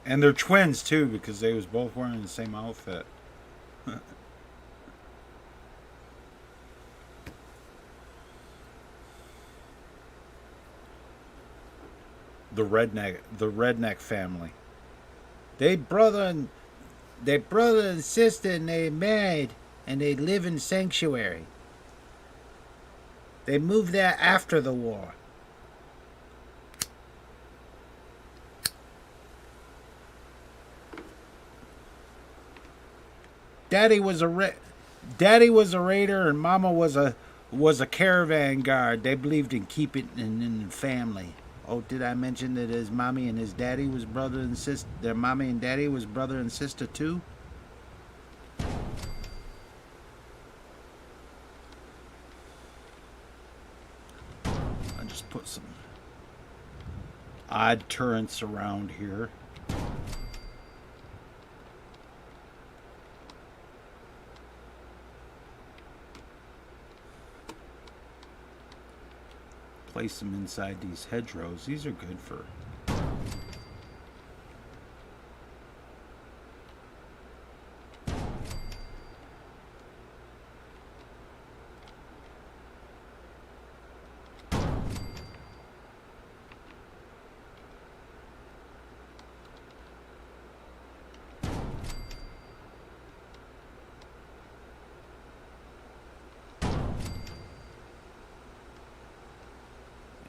And they're twins too, because they was both wearing the same outfit. the redneck family. They brother and sister, and they married, and they live in sanctuary. They moved there after the war. Daddy was a raider, and Mama was a caravan guard. They believed in keeping it in the family. Oh, did I mention that his mommy and his daddy was brother and sister? Their mommy and daddy was brother and sister too. I just put some odd turrets around here. Place them inside these hedgerows. These are good for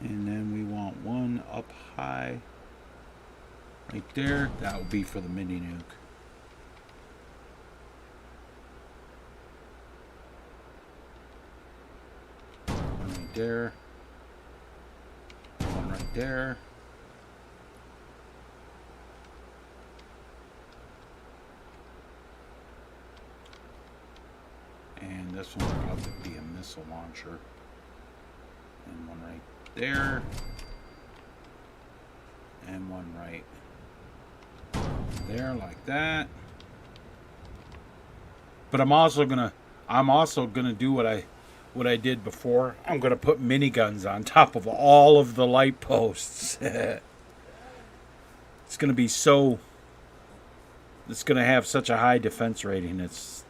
and then we want one up high right there. That will be for the mini nuke. One right there. One right there. And this one will probably be a missile launcher. And one right there, and one right there, like that. But I'm also gonna do what I did before. I'm gonna put miniguns on top of all of the light posts. It's gonna have such a high defense rating. It's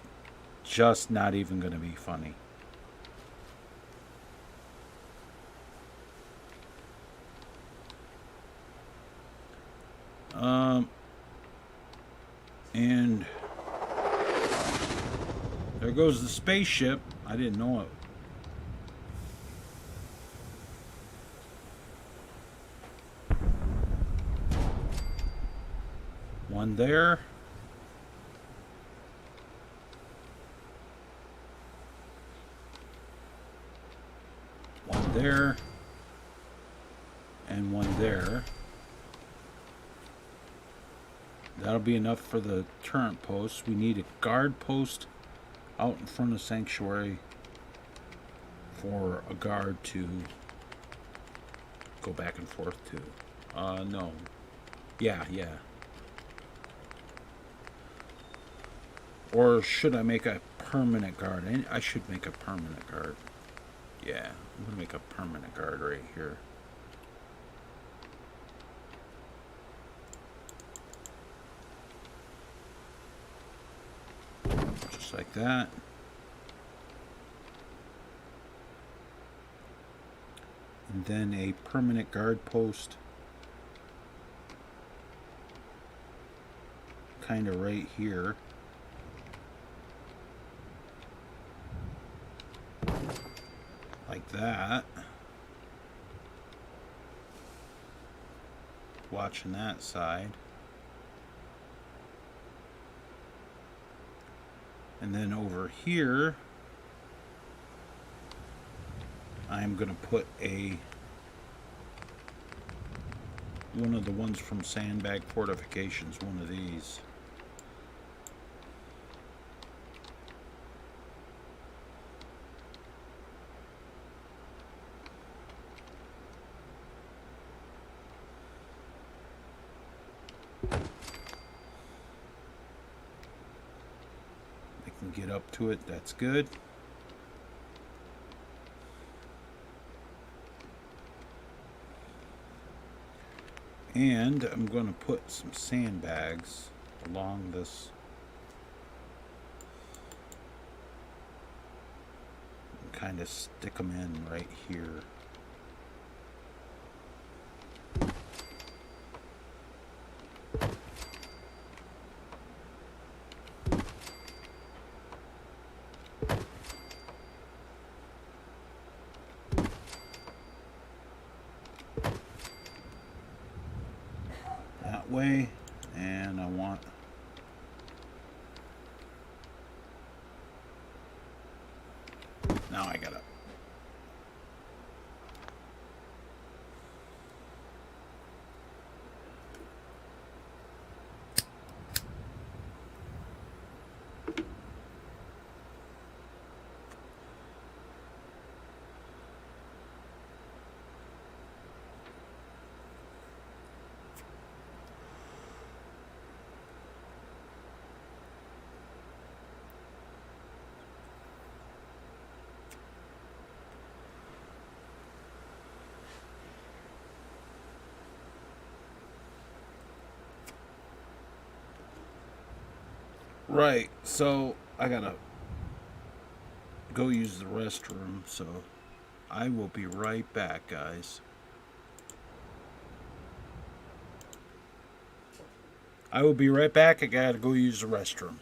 just not even gonna be funny. And there goes the spaceship. I didn't know it. One there. One there. And one there. That'll be enough for the turret posts. We need a guard post out in front of Sanctuary for a guard to go back and forth to. No. Yeah. Or should I make a permanent guard? I should make a permanent guard. Yeah, I'm going to make a permanent guard right here. Like that. And then a permanent guard post kind of right here. Like that. Watching that side. And then over here, I'm going to put one of the ones from Sandbag Fortifications, one of these. Get up to it, that's good. And I'm going to put some sandbags along this. And kind of stick them in right here. That way, and I want now I got it. Right, so I gotta go use the restroom, so I will be right back, guys. I will be right back. I gotta go use the restroom.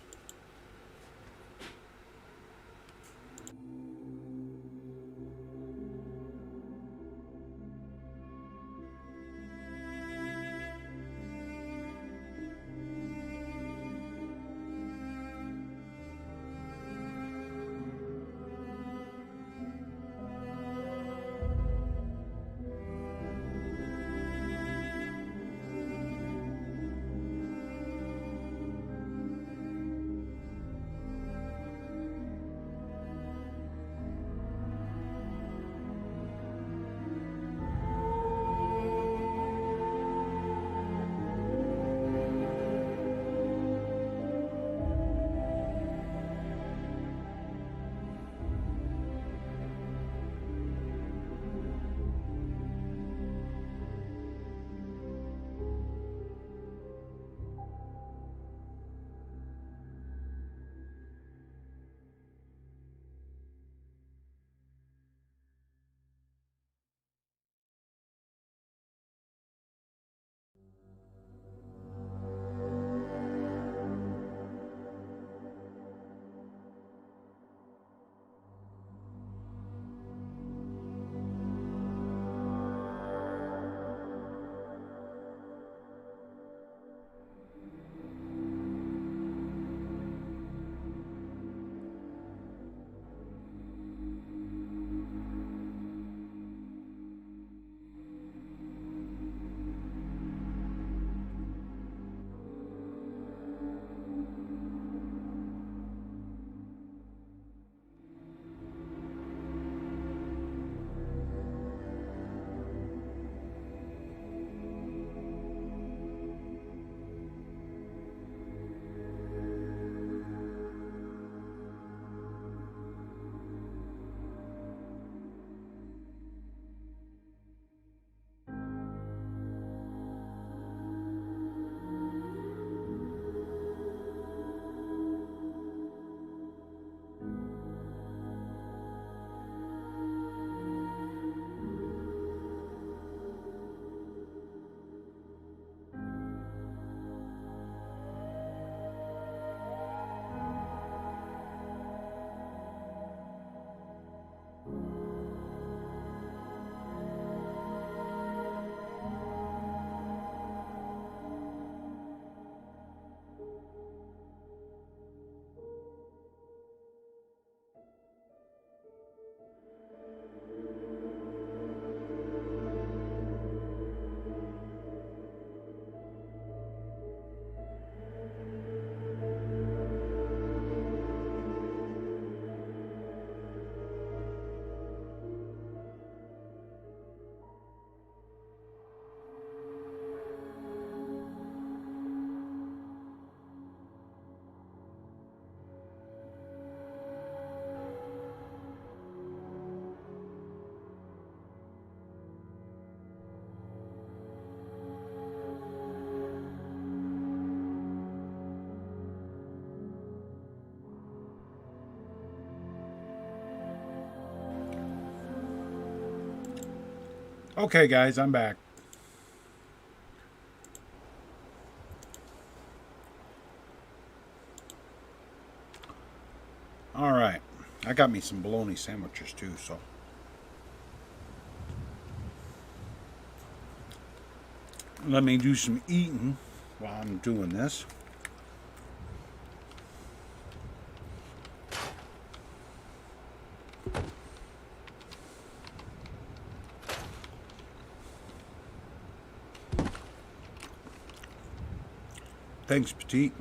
Okay, guys, I'm back. Alright. I got me some bologna sandwiches too, so. Let me do some eating while I'm doing this. Thanks, Petite.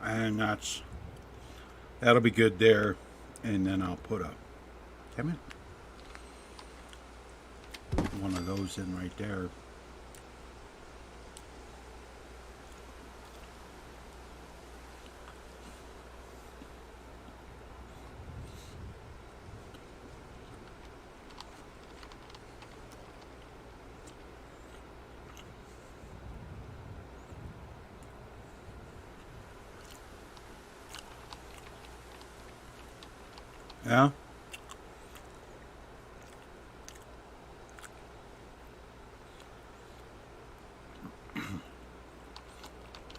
And that'll be good there. And then I'll put one of those in right there. Yeah.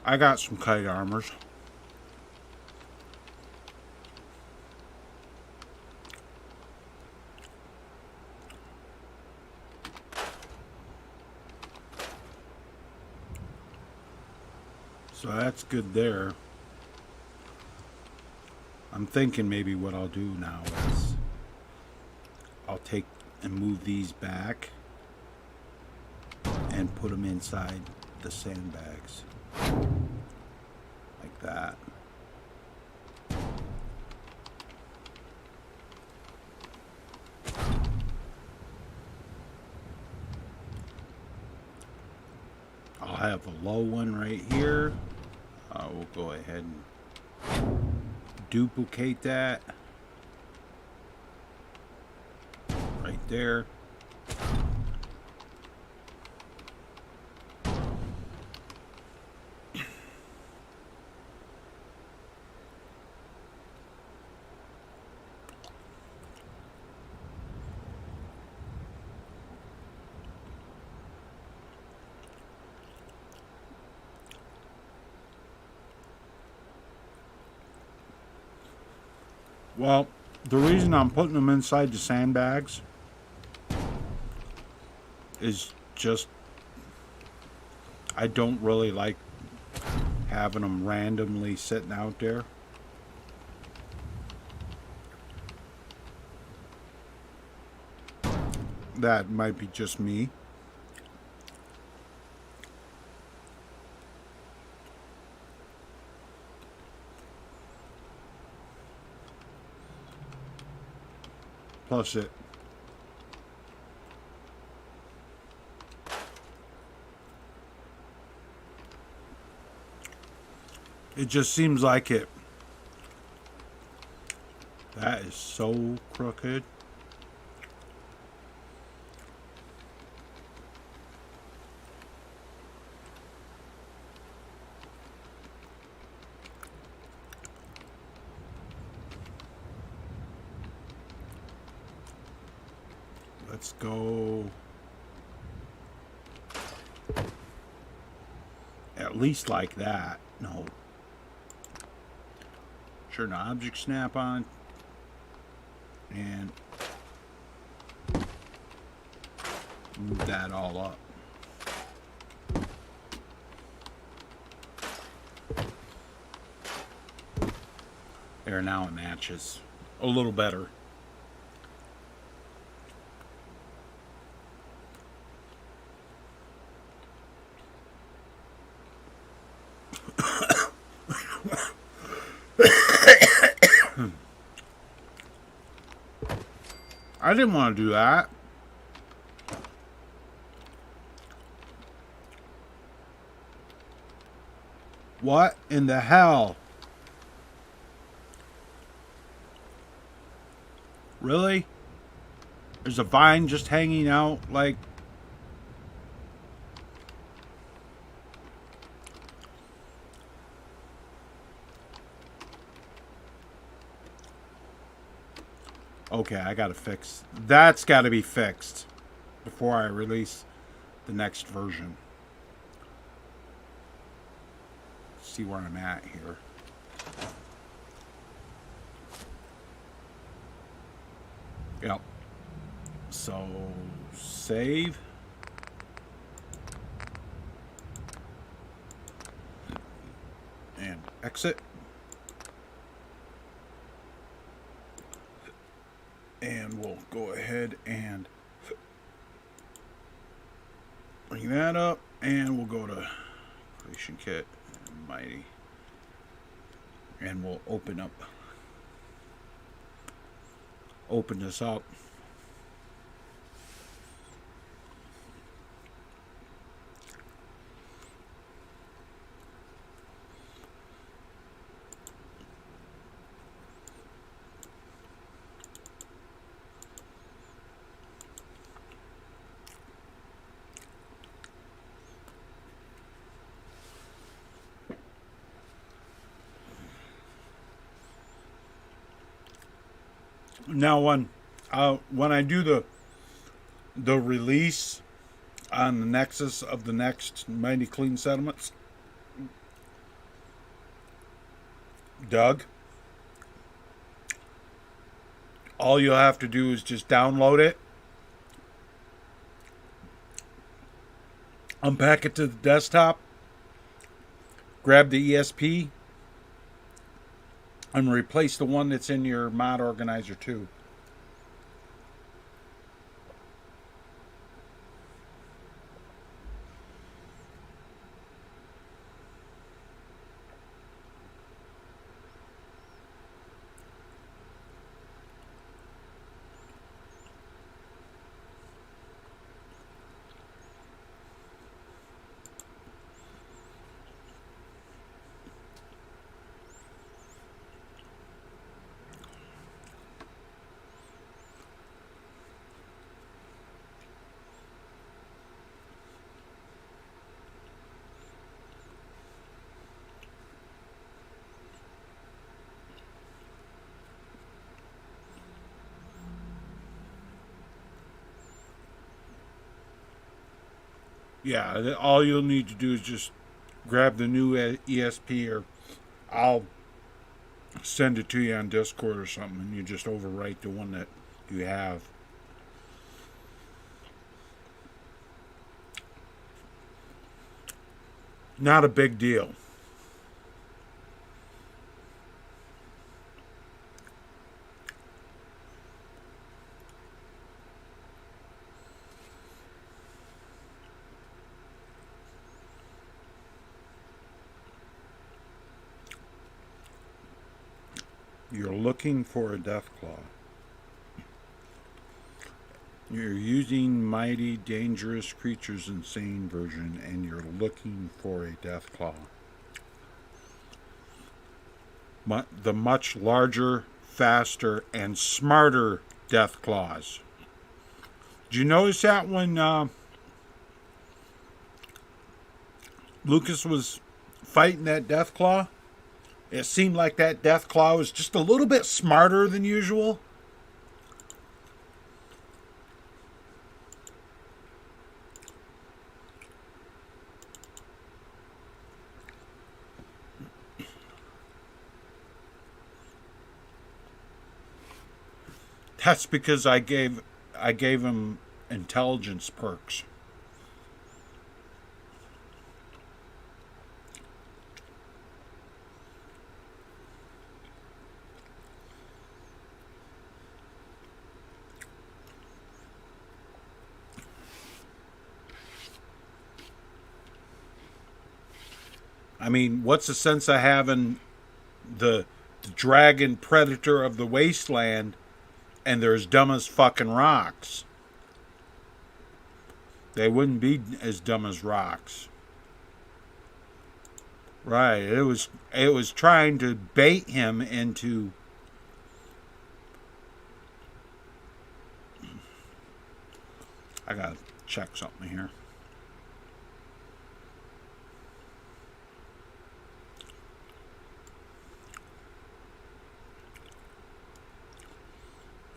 I got some kite armors. So that's good there. I'm thinking maybe what I'll do now is I'll take and move these back and put them inside the sandbags. Like that. I'll have a low one right here. We'll go ahead and duplicate that right there. Well, the reason I'm putting them inside the sandbags is just I don't really like having them randomly sitting out there. That might be just me. Plus it just seems like it. That is so crooked. Let's go at least like that. No. Turn the object snap on and move that all up. There, now it matches a little better. I didn't want to do that. What in the hell? Really? There's a vine just hanging out like... Okay, I gotta fix. That's gotta be fixed before I release the next version. See where I'm at here. Yep. So, save. And exit. And we'll go ahead and bring that up. And we'll go to Creation Kit and Mighty. And we'll open this up. Now, when I do the release on the Nexus of the next Mighty Clean Settlements, Doug, all you'll have to do is just download it, unpack it to the desktop, grab the ESP, and replace the one that's in your mod organizer too. Yeah, all you'll need to do is just grab the new ESP, or I'll send it to you on Discord or something, and you just overwrite the one that you have. Not a big deal. You're looking for a Deathclaw. You're using Mighty Dangerous Creatures Insane version, and you're looking for a Deathclaw. The much larger, faster, and smarter Deathclaws. Did you notice that when Lucas was fighting that Deathclaw? It seemed like that Deathclaw was just a little bit smarter than usual. That's because I gave him intelligence perks. I mean, what's the sense of having the dragon predator of the wasteland and they're as dumb as fucking rocks? They wouldn't be as dumb as rocks. Right. It was trying to bait him into... I gotta check something here.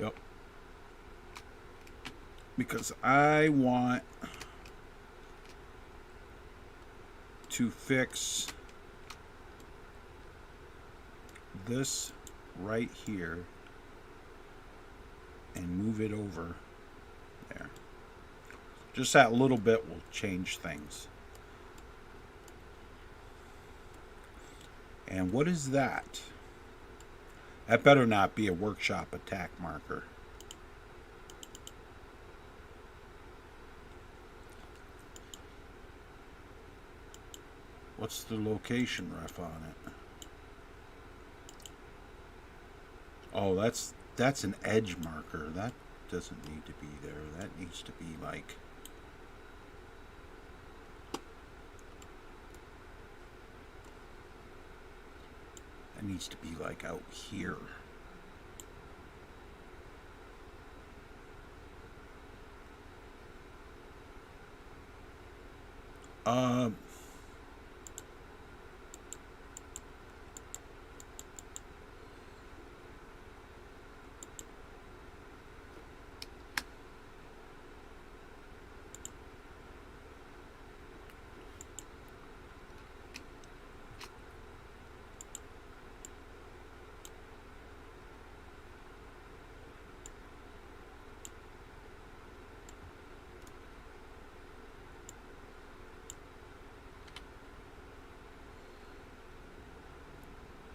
Yep. because I want to fix this right here and move it over there. Just that little bit will change things. And what is that? That better not be a workshop attack marker. What's the location ref on it? Oh, that's an edge marker. That doesn't need to be there. That needs to be like... That needs to be like out here.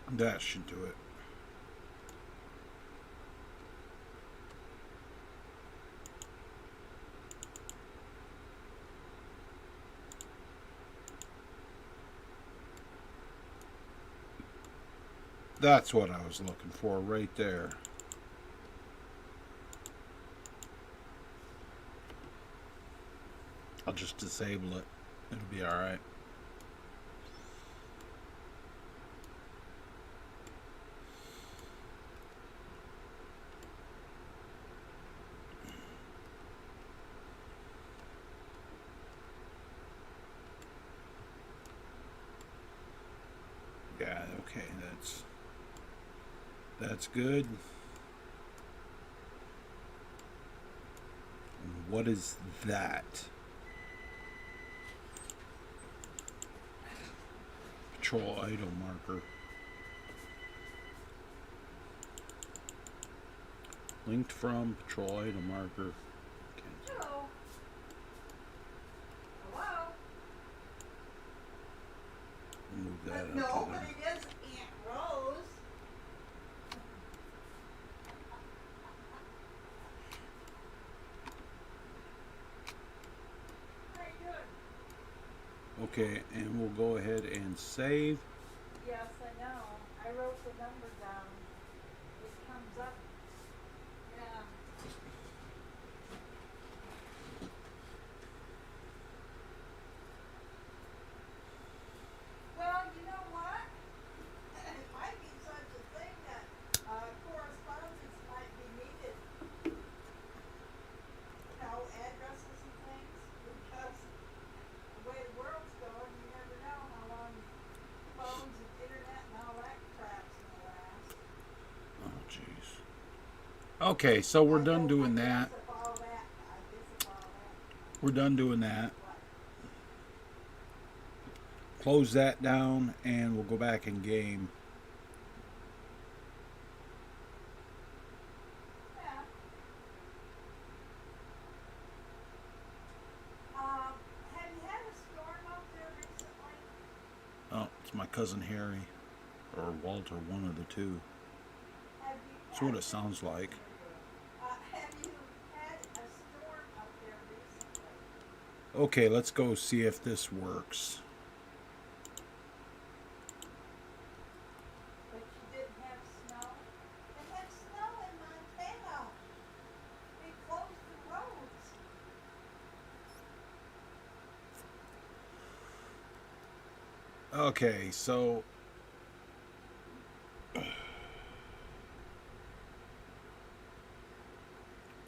That should do it. That's what I was looking for right there. I'll just disable it. It'll be all right. Yeah, okay, that's good. And what is that? Patrol idle marker. Linked from patrol idle marker.
Hello. Hello.
Move that up.
No, but it is Aunt Rose. How you doing?
Okay, and we'll go ahead and save.
Yes, I know. I wrote the number down. It comes up. Yeah. Well, you know what? It might be such a thing that correspondence might be needed. You know, addresses and things, because the way the world's going, you never know how long phones and internet and all that crap's gonna last.
Oh, jeez. Okay, so we're done doing that. We're done doing that. Close that down, and we'll go back in game.
Yeah. Have you had a storm up there recently?
Oh, it's my cousin Harry, or Walter, one of the two.
Have you
That's what it sounds like.
have you had a storm up there recently?
Okay, let's go see if this works.
But you didn't have snow? They had snow in Montana. They closed the roads.
Okay, so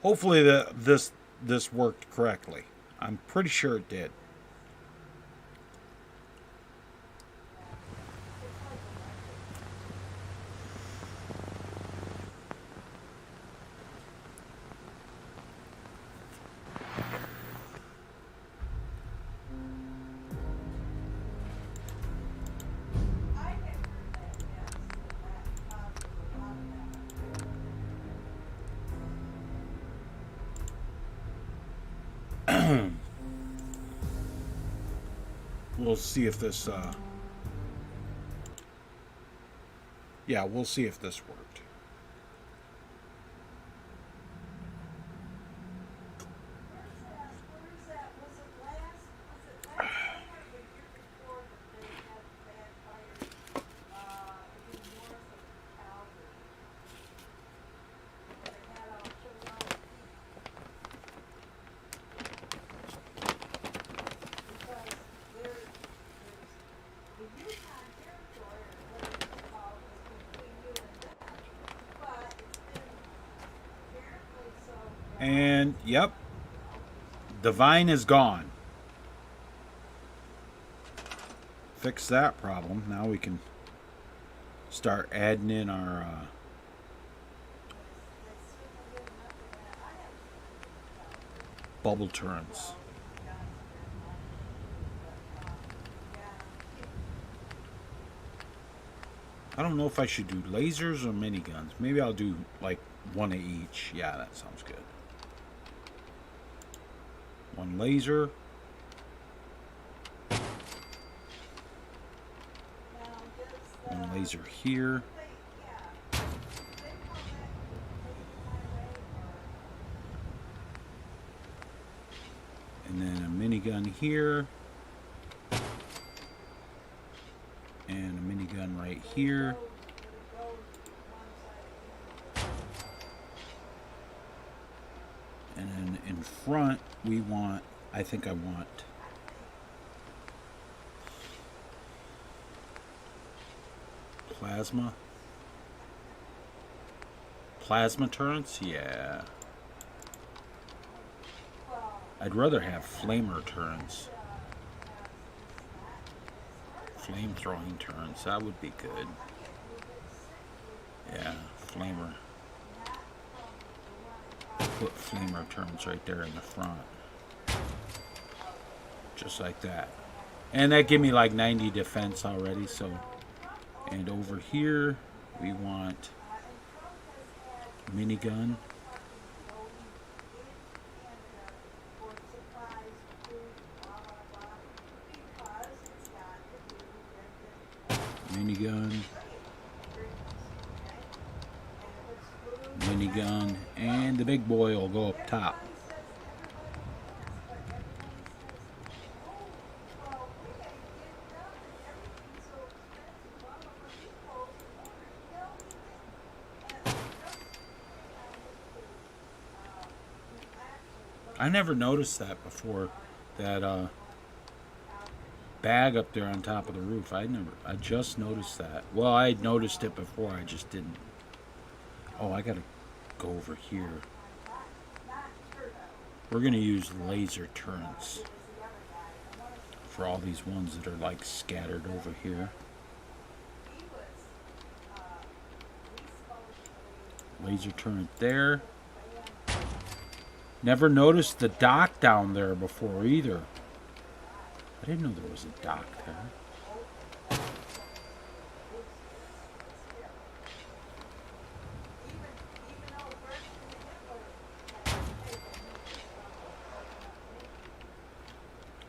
hopefully this worked correctly. I'm pretty sure it did. We'll see if this, yeah, we'll see if this worked.
Where's that? Was it last summer or the year before that they had bad fires, in north of Calgary? Where they had all killed all the people. Because there's the Yukon territory, or whatever it's called, is between you and them. But it's been apparently so dry.
And, yep, the vine is gone. Fix that problem. Now we can start adding in our bubble turrets. I don't know if I should do lasers or miniguns. Maybe I'll do like one of each. Yeah, that sounds good. One laser. One laser here. And then a minigun here. And a minigun right here. And then in front, we want, I think I want plasma turrets. Yeah, I'd rather have flamer turrets, flame throwing turrets. That would be good. Yeah, flamer. Put flamer turrets right there in the front, just like that, and that give me like 90 defense already. So, and over here we want minigun. Minigun. Minigun, and the big boy will go up top. I never noticed that before, that bag up there on top of the roof. I just noticed that. Well, I had noticed it before, I just didn't. Oh, I gotta go over here. We're gonna use laser turrets for all these ones that are like scattered over here. Laser turret there. Never noticed the dock down there before either. I didn't know there was a dock there.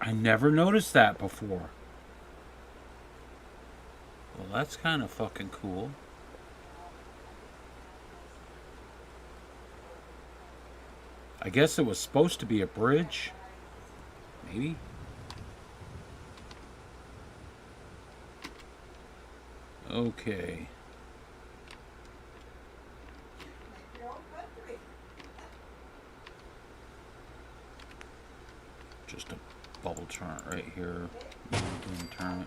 I never noticed that before. Well, that's kind of fucking cool. I guess it was supposed to be a bridge. Maybe. Okay. Just a bubble turret right here. Turret.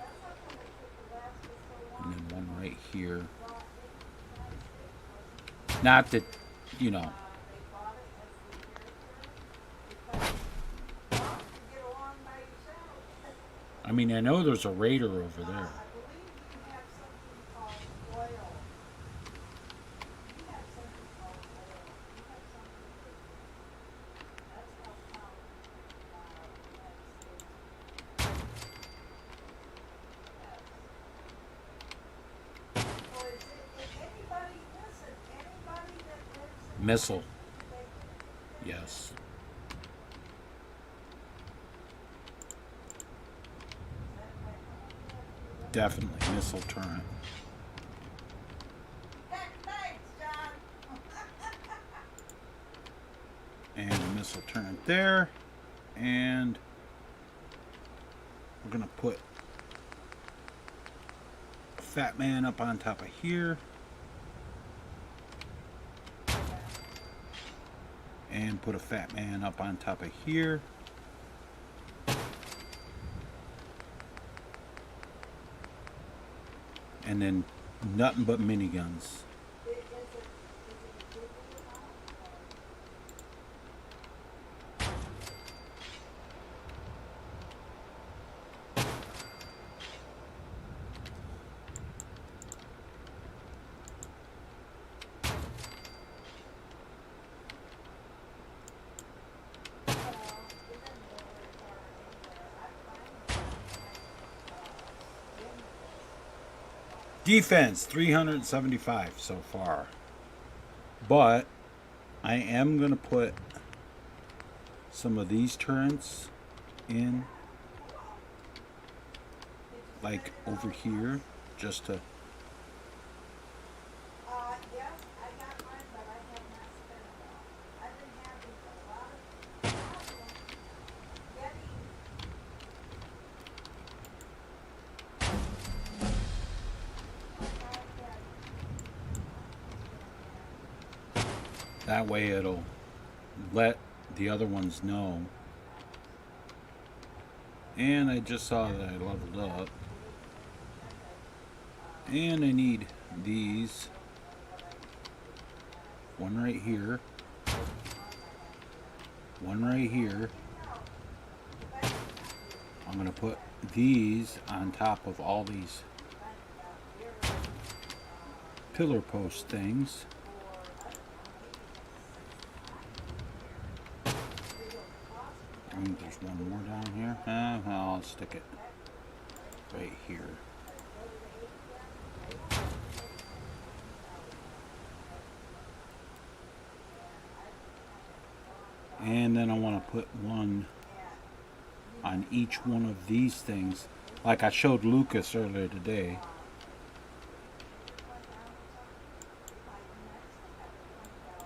And then one right here. Not that, you know. I mean, I know there's a raider over there. Missile. Yes. definitely missile turret.
Heck, thanks, John.
And a missile turret there. And we're going to put a Fat Man up on top of here. And put a Fat Man up on top of here. And then nothing but miniguns. Defense 375 so far, but I am gonna put some of these turrets in, like over here, just to.
Yes, I got mine, but I have not spent it all. I've been having a lot of problems getting.
That way it'll let the other ones know. And I just saw that I leveled up. And I need these. One right here. One right here. I'm going to put these on top of all these pillar post things. I think there's one more down here. I'll stick it right here. And then I want to put one on each one of these things, like I showed Lucas earlier today.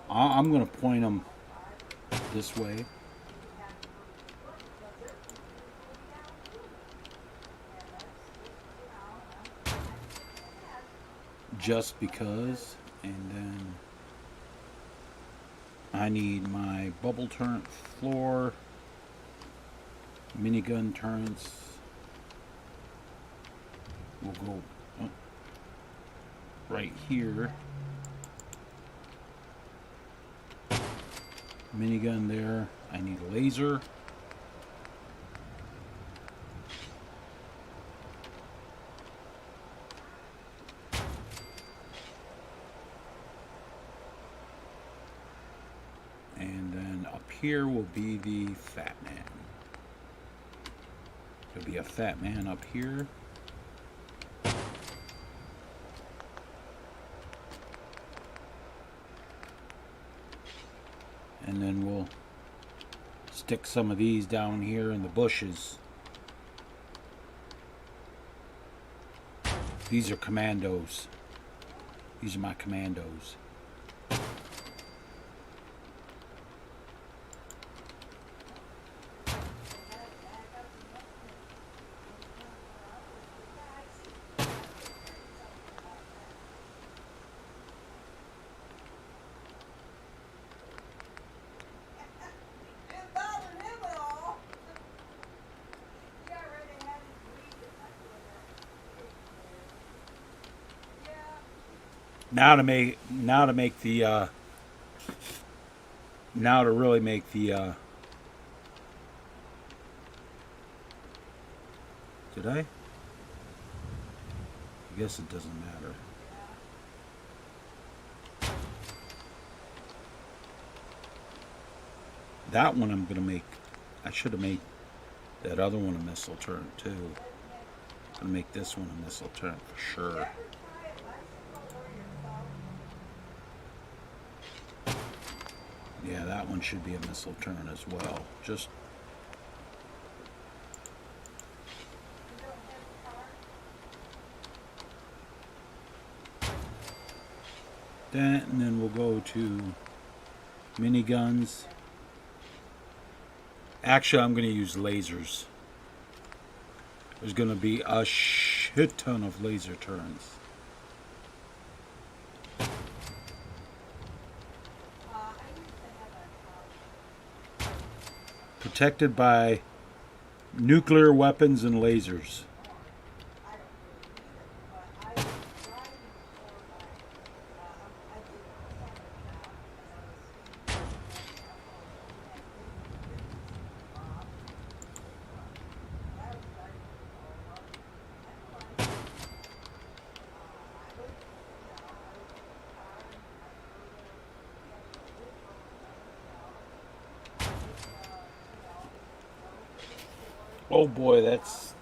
I'm going to point them this way. Just because, and then I need my bubble turret floor, minigun turrets. We'll go right here. Minigun there. I need a laser. And then up here will be the Fat Man. There'll be a Fat Man up here. And then we'll stick some of these down here in the bushes. These are commandos. These are my commandos. Now to really make the did I guess it doesn't matter. That one I'm gonna make. I should have made that other one a missile turret too. I'm gonna make this one a missile turret for sure. Yeah, that one should be a missile turret as well. Just that, and then we'll go to miniguns. Actually, I'm going to use lasers. There's going to be a shit ton of laser turns. Protected by nuclear weapons and lasers. Oh boy, that's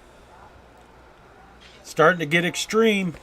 starting to get extreme.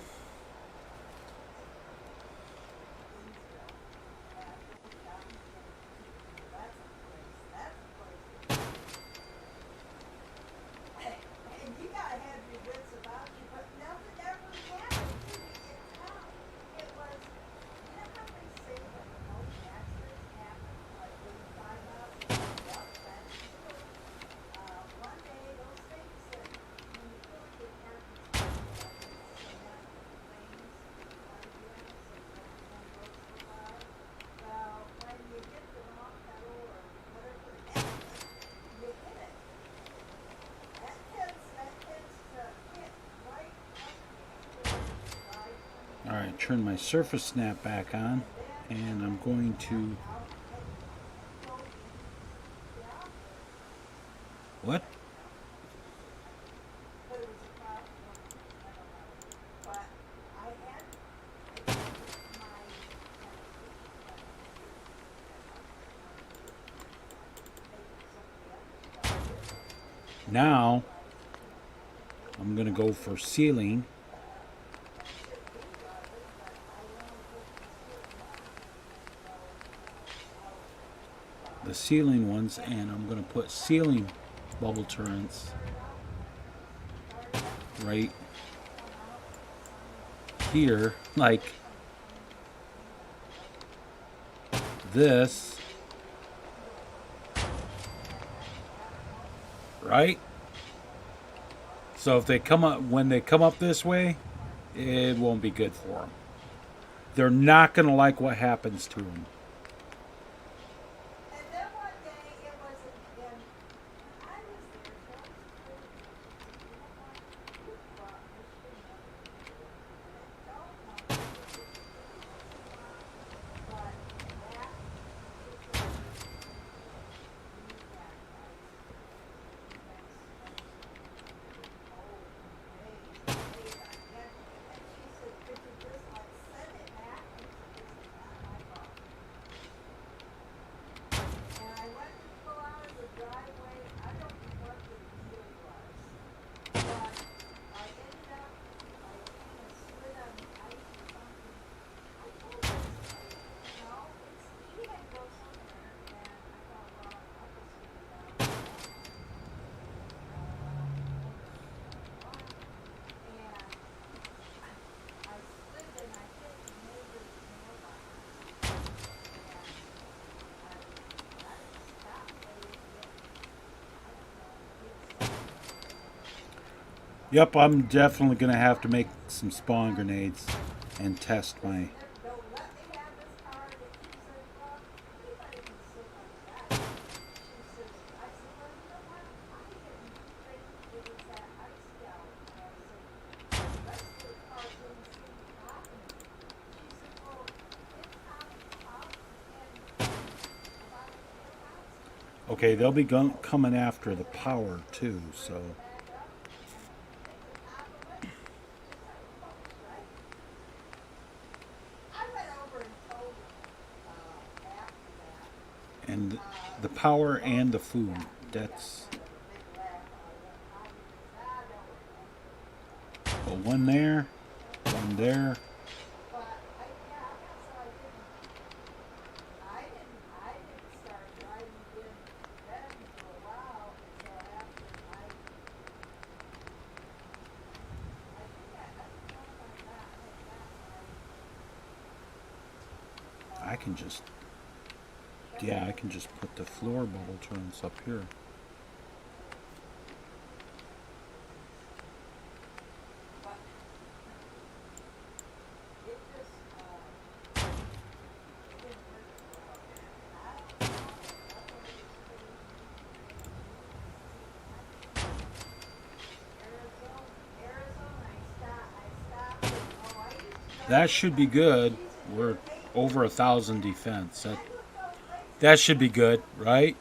Alright, turn my surface snap back on, and I'm going to... What? Now, I'm going to go for sealing. The sealing ones, and I'm going to put sealing bubble turrets right here, like this, right? So if they come up, when they come up this way, it won't be good for them. They're not going to like what happens to them. Yep, I'm definitely going to have to make some spawn grenades and test my... Okay, they'll be coming after the power too, so... And the power and the food, that's... Well, one there, one there. can just... Yeah, I can just put the floor bubble turns up here. That should be good. We're over 1,000 defense. That should be good, right?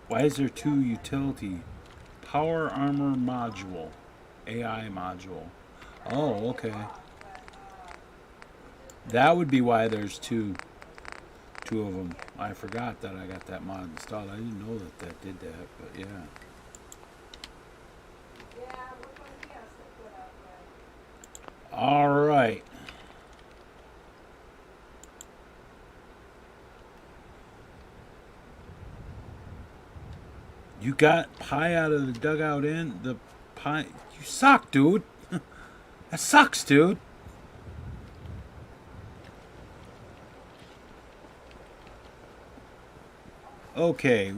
Why is there 2 utility? Power armor module. AI module. Oh, okay. That would be why there's two of them. I forgot that I got that mod installed. I didn't know that that did that, but yeah. All right. You got pie out of the dugout in? The pie... You suck, dude. That sucks, dude. Okay.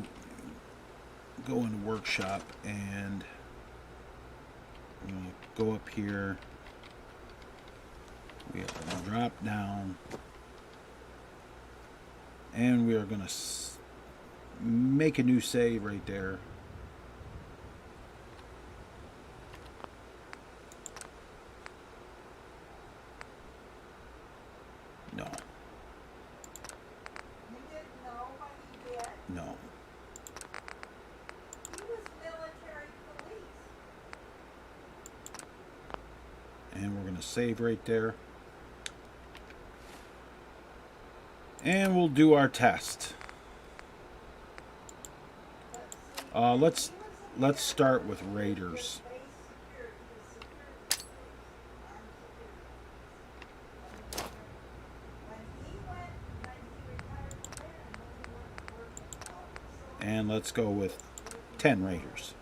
Go into workshop and... I'm going to go up here. We are going to drop down. And we are going to... make a new save right there. No.
You didn't know what he did?
No.
He was military police.
And we're going to save right there. And we'll do our test. Let's start with Raiders. And let's go with 10 Raiders.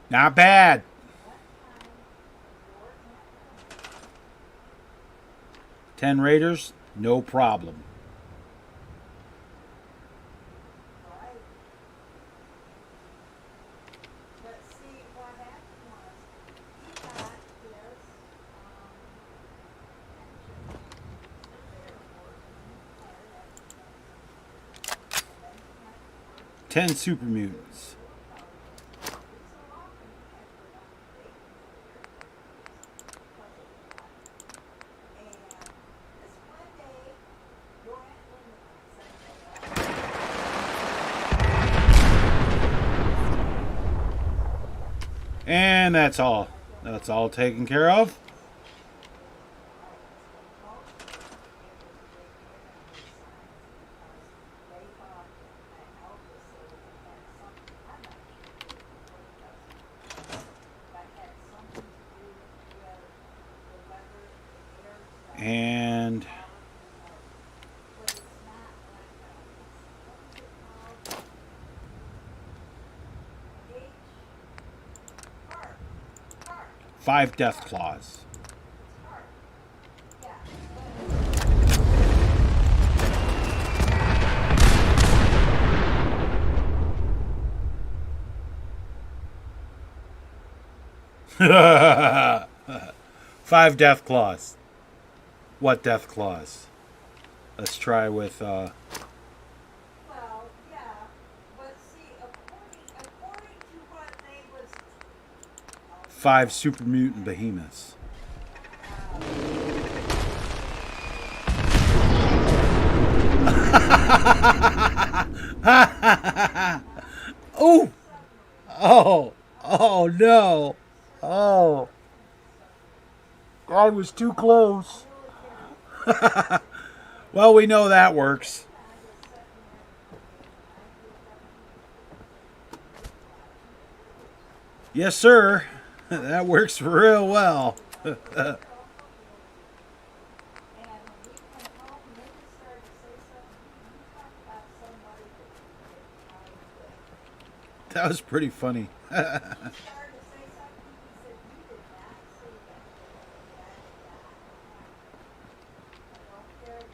Not bad. Ten Raiders, no problem. Ten super mutants. And that's all. That's all taken care of. And five death claws. Five death claws. What death claws? Let's try with
Well, yeah, but see, according to what they was...
five super mutant behemoths. Oh! Oh! Oh no! Oh! I was too close. Well, we know that works. Yes, sir. That works real well.
And when we come home, and they just started to say something, you talk about somebody that
That was pretty funny.
started to say something, he said, you did not see that. I don't care.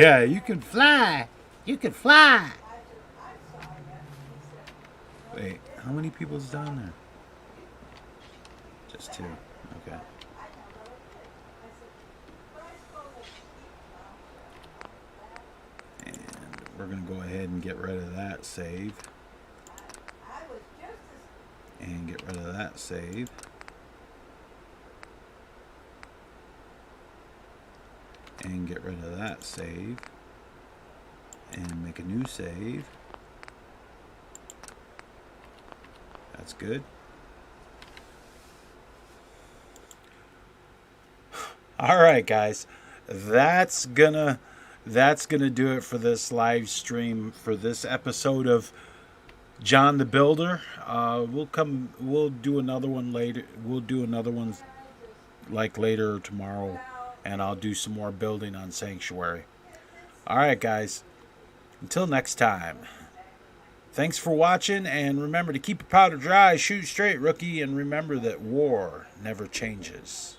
Yeah, you can fly. You can fly.
I saw that. He said,
Wait, how many people's down there? Just two. Okay.
I know what it is. I said, but I suppose I keep
And we're going to go ahead and get rid of that save.
I was just as
And get rid of that save. And get rid of that save. And make a new save. That's good. All right, guys. That's gonna do it for this live stream for this episode of Jon the Builder. We'll do another one later. We'll do another one like later or tomorrow, and I'll do some more building on Sanctuary. All right, guys. Until next time. Thanks for watching, and remember to keep your powder dry, shoot straight, rookie, and remember that war never changes.